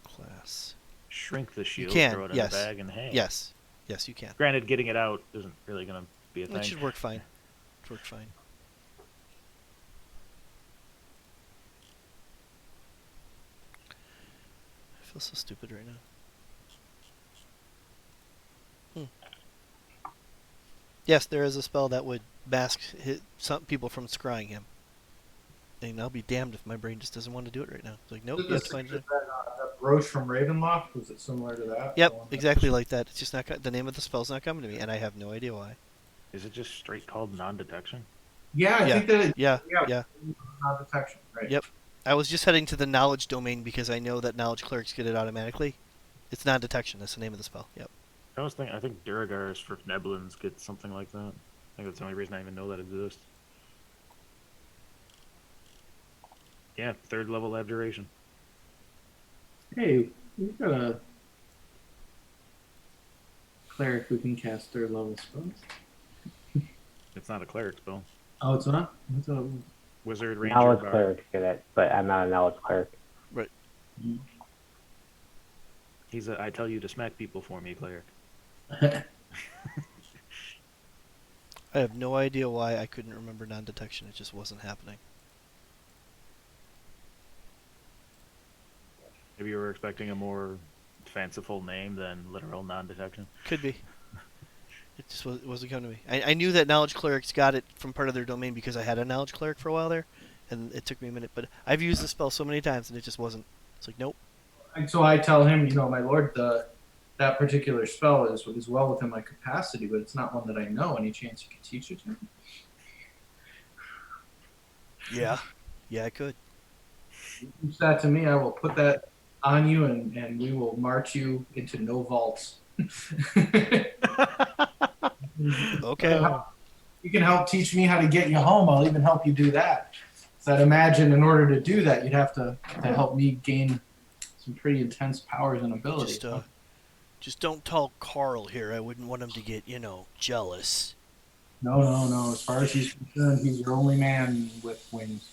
Class. Shrink the shield, can, throw it in yes. a bag, and hang. Yes. Yes, you can. Granted, getting it out isn't really going to be a It thing. should work fine. It worked fine. I feel so stupid right now. Yes, there is a spell that would mask some people from scrying him. And I'll be damned if my brain just doesn't want to do it right now. It's like, nope, you have to find it. That brooch from Ravenloft, was it similar to that? Yep, exactly like that. It's just not the name of the spell's not coming to me, and I have no idea why. Is it just straight called non-detection? Yeah, I Yeah. think that Yeah. non-detection, right? Yep. I was just heading to the knowledge domain because I know that knowledge clerics get it automatically. It's non-detection. That's the name of the spell. Yep. I think Duragars for Neblins get something like that. I think that's the only reason I even know that exists. Yeah, 3rd level abjuration. Hey, we've got a cleric who can cast 3rd level spells. It's not a cleric spell. Oh, it's not? I thought it was. Wizard, ranger, Knowledge bard. cleric get it, but I'm not a knowledge cleric. He's a I tell you to smack people for me cleric. I have no idea why I couldn't remember non-detection. It just wasn't happening. Maybe you were expecting a more fanciful name than literal non-detection. Could be. It just wasn't coming to me. I knew that knowledge clerics got it from part of their domain because I had a knowledge cleric for a while there, and it took me a minute. But I've used the spell so many times, and it just wasn't. It's like, nope. And so I tell him, my lord, that particular spell is well within my capacity, but it's not one that I know. Any chance you could teach it to me? Yeah. Yeah, I could. Teach that to me, I will put that on you, and we will march you into no vaults. Okay. You can help teach me how to get you home. I'll even help you do that. So I'd imagine in order to do that, you'd have to help me gain some pretty intense powers and abilities. Just don't tell Carl here. I wouldn't want him to get, jealous. No. As far as he's concerned, he's your only man with wings.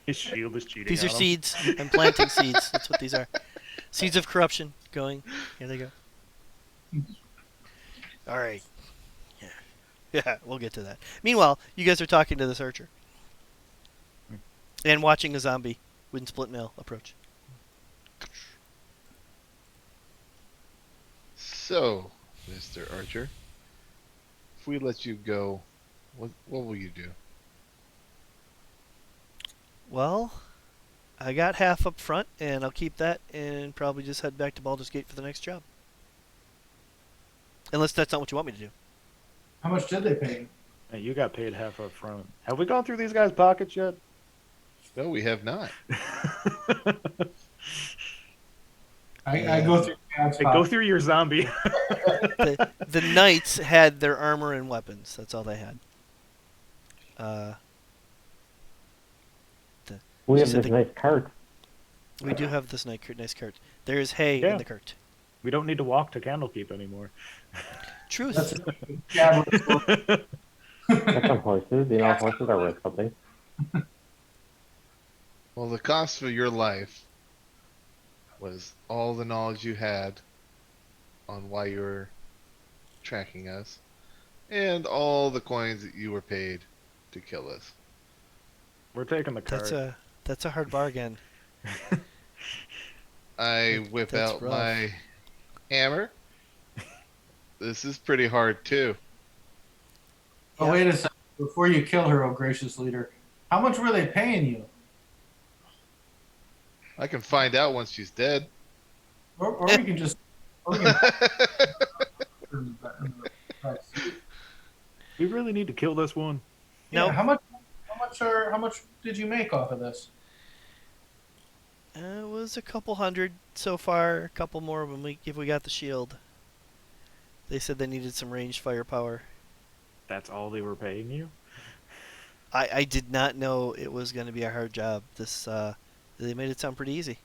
His shield is cheating. These are on him. seeds. I'm planting seeds. That's what these are. Seeds of corruption going. Here they go. All right. Yeah. Yeah, we'll get to that. Meanwhile, you guys are talking to this archer. And watching a zombie with split mail approach. So, Mr. Archer, if we let you go, what will you do? Well, I got half up front, and I'll keep that, and probably just head back to Baldur's Gate for the next job. Unless that's not what you want me to do. How much did they pay you? Hey, you got paid half up front. Have we gone through these guys' pockets yet? No, we have not. I go through Hey, go through your zombie. The knights had their armor and weapons. That's all they had. We She have said this nice cart. We do have this nice cart. There is hay in the cart. We don't need to walk to Candlekeep anymore. Truth. That's on horses. You know, horses are worth something. Well, the cost of your life was all the knowledge you had on why you were tracking us, and all the coins that you were paid to kill us. We're taking the cart. That's a hard bargain. I whip That's out rough. my hammer. This is pretty hard too. Oh, wait a second. Before you kill her, oh gracious leader, how much were they paying you? I can find out once she's dead. Or we can just. Or we can We really need to kill this one. No. Yeah, how much did you make off of this? It was a couple hundred so far. A couple more when if we got the shield. They said they needed some ranged firepower. That's all they were paying you? I did not know it was going to be a hard job. They made it sound pretty easy.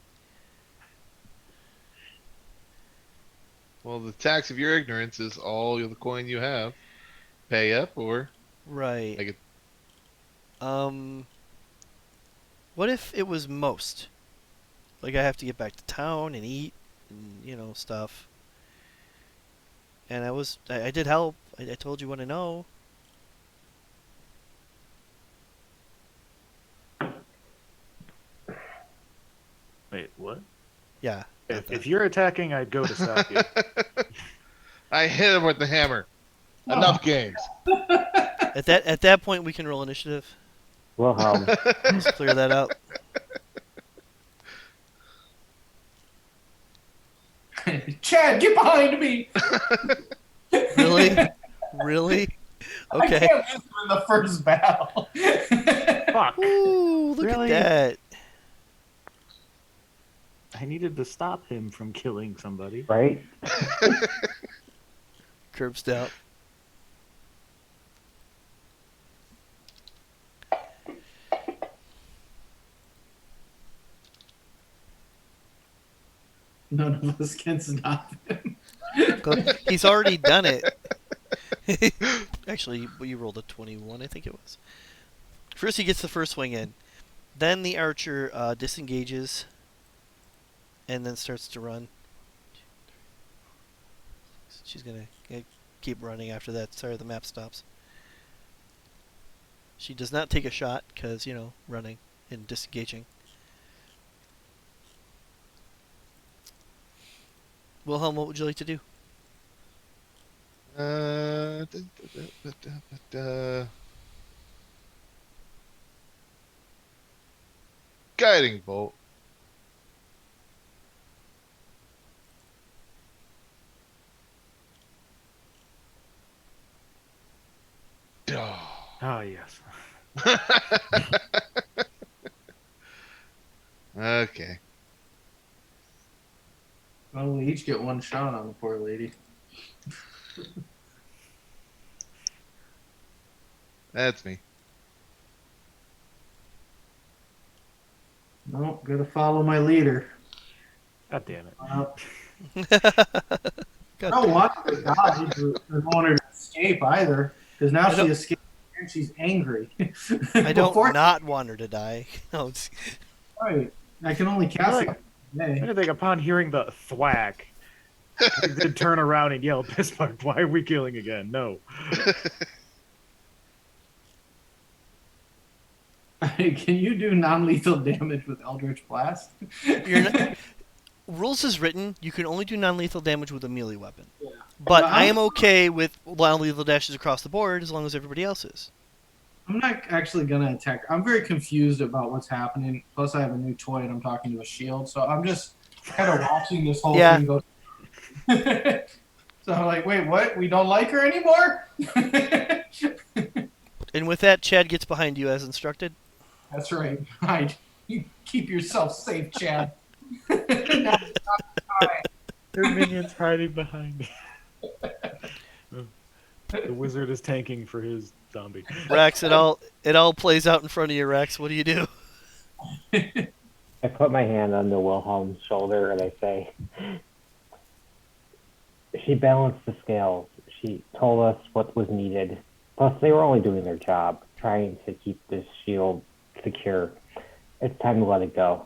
Well, the tax of your ignorance is all the coin you have. Pay up or Right. make it. What if it was most? Like I have to get back to town and eat and stuff. And I did help. I told you what I know. Wait, what? Yeah. If you're attacking, I'd go to stop you. I hit him with the hammer. Enough games. At that point we can roll initiative. Well, Let's clear that up. Chad, get behind me! Really? Really? I Okay. can't lose him in the first battle. Fuck. Ooh, look Really? at that. I needed to stop him from killing somebody. right? Curb stout. None of us can stop him. He's already done it. Actually, you rolled a 21, I think it was. First he gets the first swing in. Then the archer disengages and then starts to run. She's going to keep running after that. Sorry, the map stops. She does not take a shot because, running and disengaging. Wilhelm, what would you like to do? Guiding bolt. Oh, yes. Okay. Well, we each get one shot on the poor lady. That's me. No, gotta follow my leader. God damn it. I don't want her to die. I don't want her to escape either. Because now she escaped and she's angry. I don't Before- not want her to die. No, it's, Right. I can only cast it. I think upon hearing the thwack, I did turn around and yell, Bismarck, why are we killing again? No. Can you do non-lethal damage with Eldritch Blast? you're not, rules is written, you can only do non-lethal damage with a melee weapon. Yeah. But Well, I am okay with non-lethal dashes across the board as long as everybody else is. I'm not actually gonna attack. I'm very confused about what's happening. Plus, I have a new toy and I'm talking to a shield, so I'm just kind of watching this whole Yeah. thing go. So I'm like, wait, what? We don't like her anymore? And with that, Chad gets behind you as instructed. That's right. Hide. You keep yourself safe, Chad. Now, Your minion's hiding behind me. The wizard is tanking for his zombie. Rax, it all plays out in front of you, Rax. What do you do? I put my hand on the Wilhelm's shoulder and I say, she balanced the scales. She told us what was needed. Plus, they were only doing their job, trying to keep this shield secure. It's time to let it go.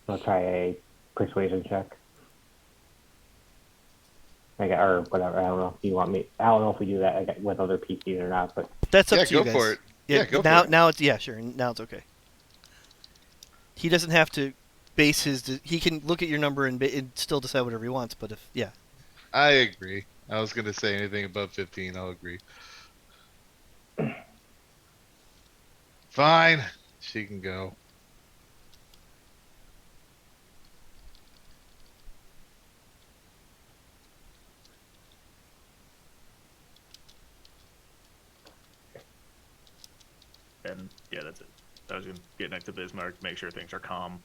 I'll try a persuasion check. Or whatever. I don't know if you want me. I don't know if we do that with other PCs or not, but That's up to you go guys. for it. Yeah, go now for it. now it's sure. Now it's okay. He doesn't have to base his. He can look at your number and still decide whatever he wants. But if I agree. I was going to say anything above 15. I'll agree. Fine. She can go. And yeah, that's it. I was gonna get next to Bismarck, make sure things are calm.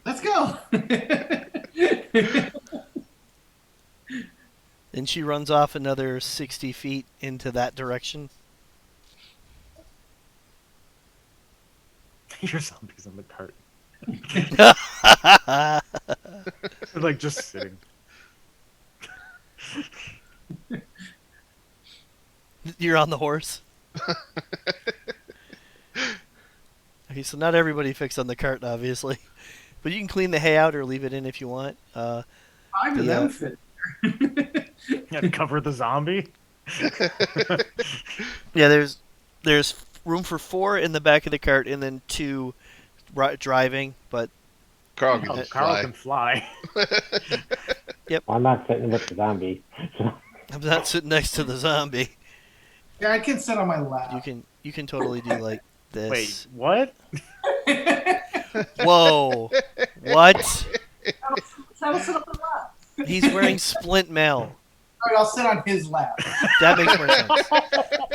let's go. and she runs off another 60 feet into that direction. Your zombie's on the cart. Like just sitting. You're on the horse. Okay, so not everybody fixed on the cart, obviously, but you can clean the hay out or leave it in if you want. I'm an outfit. And cover the zombie. Yeah, there's room for 4 in the back of the cart, and then 2 driving. But Carl can just Carl fly. can fly. well, I'm not sitting with the zombie. I'm not sitting next to the zombie. Yeah, I can sit on my lap. You can totally do like this. Wait, what? Whoa! What? I'll sit on my lap. He's wearing splint mail. All right, I'll sit on his lap. That makes more sense.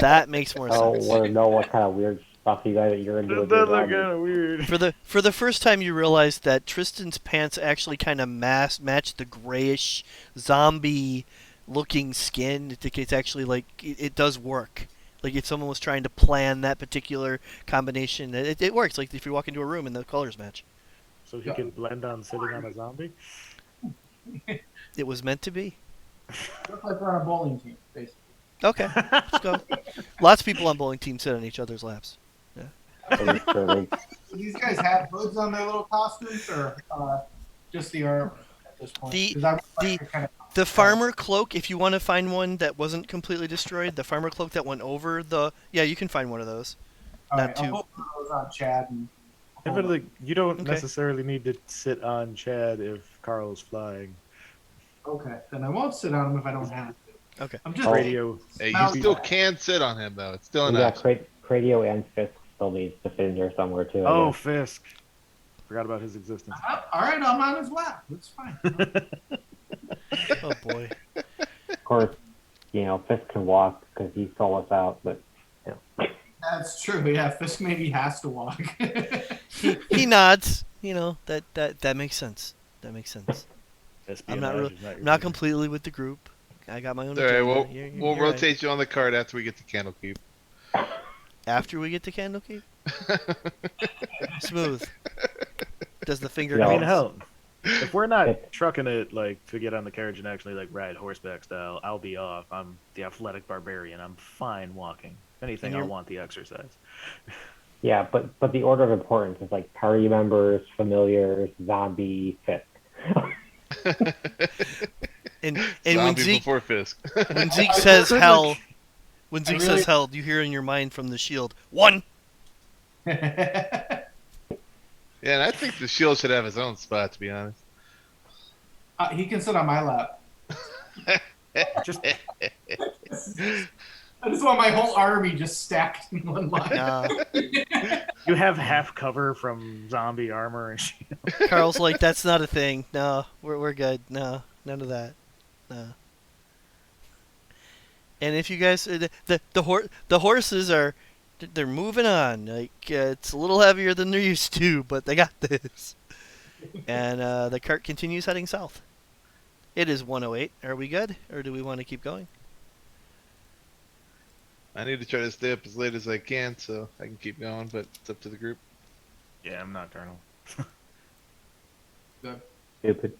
That makes more I don't sense. want to know what kind of weird stuff you guys you're into That with does your look zombie. kind of weird. For the first time, you realize that Tristan's pants actually kind of match the grayish zombie-looking skin. It's actually like it does work. Like if someone was trying to plan that particular combination, it works. Like if you walk into a room and the colors match. So he can blend on sitting on a zombie? It was meant to be. Looks like we're on a bowling team, basically. Okay, let's go. Lots of people on bowling teams sit on each other's laps. Pretty sure they- Do these guys have hoods on their little costumes, or just the armor at this point? The- 'Cause I would the- like to kind of- The farmer cloak, if you want to find one that wasn't completely destroyed, the farmer cloak that went over the... Yeah, you can find one of those. all not right, too- I'll put one of those on Chad. And Yeah, but like, you don't Okay. necessarily need to sit on Chad if Carl's flying. okay, then I won't sit on him if I don't have to. Okay. I'm just Radio. Hey, you Smells still bad. can sit on him, though. It's still we enough. got Cradio and Fisk still needs to fit in here somewhere too. I Oh, guess. Fisk. Forgot about his existence. all right. I'm on his lap. That's fine. Oh, boy. Of course, Fisk can walk because he sold us out, but That's true. Yeah, Fisk maybe has to walk. He nods. That makes sense. That makes sense. I'm not Espionage is I'm your not thing. completely with the group. I got my own All right, agenda. we'll, You're right. rotate you on the card after we get to Candlekeep. After we get to Candlekeep? Smooth. Does the finger... Yeah. I mean, guns. hell, if we're not It- trucking it like to get on the carriage and actually like ride horseback style, I'll be off. I'm the athletic barbarian. I'm fine walking. If anything, And I'll you're- want the exercise. yeah, but the order of importance is like party members, familiars, zombie, Fisk. And when Zombie Zeke before Fisk. when Zeke says Like- hell, when I Zeke really- says hell, you hear in your mind from the shield 1. Yeah, and I think the shield should have his own spot, to be honest. He can sit on my lap. Just I just want my whole army just stacked in one line. you have half cover from zombie armor and shield. Carl's like, that's not a thing. No, we're good. No, none of that. No. And if you guys, the horses are, they're moving on. Like it's a little heavier than they're used to, but they got this. And the cart continues heading south. It is 1:08. Are we good, or do we want to keep going? I need to try to stay up as late as I can so I can keep going, but it's up to the group. Yeah, I'm nocturnal. Stupid.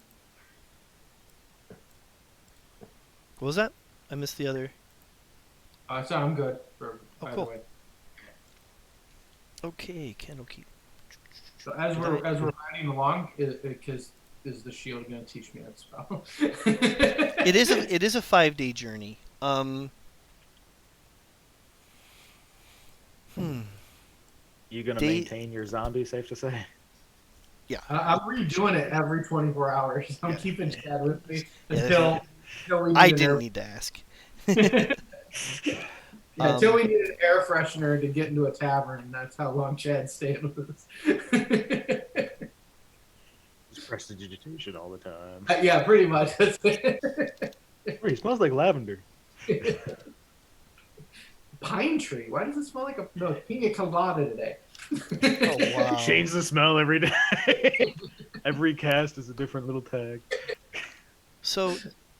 What was that? I missed the other. So I'm good for Oh, either cool. way. Okay, Candlekeep. So as we're riding along, is the shield going to teach me that spell? It is a 5-day journey. You gonna They- maintain your zombie? Safe to say. Yeah. I'm redoing it every 24 hours. I'm keeping Chad with me Yeah, until we need I an didn't need to ask. until we need an air freshener to get into a tavern. That's how long Chad's staying with us. Just prestidigitation all the time. Yeah, pretty much. That's it. He smells like lavender. Pine tree. Why does it smell like a pina colada today? Oh wow. Change the smell every day. Every cast is a different little tag. So,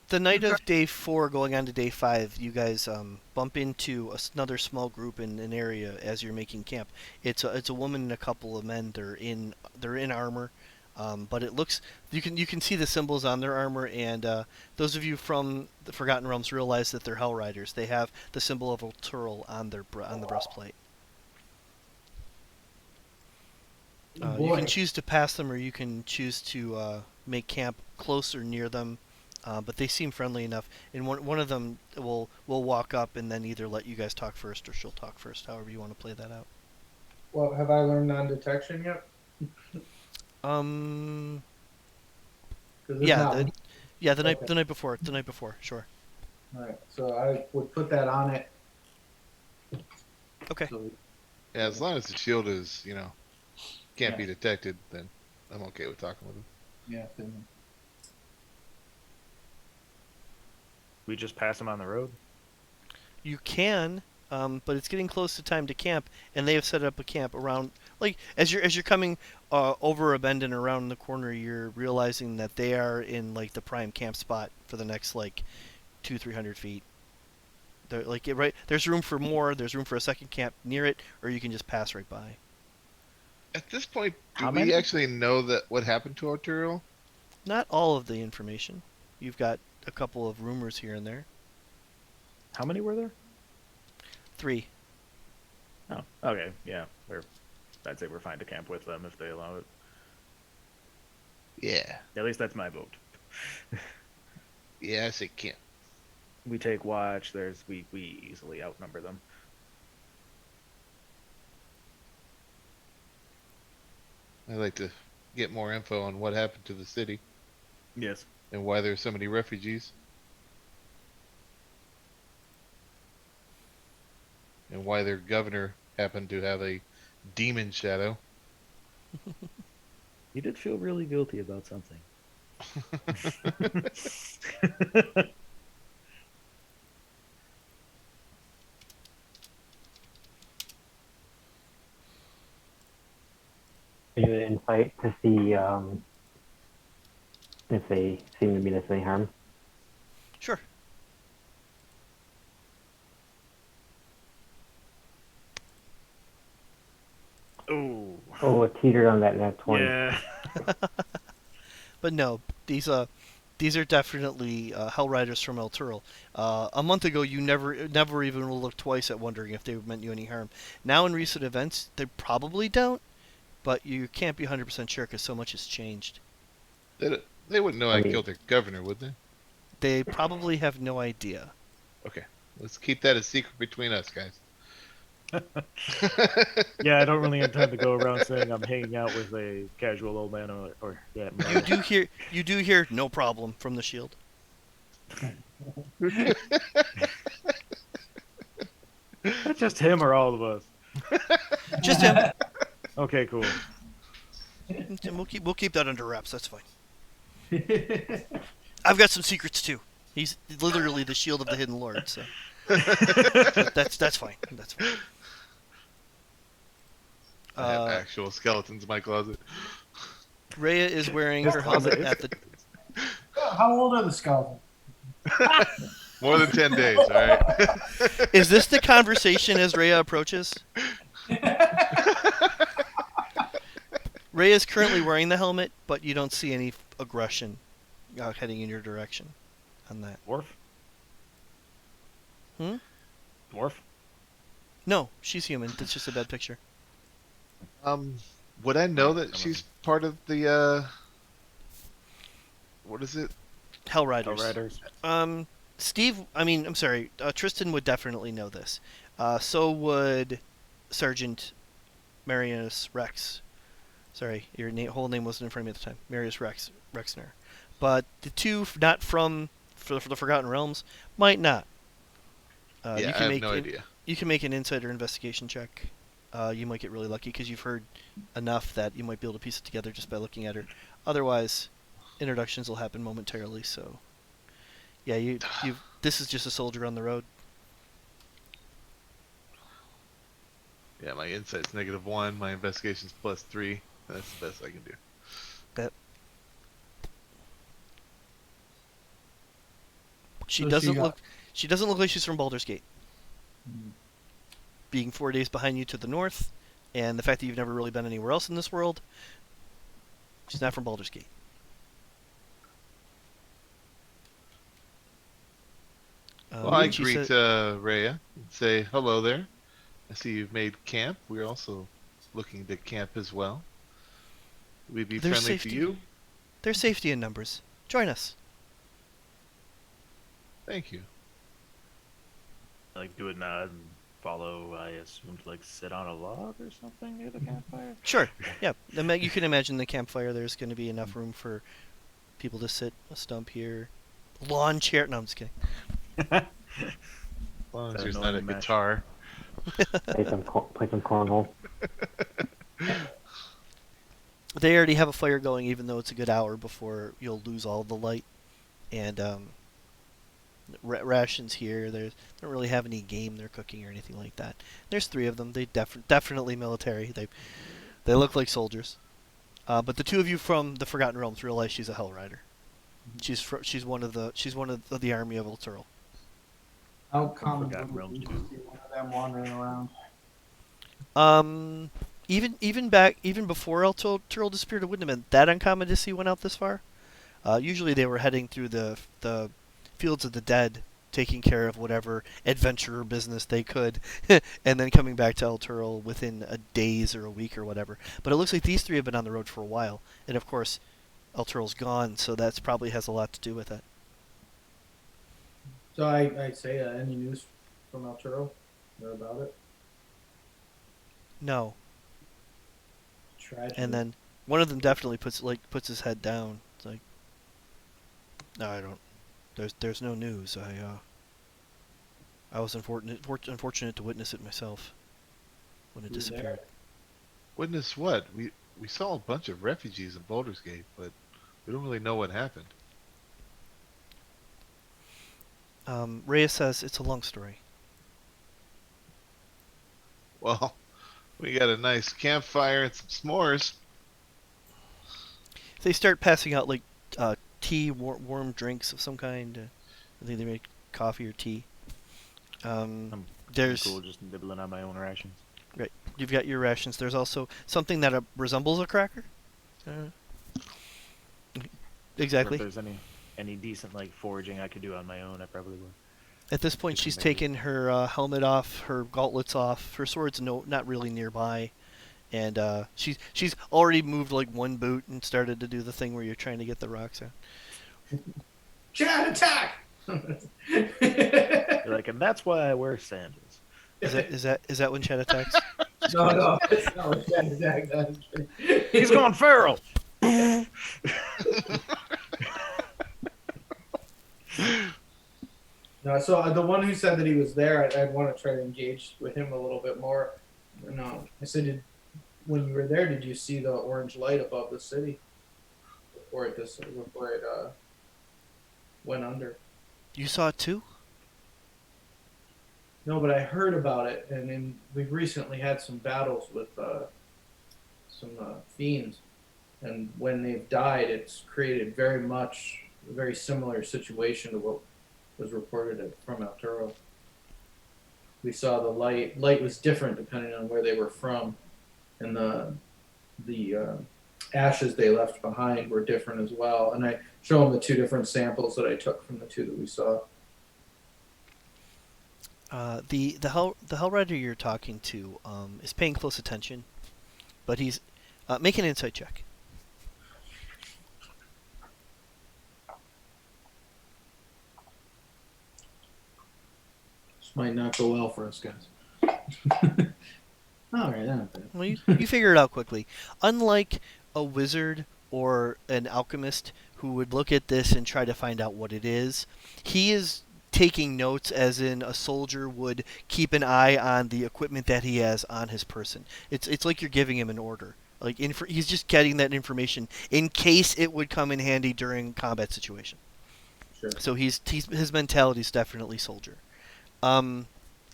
the night of day 4 going on to day 5, you guys bump into another small group in an area as you're making camp. It's a woman and a couple of men. They're in armor, but it looks you can see the symbols on their armor. And those of you from the Forgotten Realms realize that they're Hell Riders. They have the symbol of Ultural on the breastplate. You can choose to pass them, or you can choose to make camp close or near them. But they seem friendly enough, and one of them will walk up and then either let you guys talk first or she'll talk first, however you want to play that out. Well, have I learned non-detection yet? 'Cause it's not- The night before, sure. All right, so I would put that on it. Okay. So, Yeah, as long as the shield is, can't be detected, then I'm okay with talking with him. yeah. Then, We just pass him on the road. You can, but it's getting close to time to camp, and they have set up a camp around. Like as you're coming over a bend and around the corner, you're realizing that they are in like the prime camp spot for the next like 200-300 feet. They're like right. There's room for more. There's room for a second camp near it, or you can just pass right by. At this point, do How we many? actually know that what happened to Arturo? Not all of the information. You've got a couple of rumors here and there. How many were there? 3. Oh, okay, yeah. I'd say we're fine to camp with them if they allow it. Yeah. At least that's my vote. Yeah, I say can't. We take watch. We easily outnumber them. I'd like to get more info on what happened to the city Yes. and why there's so many refugees. And why their governor happened to have a demon shadow. You did feel really guilty about something. Are you an insight to see if they seem to mean us any harm? Sure. Oh. Oh, it teetered on that nat 20. Yeah. But no, these are definitely Hell Riders from El Turil. A month ago, you never even will look twice at wondering if they meant you any harm. Now, in recent events, they probably don't, but you can't be 100% sure because so much has changed. They wouldn't know I I mean- killed their governor, would they? They probably have no idea. Okay, let's keep that a secret between us, guys. Yeah, I don't really intend to go around saying I'm hanging out with a casual old man You do hear no problem from the shield. That's just him or all of us. Just him. Okay, cool. We'll keep that under wraps. That's fine. I've got some secrets too. He's literally the shield of the hidden lord. So that's fine. That's fine. I have actual skeletons in my closet. Rhea is wearing her helmet at the. How old are the skeletons? More than 10 days, all right? Is this the conversation as Rhea approaches? Rhea is currently wearing the helmet, but you don't see any aggression heading in your direction on that. Dwarf? Dwarf? No, she's human. That's just a bad picture. Would I know that she's part of the, what is it? Hell Riders. Riders. I'm sorry. Tristan would definitely know this. So would Sergeant Marius Rex. Sorry, your whole name wasn't in front of me at the time. Marius Rexner. But the two not for the Forgotten Realms might not. I have no idea. You can make an insider investigation check. You might get really lucky because you've heard enough that you might be able to piece it together just by looking at her. Otherwise, introductions will happen momentarily. So, yeah, this is just a soldier on the road. Yeah, my insight's -1. My investigation's +3. That's the best I can do. She doesn't look like she's from Baldur's Gate. Being 4 days behind you to the north, and the fact that you've never really been anywhere else in this world, she's not from Baldur's Gate. Well, I greet Rhea and say, hello there. I see you've made camp. We're also looking to camp as well. We'd be friendly to you. There's safety in numbers. Join us. Thank you. Like, do a nod and follow, I assume, to, like, sit on a log or something near the campfire? Sure. Yeah. You can imagine the campfire. There's going to be enough room for people to sit. A stump here. Lawn chair. No, I'm just kidding. As long as there's not a guitar. Play some cornhole. They already have a fire going, even though it's a good hour before you'll lose all the light. And rations here. They don't really have any game they're cooking or anything like that. There's 3 of them. They definitely military. They look like soldiers. But the 2 of you from the Forgotten Realms realize she's a Hell Rider. She's one of the army of Ulturil. How common Forgotten Realms would you see one of them wandering around? Even before Ulturil disappeared, it wouldn't have been that uncommon to see one out this far. Usually they were heading through the fields of the dead, taking care of whatever adventurer business they could, and then coming back to Ulturil within a days or a week or whatever. But it looks like these 3 have been on the road for a while, and of course, Ulturil's gone, so that probably has a lot to do with it. So I say, any news from Alturo or about it? No. Tragic. And then one of them definitely puts his head down. It's like, no, I don't. There's no news. I was unfortunate to witness it myself when it disappeared. Witness what? We saw a bunch of refugees in Baldur's Gate, but we don't really know what happened. Rhea says it's a long story. Well, we got a nice campfire and some s'mores. They start passing out like tea, warm drinks of some kind. I think they make coffee or tea. I'm There's cool just nibbling on my own rations. right. You've got your rations. There's also something that resembles a cracker. Exactly. If there's any decent like foraging I could do on my own, I probably would. At this point, she's taken her helmet off, her gauntlets off, her sword's not really nearby, and she's already moved like one boot and started to do the thing where you're trying to get the rocks out. Chad, attack! You're like, and that's why I wear sandals. Is that when Chad attacks? No, it's not what Chad attacked. He's going feral. No, so the one who said that he was there, I'd want to try to engage with him a little bit more. No, I said, when you were there, did you see the orange light above the city before it went under? You saw it too? No, but I heard about it, and then we've recently had some battles with some fiends, and when they've died, it's created a very similar situation to what was reported from Arturo. We saw the light. Light was different depending on where they were from, and the ashes they left behind were different as well. And I show them the two different samples that I took from the two that we saw. The Hellrider you're talking to is paying close attention, but he's making an insight check. This might not go well for us, guys. All right, not bad. Well, you figure it out quickly. Unlike a wizard or an alchemist who would look at this and try to find out what it is, he is taking notes as in a soldier would keep an eye on the equipment that he has on his person. It's like you're giving him an order. Like he's just getting that information in case it would come in handy during combat situation. Sure. So his mentality is definitely soldier.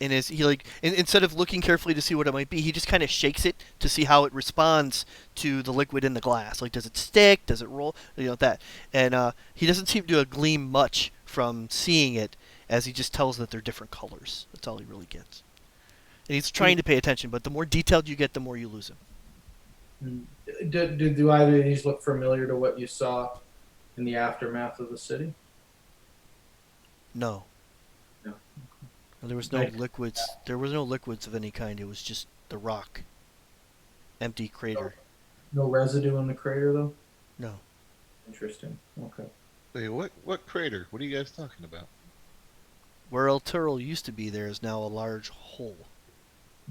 Instead of looking carefully to see what it might be, he just kind of shakes it to see how it responds to the liquid in the glass. Like, does it stick? Does it roll? That. And he doesn't seem to glean much from seeing it, as he just tells that they're different colors. That's all he really gets. And he's trying to pay attention, but the more detailed you get, the more you lose him. Do either of these look familiar to what you saw in the aftermath of the city? No. No. There was no liquids. There was no liquids of any kind. It was just the rock. Empty crater. No residue in the crater, though? No. Interesting. Okay. Wait, what crater? What are you guys talking about? Where El Turtle used to be, there is now a large hole.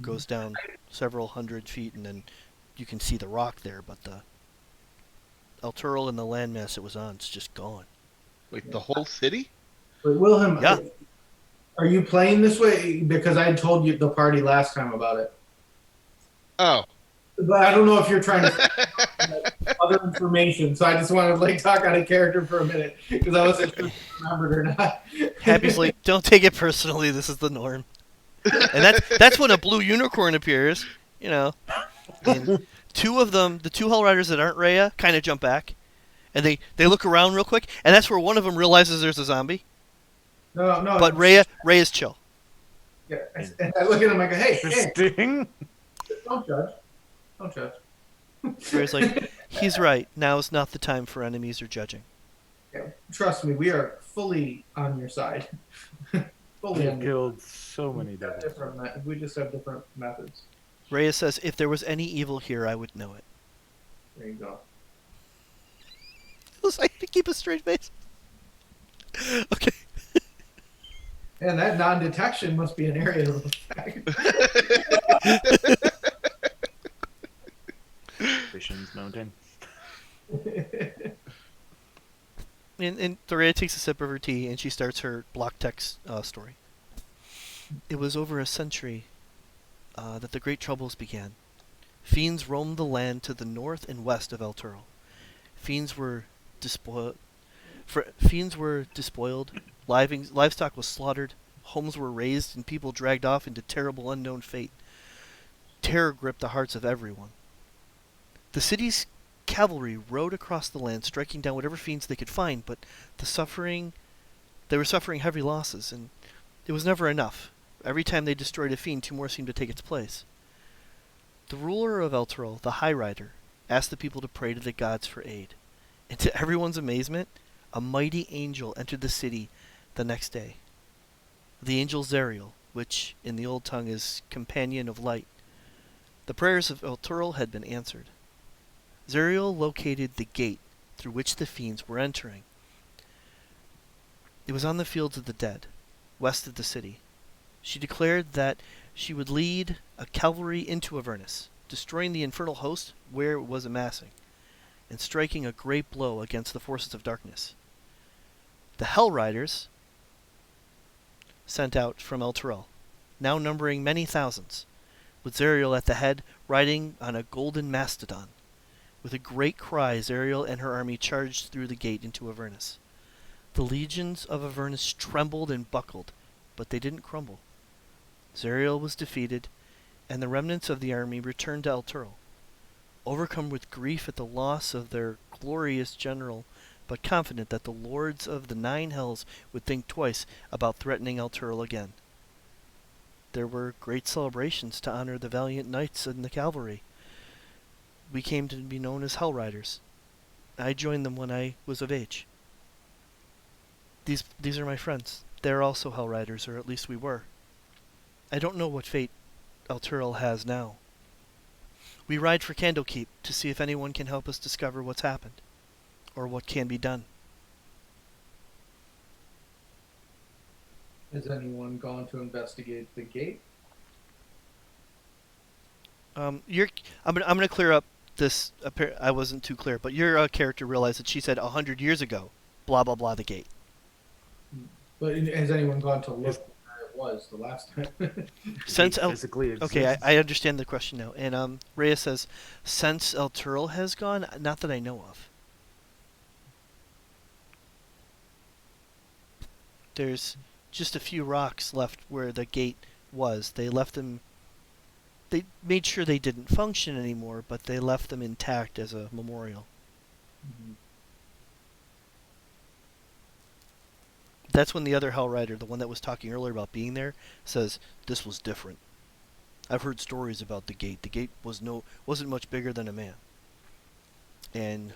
Goes down several hundred feet, and then you can see the rock there, but the El Turtle and the landmass it was on, it's just gone. Wait, the whole city? Wait, Wilhelm, Yeah. Are you playing this way? Because I told you the party last time about it. Oh. But I don't know if you're trying to other information, so I just wanted to talk out of character for a minute because I wasn't sure if you remembered or not. Happy's like, don't take it personally. This is the norm. And that's when a blue unicorn appears. And two of them, the two Hell Riders that aren't Rhea, kind of jump back, and they look around real quick, and that's where one of them realizes there's a zombie. No. But Rhea's chill. Yeah, and I look at him like, hey, Sting. don't judge. Don't judge. Rhea's like, he's right. Now is not the time for enemies or judging. Yeah, trust me, we are fully on your side. Fully We on your killed so many devils. We just have different methods. Rhea says, if there was any evil here, I would know it. There you go. I was like, to keep a straight face. Okay. And that non-detection must be an area of effect. Visions mountain. And Rhea takes a sip of her tea, and she starts her block text story. It was over a century that the Great Troubles began. Fiends roamed the land to the north and west of El Turtle. Fiends were despoiled. Livestock was slaughtered. Homes were razed, and people dragged off into terrible unknown fate. Terror gripped the hearts of everyone. The city's cavalry rode across the land, striking down whatever fiends they could find, but they were suffering heavy losses, and it was never enough. Every time they destroyed a fiend, two more seemed to take its place. The ruler of El Turtle, the High Rider, asked the people to pray to the gods for aid. And to everyone's amazement, a mighty angel entered the city the next day. The angel Zariel, which in the old tongue is companion of light. The prayers of El Turtle had been answered. Zariel located the gate through which the fiends were entering. It was on the fields of the dead, west of the city. She declared that She would lead a cavalry into Avernus, destroying the infernal host where it was amassing, and striking a great blow against the forces of darkness. The Hell Riders sent out from El Turel, now numbering many thousands, with Zariel at the head, riding on a golden mastodon. With a great cry, Zariel and her army charged through the gate into Avernus. The legions of Avernus trembled and buckled, but they didn't crumble. Zariel was defeated, and the remnants of the army returned to El Turel, overcome with grief at the loss of their glorious general, but confident that the lords of the Nine Hells would think twice about threatening El Turel again. There were great celebrations to honor the valiant knights and the cavalry. We came to be known as Hell Riders. I joined them when I was of age. These are my friends. They're also Hell Riders, or at least we were. I don't know what fate El Turel has now. We ride for Candlekeep to see if anyone can help us discover what's happened, or what can be done. Has anyone gone to investigate the gate? I'm gonna clear up this. I wasn't too clear, but your character realized that she said 100 years ago, blah blah blah, the gate. But has anyone gone to look where it was the last time? Since physically okay, exists. I understand the question now. And Rhea says, since El Turel has gone, not that I know of. There's just a few rocks left where the gate was. They left them. They made sure they didn't function anymore, but they left them intact as a memorial. Mhm. That's when the other Hell Rider, the one that was talking earlier about being there, says this was different. I've heard stories about the gate. The gate wasn't much bigger than a man. And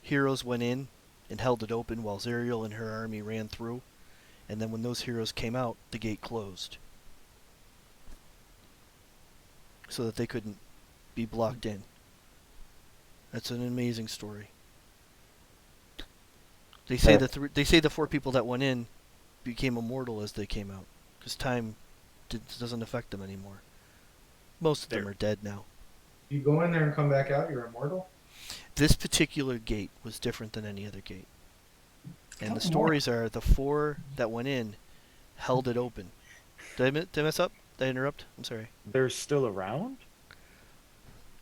heroes went in and held it open while Zariel and her army ran through. And then when those heroes came out, the gate closed, so that they couldn't be blocked in. That's an amazing story. They say the 4 people that went in became immortal as they came out, because time doesn't affect them anymore. Most of them are dead now. You go in there and come back out, you're immortal? This particular gate was different than any other gate. And the stories are the 4 that went in held it open. Did I mess up? Did I interrupt? I'm sorry. They're still around?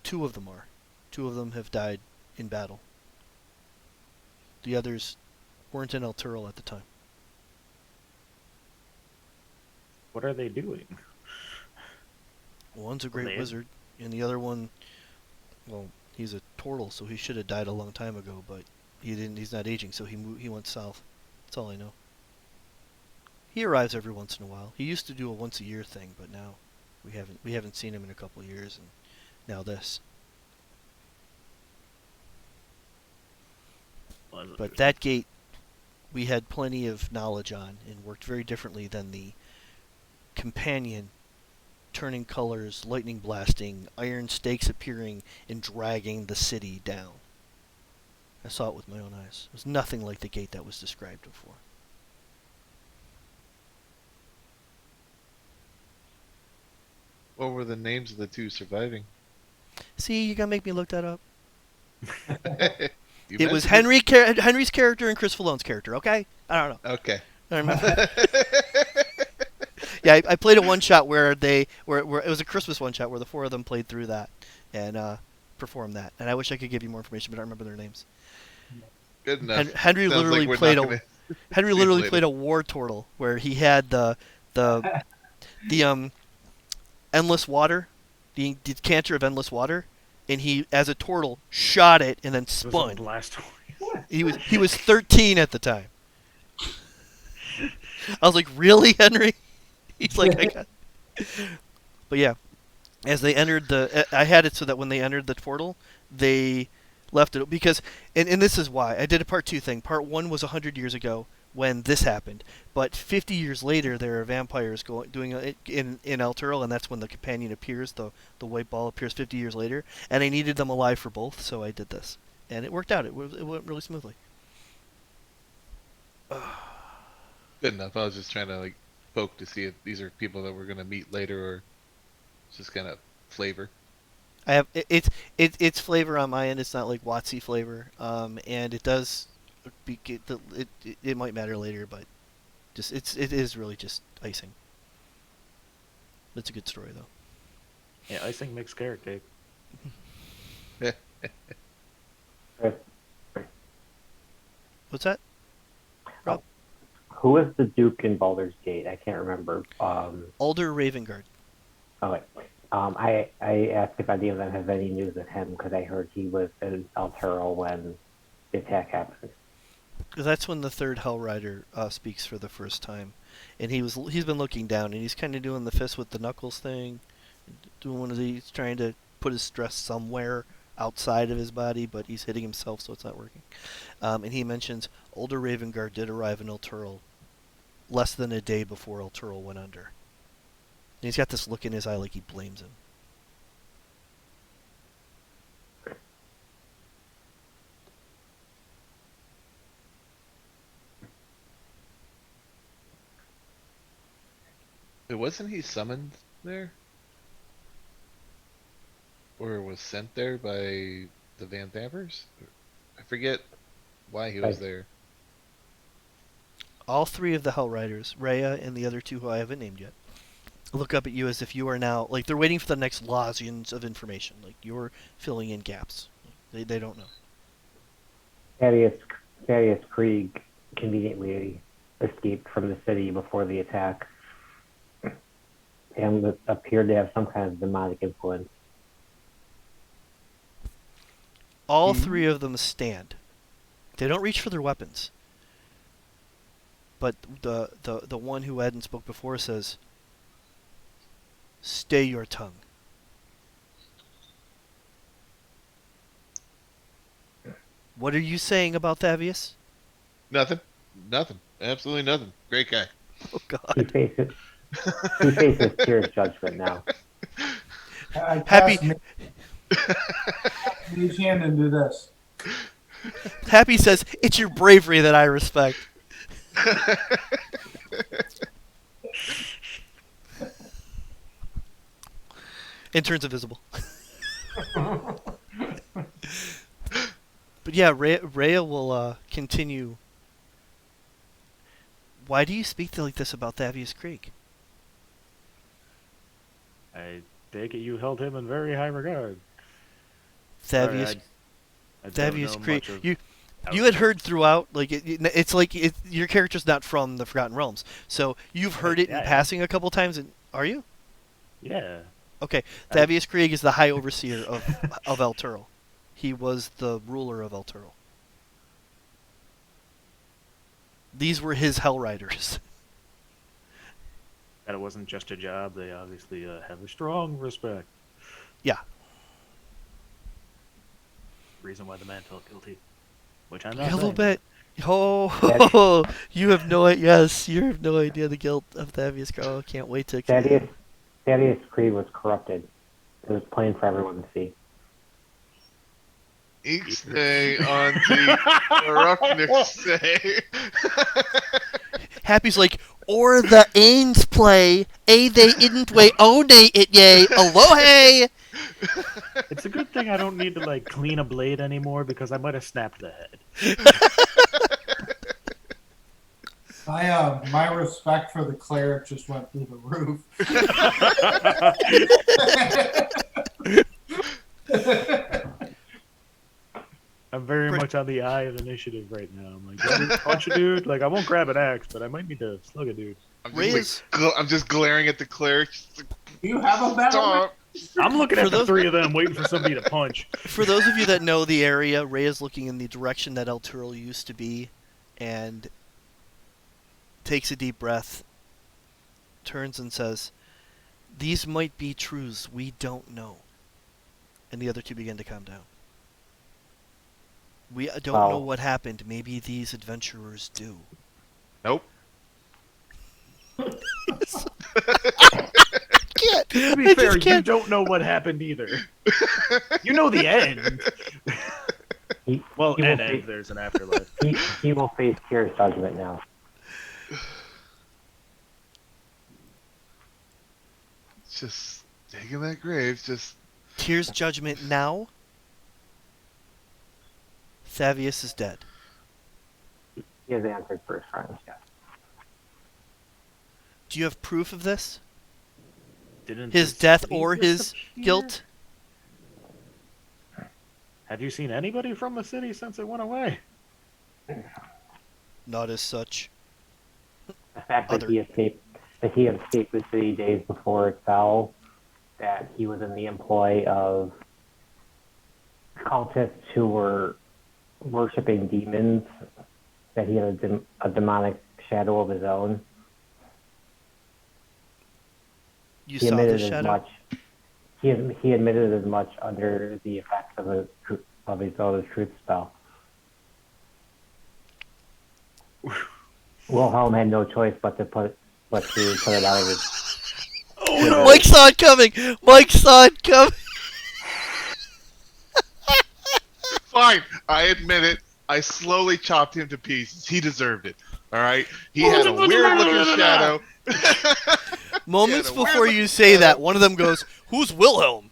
2 of them are. 2 of them have died in battle. The others weren't in El Turel at the time. What are they doing? One's a great wizard, and the other one, well, he's a turtle, so he should have died a long time ago, but he didn't. He's not aging, so he went south. That's all I know. He arrives every once in a while. He used to do a once a year thing, but now we haven't seen him in a couple of years, and now this. But that gate, we had plenty of knowledge on, and worked very differently than the companion. Turning colors, lightning blasting, iron stakes appearing, and dragging the city down. I saw it with my own eyes. It was nothing like the gate that was described before. What were the names of the 2 surviving? See, you gotta make me look that up. You It was mentioned Henry's character and Chris Fallone's character, okay? I don't know. Okay. I don't remember. Yeah, I played a one-shot where it was a Christmas one-shot where the 4 of them played through that and performed that. And I wish I could give you more information, but I don't remember their names. Good enough. Henry Sounds literally like played we're not Henry literally played a war turtle where he had the endless water, the decanter of endless water, and he, as a turtle, shot it and then spun. Blast. He was 13 at the time. I was like, really, Henry? He's like, I got. But yeah, as they entered I had it so that when they entered the portal, they left it because, and this is why I did a part 2 thing. Part 1 was 100 years ago when this happened, but 50 years later there are vampires doing it in El Turel, and that's when the companion appears. The white ball appears 50 years later, and I needed them alive for both, so I did this, and it worked out. It went really smoothly. Good enough. I was just trying to poke to see if these are people that we're gonna meet later, or It's just kind of flavor. I have it's flavor on my end. It's not like Watsy flavor, and it does. It might matter later, but it is really just icing. It's a good story though. Yeah, icing makes carrot cake. What's that? Rob? Who was the Duke in Baldur's Gate? I can't remember. Alder Ravengard. Okay. I asked if any of them have any news of him because I heard he was in Altero when the attack happened. That's when the third Hell Rider speaks for the first time, and he's been looking down, and he's kind of doing the fist with the knuckles thing, doing one of these, trying to put his stress somewhere outside of his body, but he's hitting himself, so it's not working. And he mentions Older Ravengard did arrive in Alturo less than a day before Alturo went under. And he's got this look in his eye like he blames him. Wasn't he summoned there? Or was sent there by the Van Dampers? I forget why he was there. All three of the Hell Riders, Rhea and the other two who I haven't named yet, look up at you as if you are now, like they're waiting for the next lozenge of information. Like you're filling in gaps. They don't know. Thaddeus Krieg conveniently escaped from the city before the attack and appeared to have some kind of demonic influence. All three of them stand. They don't reach for their weapons. But the one who hadn't spoke before says, "Stay your tongue." What are you saying about Thaddeus? Nothing. Absolutely nothing. Great guy. Oh God. He faces Tyr's judgment now. Happy Mage hand and do this. Happy says, "It's your bravery that I respect." And turns invisible. But yeah, Rhea will continue. Why do you speak like this about Thaddeus Krieg? I take it you held him in very high regard. Thaddeus Thaddeus Krieg. You had heard throughout, like it's like your character's not from the Forgotten Realms, so you've heard it in passing a couple times. And are you? Yeah. Okay, Thaddeus Krieg is the High Overseer of El Turo. He was the ruler of El Turo. These were his Hell Riders. That it wasn't just a job. They obviously have a strong respect. Yeah. Reason why the man felt guilty, which I'm A not. little bit. Oh, you have no idea. Yes, you have no idea the guilt of Thaddeus Krieg. Oh, can't wait to. Thaddeus Krieg was corrupted. It was plain for everyone to see. Ixnay on the corruptness. Happy's like, or the Ains play, a they idn't way, oh they it yay, aloha. It's a good thing I don't need to like clean a blade anymore because I might have snapped the head. My respect for the cleric just went through the roof. I'm very much on the eye of initiative right now. I'm like, do I need to punch a dude? Like, I won't grab an axe, but I might need to slug a dude. I'm just glaring at the cleric. Do you have a battle? I'm looking at the three of them, waiting for somebody to punch. For those of you that know the area, Ray is looking in the direction that El Turo used to be, and takes a deep breath, turns and says, "These might be truths we don't know." And the other two begin to calm down. We don't know what happened. Maybe these adventurers do. Nope. To be fair, you don't know what happened either. You know the end. There's an afterlife. He will face Tyr's judgment now. It's just Digging that grave, just... Tyr's judgment now. Thavius is dead. He has answered for his friends, yes. Do you have proof of this? Didn't His the death city or his disappear? guilt? Have you seen anybody from the city since it went away? Not as such. The fact that Other- he escaped the city days before it fell, that he was in the employ of cultists who were worshiping demons, that he had a demonic shadow of his own. You He saw the admitted as shadow? much. He admitted as much under the effects of his truth spell. Wilhelm had no choice but to put it out of his. Oh no! Mike saw it coming! Mike saw it coming! Fine, I admit it. I slowly chopped him to pieces. He deserved it. All right. He had a weird-looking shadow. Moments Yeah, the before weird- you say that, one of them goes, "Who's Wilhelm?"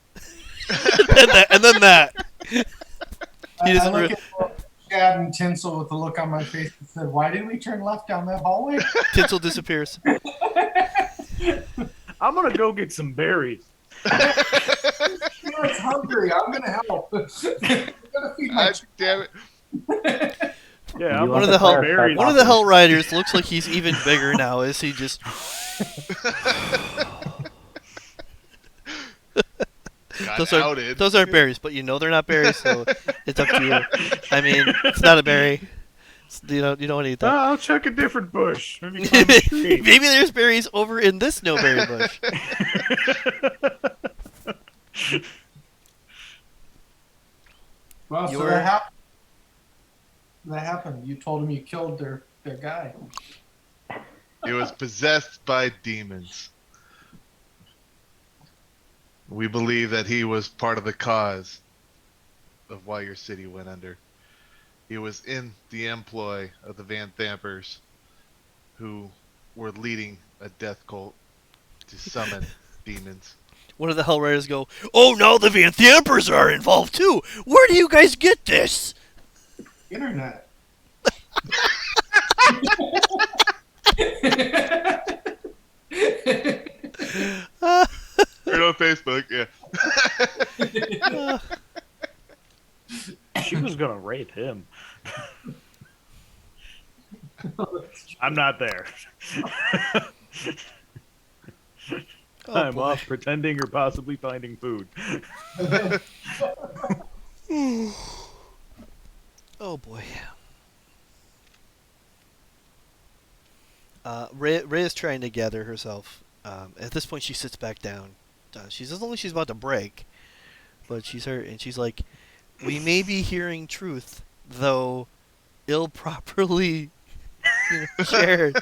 and then that. He I doesn't look re- at Chad and Tinsel with the look on my face and said, "Why did we turn left down that hallway?" Tinsel disappears. I'm gonna go get some berries. It's hungry. I'm gonna help. I'm gonna feed my God damn it. Yeah, You I'm One of want the to hell, clarify one of the something. Hell Riders looks like he's even bigger now. Is he just? Got Those outed. aren't berries, but you know they're not berries, so it's up to you. I mean, it's not a berry. You don't want to eat that. I'll check a different bush. Maybe climb a tree. Maybe there's berries over in this snowberry bush. Well, so You're- that happened. That happened. You told him you killed their guy. It was possessed by demons. We believe that he was part of the cause of why your city went under. He was in the employ of the Van Thampers, who were leading a death cult to summon demons. One of the Hell Riders go, "Oh, now the Van Thampers are involved too. Where do you guys get this?" Internet. Or on Facebook, yeah. She was gonna rape him. I'm not there. Oh, I'm boy. off pretending or possibly finding food. Oh boy. Ray is trying to gather herself. At this point, she sits back down. She doesn't look like she's about to break, but she's hurt, and she's like, "We may be hearing truth, though ill-properly shared."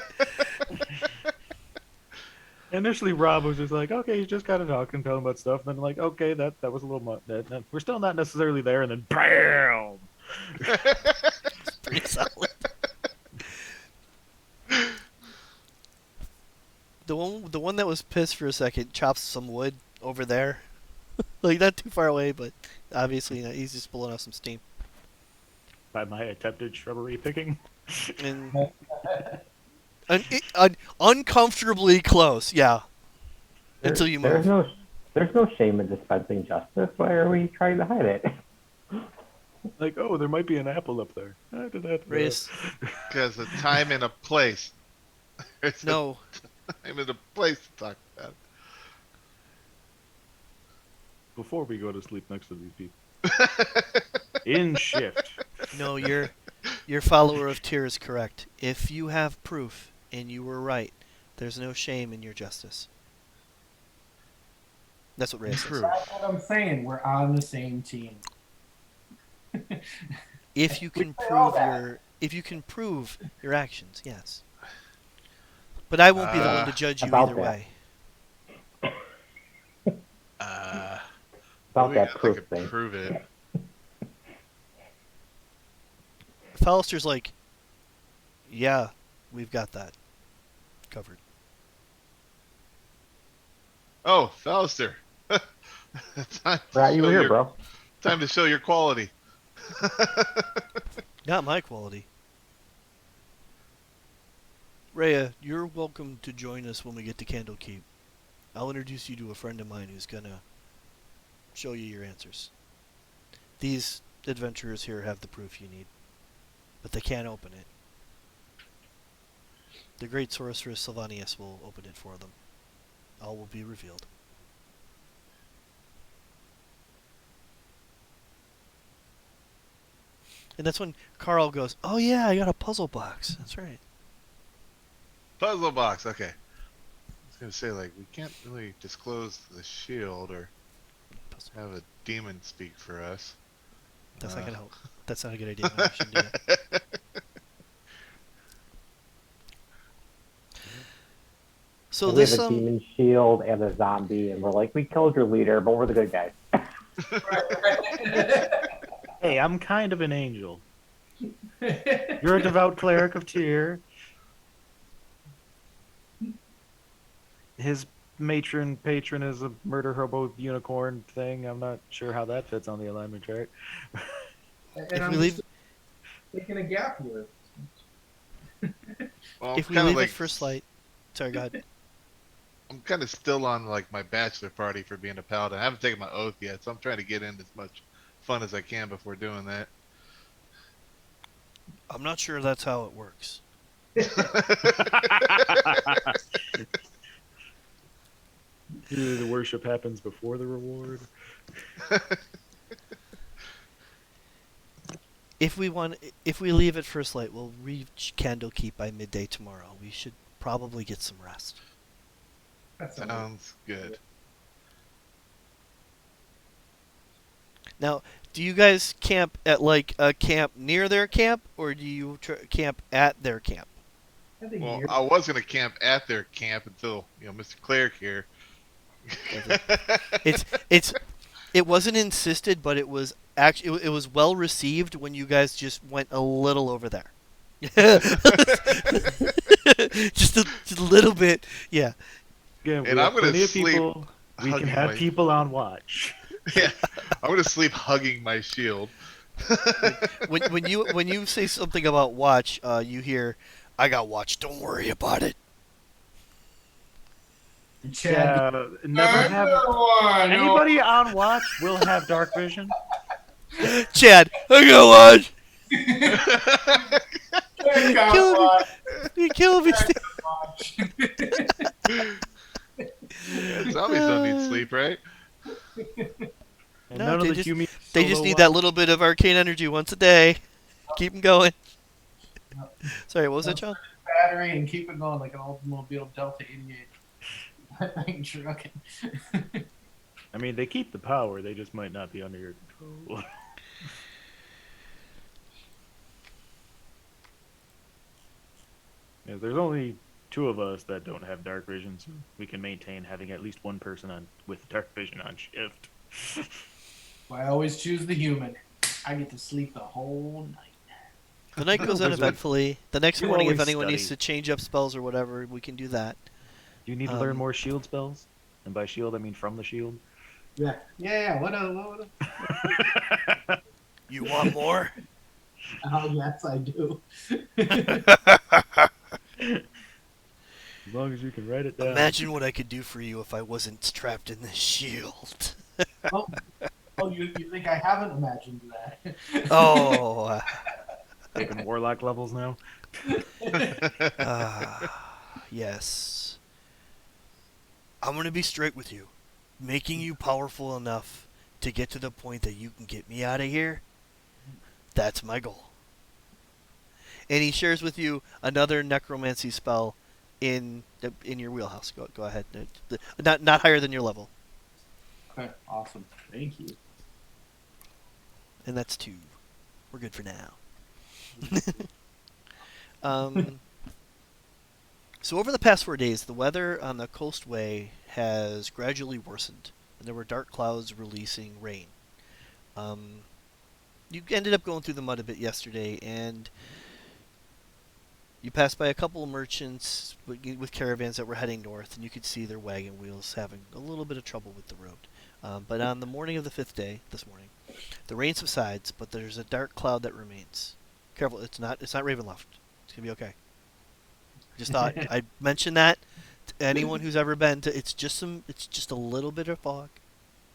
Initially, Rob was just like, "Okay, he's just kind of talking, telling about stuff." And then like, "Okay, that was a little much. We're still not necessarily there." And then, BAM! It's pretty solid. The one that was pissed for a second chops some wood over there, like not too far away, but obviously he's just blowing off some steam. By my attempted shrubbery picking. And uncomfortably close, yeah. Until you move. There's no shame in dispensing justice. Why are we trying to hide it? Like, oh, there might be an apple up there. I did that. Race. Because the time and a place. There's No. a time and a place to talk about it. Before we go to sleep next to these people. In shift. No, your follower of Tyr is correct. If you have proof and you were right, there's no shame in your justice. That's what Ray says. That's what I'm saying. We're on the same team. If you can say all prove your actions, yes. But I won't be the one to judge you about either that. way. About we that got proof to thing. prove it. Fallister's like, yeah, we've got that covered. Oh, Fallister. Time to Right, you show were here, your bro. time to show your quality. Not my quality. Rhea, you're welcome to join us when we get to Candlekeep. I'll introduce you to a friend of mine who's gonna show you your answers. These adventurers here have the proof you need, but they can't open it. The great sorceress Sylvanius will open it for them. All will be revealed. And that's when Carl goes, "Oh yeah, I got a puzzle box." That's right. Puzzle box. Okay. I was gonna say like we can't really disclose the shield or Puzzle. have a demon speak for us. That's not gonna help. That's not a good idea. No, we shouldn't do that. So And we this have a demon shield and a zombie, and we're like, we killed your leader, but we're the good guys. Hey, I'm kind of an angel. You're a devout cleric of Tyr. His patron is a murder hobo unicorn thing. I'm not sure how that fits on the alignment chart. And if I'm we leave, taking a gap year. Well, if we kinda leave like, it for slight, sorry, go ahead. I'm kind of still on like my bachelor party for being a paladin. I haven't taken my oath yet, so I'm trying to get in as much fun as I can before doing that. I'm not sure that's how it works. Either the worship happens before the reward. If we leave it for slight, we'll reach Candlekeep by midday tomorrow. We should probably get some rest. That Sounds good. Now, do you guys camp at like a camp near their camp, or do you camp at their camp? I think Well, you're- I was gonna camp at their camp until Mr. Cleric here. It wasn't insisted, but it was actually it was well received when you guys just went a little over there. just a little bit, yeah. Again, And we I'm have gonna plenty of sleep people. We can hugging have my- people on watch. Yeah, I'm gonna sleep hugging my shield. When you say something about watch, you hear, "I got watch. Don't worry about it." Chad, Never have anybody on watch will have dark vision. Chad, I got watch. You kill me. Yeah, zombies don't need sleep, right? And No, none they of the just- human They just solo need that watch. little bit of arcane energy once a day. Keep them going. Sorry, what was that, John? battery and keep it going like an automobile Delta 88. That thing trucking. I mean, they keep the power. They just might not be under your control. Yeah, there's only two of us that don't have dark vision, so we can maintain having at least one person on with dark vision on shift. I always choose the human. I get to sleep the whole night. The night goes There's uneventfully. The next You morning, if always anyone needs to study. change up spells or whatever, we can do that. Do you need to learn more shield spells? And by shield, I mean from the shield. Yeah. Yeah. What? You want more? Oh yes, I do. As long as you can write it down. Imagine what I could do for you if I wasn't trapped in this shield. Oh, you think I haven't imagined that? Oh. Taking warlock levels now. Yes. I'm going to be straight with you. Making you powerful enough to get to the point that you can get me out of here, that's my goal. And he shares with you another necromancy spell in your wheelhouse. Go ahead. Not higher than your level. Okay, awesome. Thank you. And that's 2. We're good for now. So over the past 4 days, the weather on the coastway has gradually worsened, and there were dark clouds releasing rain. You ended up going through the mud a bit yesterday, and you passed by a couple of merchants with caravans that were heading north, and you could see their wagon wheels having a little bit of trouble with the road. But on the morning of the 5th day, this morning, the rain subsides, but there's a dark cloud that remains. Careful, it's not Ravenloft. It's gonna be okay. Just thought I'd mention that to anyone who's ever been to. It's just a little bit of fog.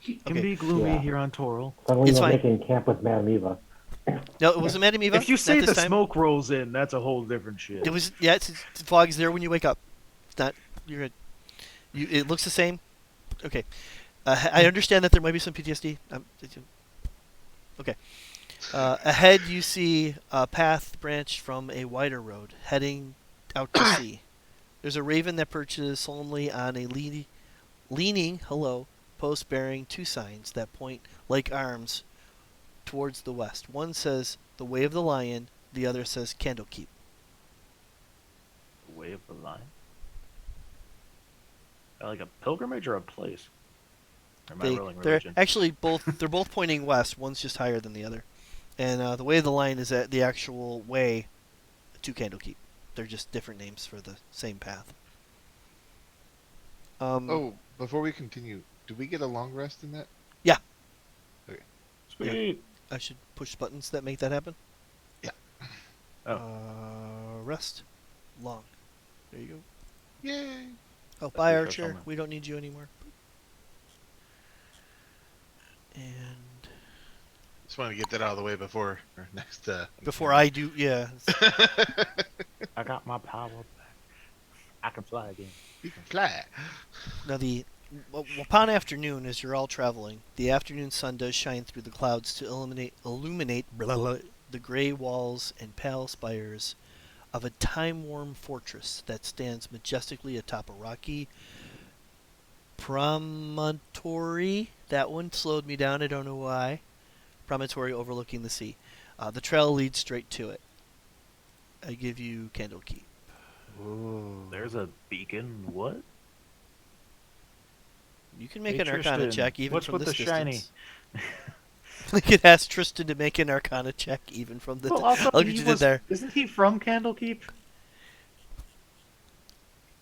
It can be gloomy Yeah. here on Toril. Suddenly It's we're fine. making camp with Madame Eva. No, it wasn't Madame Eva. If you not say this the time. smoke rolls in, that's a whole different shit. It was it's fog is there when you wake up. It's not you're good. It looks the same. Okay, I understand that there might be some PTSD. Okay. Ahead, you see a path branched from a wider road heading out to sea. There's a raven that perches solemnly on a leaning post bearing 2 signs that point like arms towards the west. One says "The Way of the Lion," the other says "Candlekeep." The Way of the Lion. Like a pilgrimage or a place? Or am I rolling They're religion? actually both. They're both pointing west. One's just higher than the other, and the Way of the Lion is at the actual way to Candlekeep. They're just different names for the same path. Oh, before we continue, do we get a long rest in that? Sweet. I should push buttons that make that happen. Yeah. Rest. Long. There you go. Yay! Oh, bye, refresh Archer. on that. We don't need you anymore. And Just want to get that out of the way before our next. before I do, yeah. I got my power back. I can fly again. You can fly. Now upon afternoon, as you're all traveling, the afternoon sun does shine through the clouds to illuminate the gray walls and pale spires of a time-worn fortress that stands majestically atop a rocky promontory. That one slowed me down. I don't know why. Promontory overlooking the sea. The trail leads straight to it. I give you Candlekeep. Ooh. There's a beacon. What? You can make Hey, an Arcana Tristan, check even what's from with this the shiny? distance. We could ask Tristan to make an Arcana check even from the. Well, also, Look what he you did was- there. Isn't he from Candlekeep?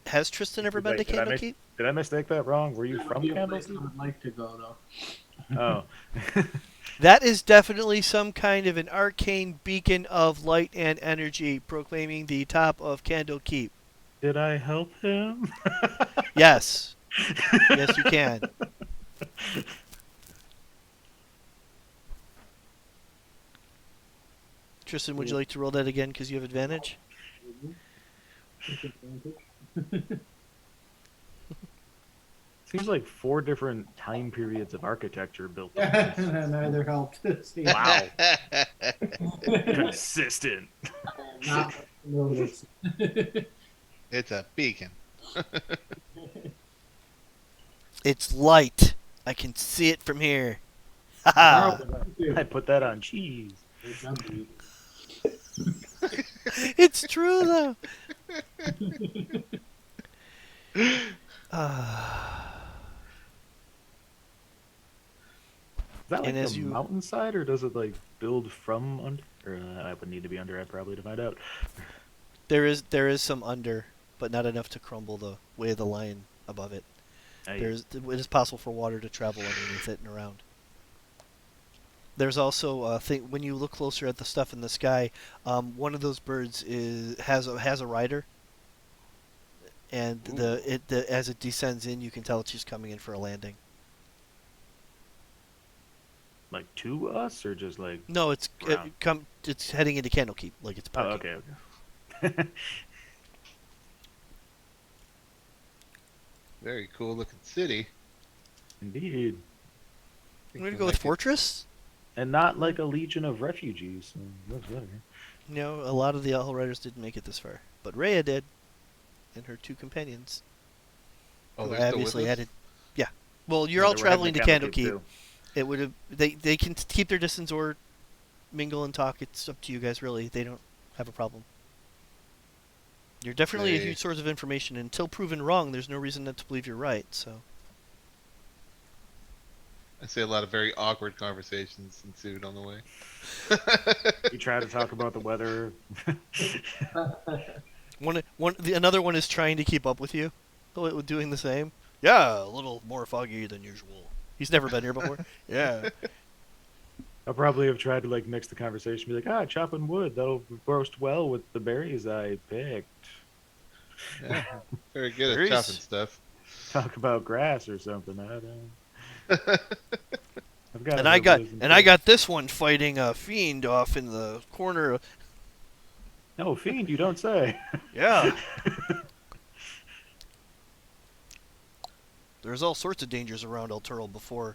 Has Tristan ever been to Wait, did I Candlekeep? Did I mistake that wrong? Were you from Be a place Candlekeep? I would like to go though. Oh. That is definitely some kind of an arcane beacon of light and energy proclaiming the top of Candlekeep. Did I help him? Yes. Yes, you can. Tristan, would you like to roll that again because you have advantage? Seems like 4 different time periods of architecture built on And this. that neither helped. See, Wow. Consistent. not noticed. It's a beacon. It's light. I can see it from here. Haha. I put that on cheese. It's true though. Is that like And as a you- mountainside, or does it like build from under? Or I would need to be under it probably to find out. There is some under, but not enough to crumble the Way of the Lion above it. Hey, It is possible for water to travel underneath it and around. There's also a thing when you look closer at the stuff in the sky. One of those birds has a rider, and as it descends in, you can tell it's just coming in for a landing. like to us, or just like? No, it's Around. it's heading into Candlekeep, like it's Oh, parking. okay, okay. Very cool looking city. Indeed, I'm gonna go with Fortress. and not like a legion of refugees. So that's better. No, a lot of the Owl Riders didn't make it this far, but Rhea did, and her 2 companions. Oh, who they're still obviously with us? added. Yeah. Well, you're Yeah, all they were heading traveling to Candlekeep, Candlekeep. too. It would have they can keep their distance or mingle and talk. It's up to you guys, really. They don't have a problem. You're definitely a They- huge source of information. Until proven wrong, there's no reason not to believe you're right. So I say a lot of very awkward conversations ensued on the way. You try to talk about the weather. another one is trying to keep up with you, doing the same. Yeah, a little more foggy than usual. He's never been here before. Yeah. I'll probably have tried to like mix the conversation, be like, chopping wood, that'll roast well with the berries I picked. Yeah, very good at Berries? chopping stuff. Talk about grass or something. I don't. I've got And I got this one fighting a fiend off in the corner. No, fiend, you don't say. Yeah. There's all sorts of dangers around El Toro before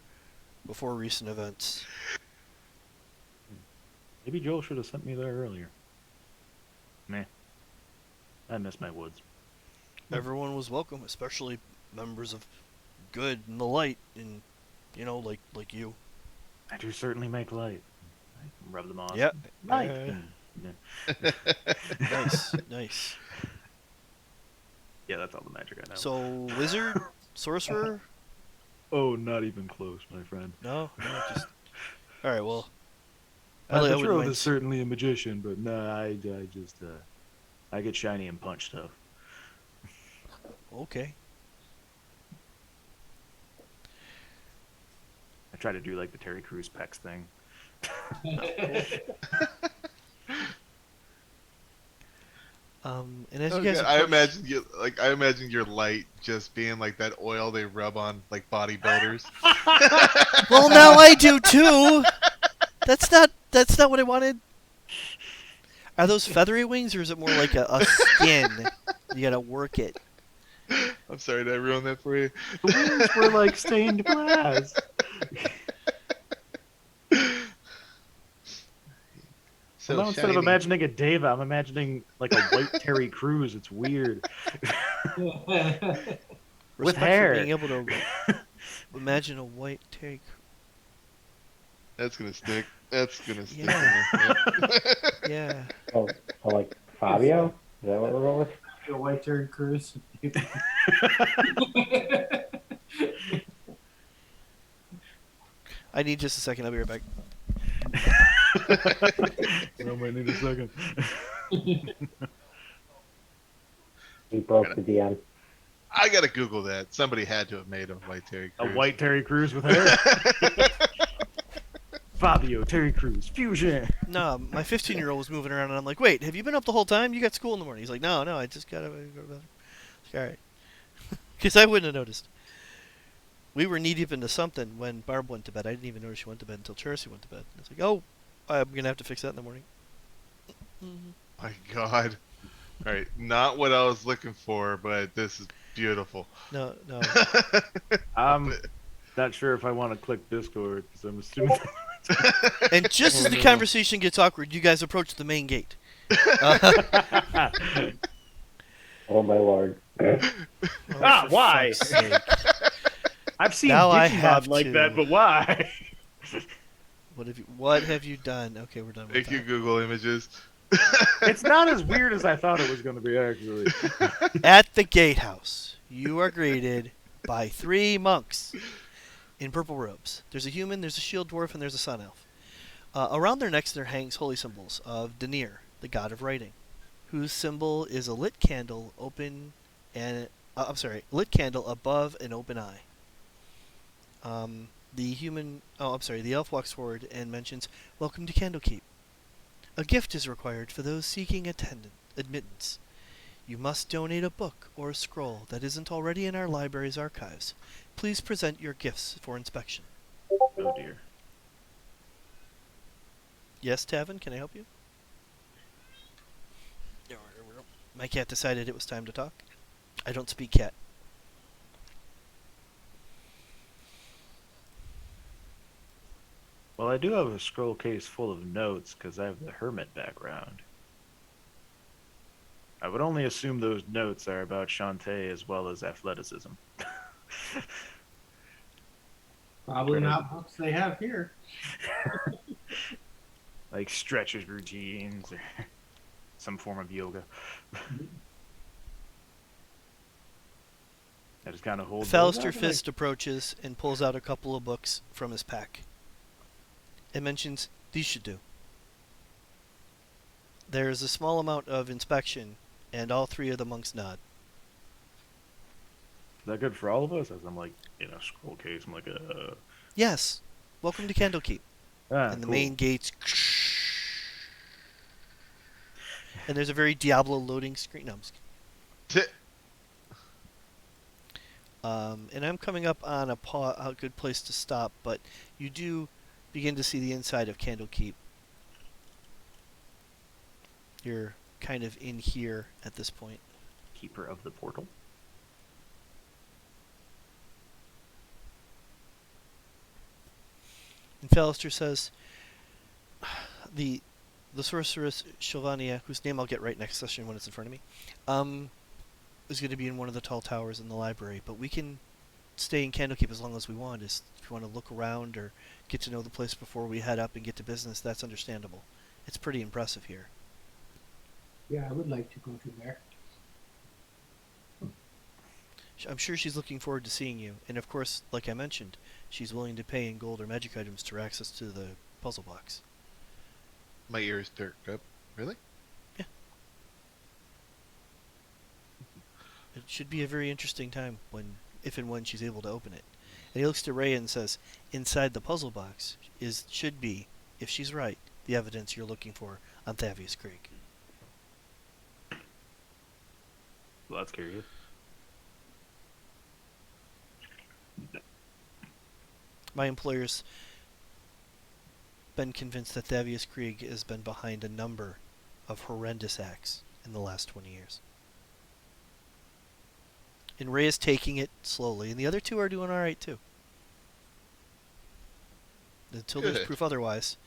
recent events. Maybe Joel should have sent me there earlier. Meh. I miss my woods. Everyone was welcome, especially members of good and the light, and like you. I do certainly make light. I can rub them on. Yeah. Light. Nice, nice. Yeah, that's all the magic I know. So, wizard, sorcerer? Oh, not even close, my friend. No, just. All right, well. Betrothed is certainly a magician, but no, I just I get shiny and punch stuff. Okay. I try to do like the Terry Crews Pecs thing. And as you guys, I imagine your light just being like that oil they rub on like bodybuilders. well, now I do too. That's not what I wanted. Are those feathery wings, or is it more like a skin? You gotta work it. I'm sorry, did I ruin that for you? The wings were like stained glass. So well, instead of shiny. imagining a Deva, I'm imagining like a white Terry Crews. It's weird. With hair. For being able to imagine a white Terry. That's gonna stick. That's gonna stick. Yeah. Yeah. Oh, like Fabio? Is that what we're going with? A white Terry Crews. I need just a second. I'll be right back. I might need a second. We broke the DM. I gotta Google that. Somebody had to have made a white Terry A Crews. white Terry Crews with hair. Fabio, Terry Crews, fusion. No, my 15-year-old was moving around, and I'm like, "Wait, have you been up the whole time? You got school in the morning." He's like, "No, I just gotta go to bed." All right, because I wouldn't have noticed. We were knee deep into something when Barb went to bed. I didn't even notice she went to bed until Chelsea went to bed. I was like, "Oh, I'm gonna have to fix that in the morning." My God. All right, not what I was looking for, but this is beautiful. No. I'm not sure if I want to click Discord because I'm assuming. And just as the conversation gets awkward, you guys approach the main gate. Oh my lord. Why? I've seen Now I Digimon have like to. that, but why? What have you done? Okay, we're done with Thank that. you, Google Images. It's not as weird as I thought it was going to be, actually. At the gatehouse, you are greeted by 3 monks in purple robes. There's a human, there's a shield dwarf, and there's a sun elf. Around their necks there hangs holy symbols of Danthion, the god of writing, whose symbol is a lit candle lit candle above an open eye. The elf walks forward and mentions, "Welcome to Candlekeep. A gift is required for those seeking admittance. You must donate a book or a scroll that isn't already in our library's archives. Please present your gifts for inspection." Oh dear. Yes, Tavin, can I help you? My cat decided it was time to talk. I don't speak cat. Well, I do have a scroll case full of notes because I have the hermit background. I would only assume those notes are about Shantae as well as athleticism. Probably not books they have here. Like stretches routines or some form of yoga. I just kind of hold. Fallister Fist approaches and pulls out a couple of books from his pack. It mentions, "These should do." There is a small amount of inspection, and all 3 of the monks nod. that good for all of us? As I'm like in a scroll case, I'm like, Yes. Welcome to Candlekeep. And the cool. main gates. And there's a very Diablo loading screen. No, I'm just kidding. And I'm coming up on a good place to stop, but you do begin to see the inside of Candlekeep. You're kind of in here at this point. Keeper of the portal. And Fallister says, the sorceress Sylvania, whose name I'll get right next session when it's in front of me, is going to be in one of the tall towers in the library, but we can stay in Candlekeep as long as we want. If you want to look around or get to know the place before we head up and get to business, that's understandable. It's pretty impressive here. Yeah, I would like to go to there. I'm sure she's looking forward to seeing you, and of course, like I mentioned, she's willing to pay in gold or magic items for access to the puzzle box. My ears perked up. Really? Yeah. It should be a very interesting time if and when she's able to open it. And he looks to Ray and says, inside the puzzle box should be, if she's right, the evidence you're looking for on Thavius Creek. Well, that's curious. My employer's been convinced that Thavius Krieg has been behind a number of horrendous acts in the last 20 years. And Ray is taking it slowly, and the other two are doing alright too. Until there's proof otherwise,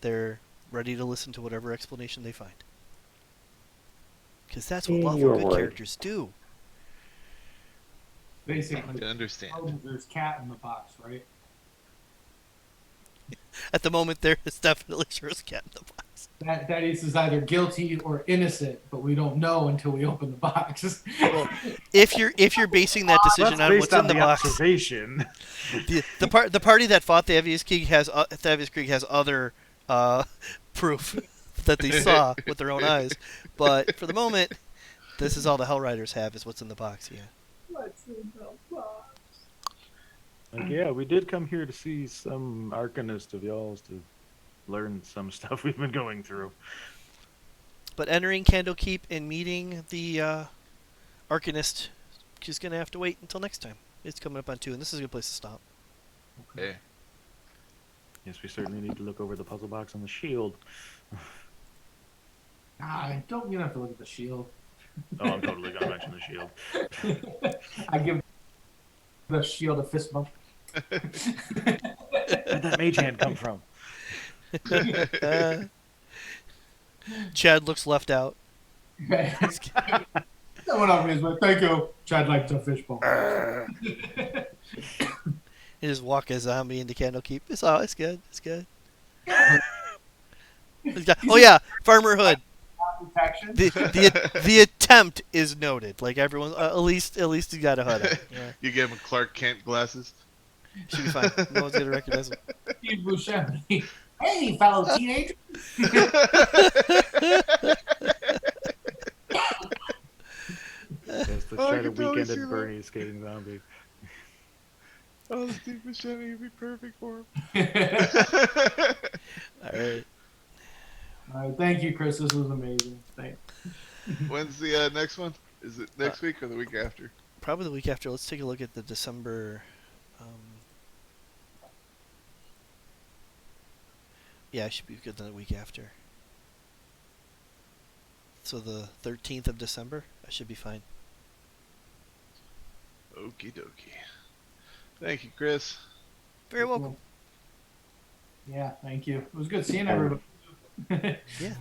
they're ready to listen to whatever explanation they find. Because that's what lawful good characters do. Basically, I understand. There's cat in the box, right? At the moment, there is definitely sure as cat in the box. That is either guilty or innocent, but we don't know until we open the box. Well, if you're basing that decision on what's in the box, observation. the party that fought Thavius Krieg has other proof that they saw with their own eyes. But for the moment, this is all the Hellriders have is what's in the box. Yeah. What's in the box? Like, yeah, we did come here to see some arcanist of y'all's to learn some stuff we've been going through. But entering Candlekeep and meeting the arcanist, she's gonna have to wait until next time. It's coming up on 2, and this is a good place to stop. Okay. Yes, we certainly need to look over the puzzle box and the shield. You don't have to look at the shield. Oh, I'm totally gonna mention the shield. I give the shield a fist bump. Where'd that mage hand come from? Chad looks left out. Someone up is like, thank you. Chad likes a fish bump. He just walk a zombie into Candlekeep. It's good. It's good. Oh yeah, Farmer Hood. The attempt is noted. Like everyone, at least he got a hood on. Yeah. You gave him Clark Kent glasses. Should be fine. No one's gonna recognize him. Steve Buscemi. Hey, fellow teenager. Yes, let's try to weekend at Bernie skating zombie. Oh, Steve Buscemi would be perfect for him. All right. All right, thank you, Chris. This was amazing. Thanks. When's the next one? Is it next week or the week after? Probably the week after. Let's take a look at the December. Yeah, it should be good the week after. So the 13th of December, I should be fine. Okie dokie. Thank you, Chris. Very welcome. Yeah, thank you. It was good seeing everybody. Yeah.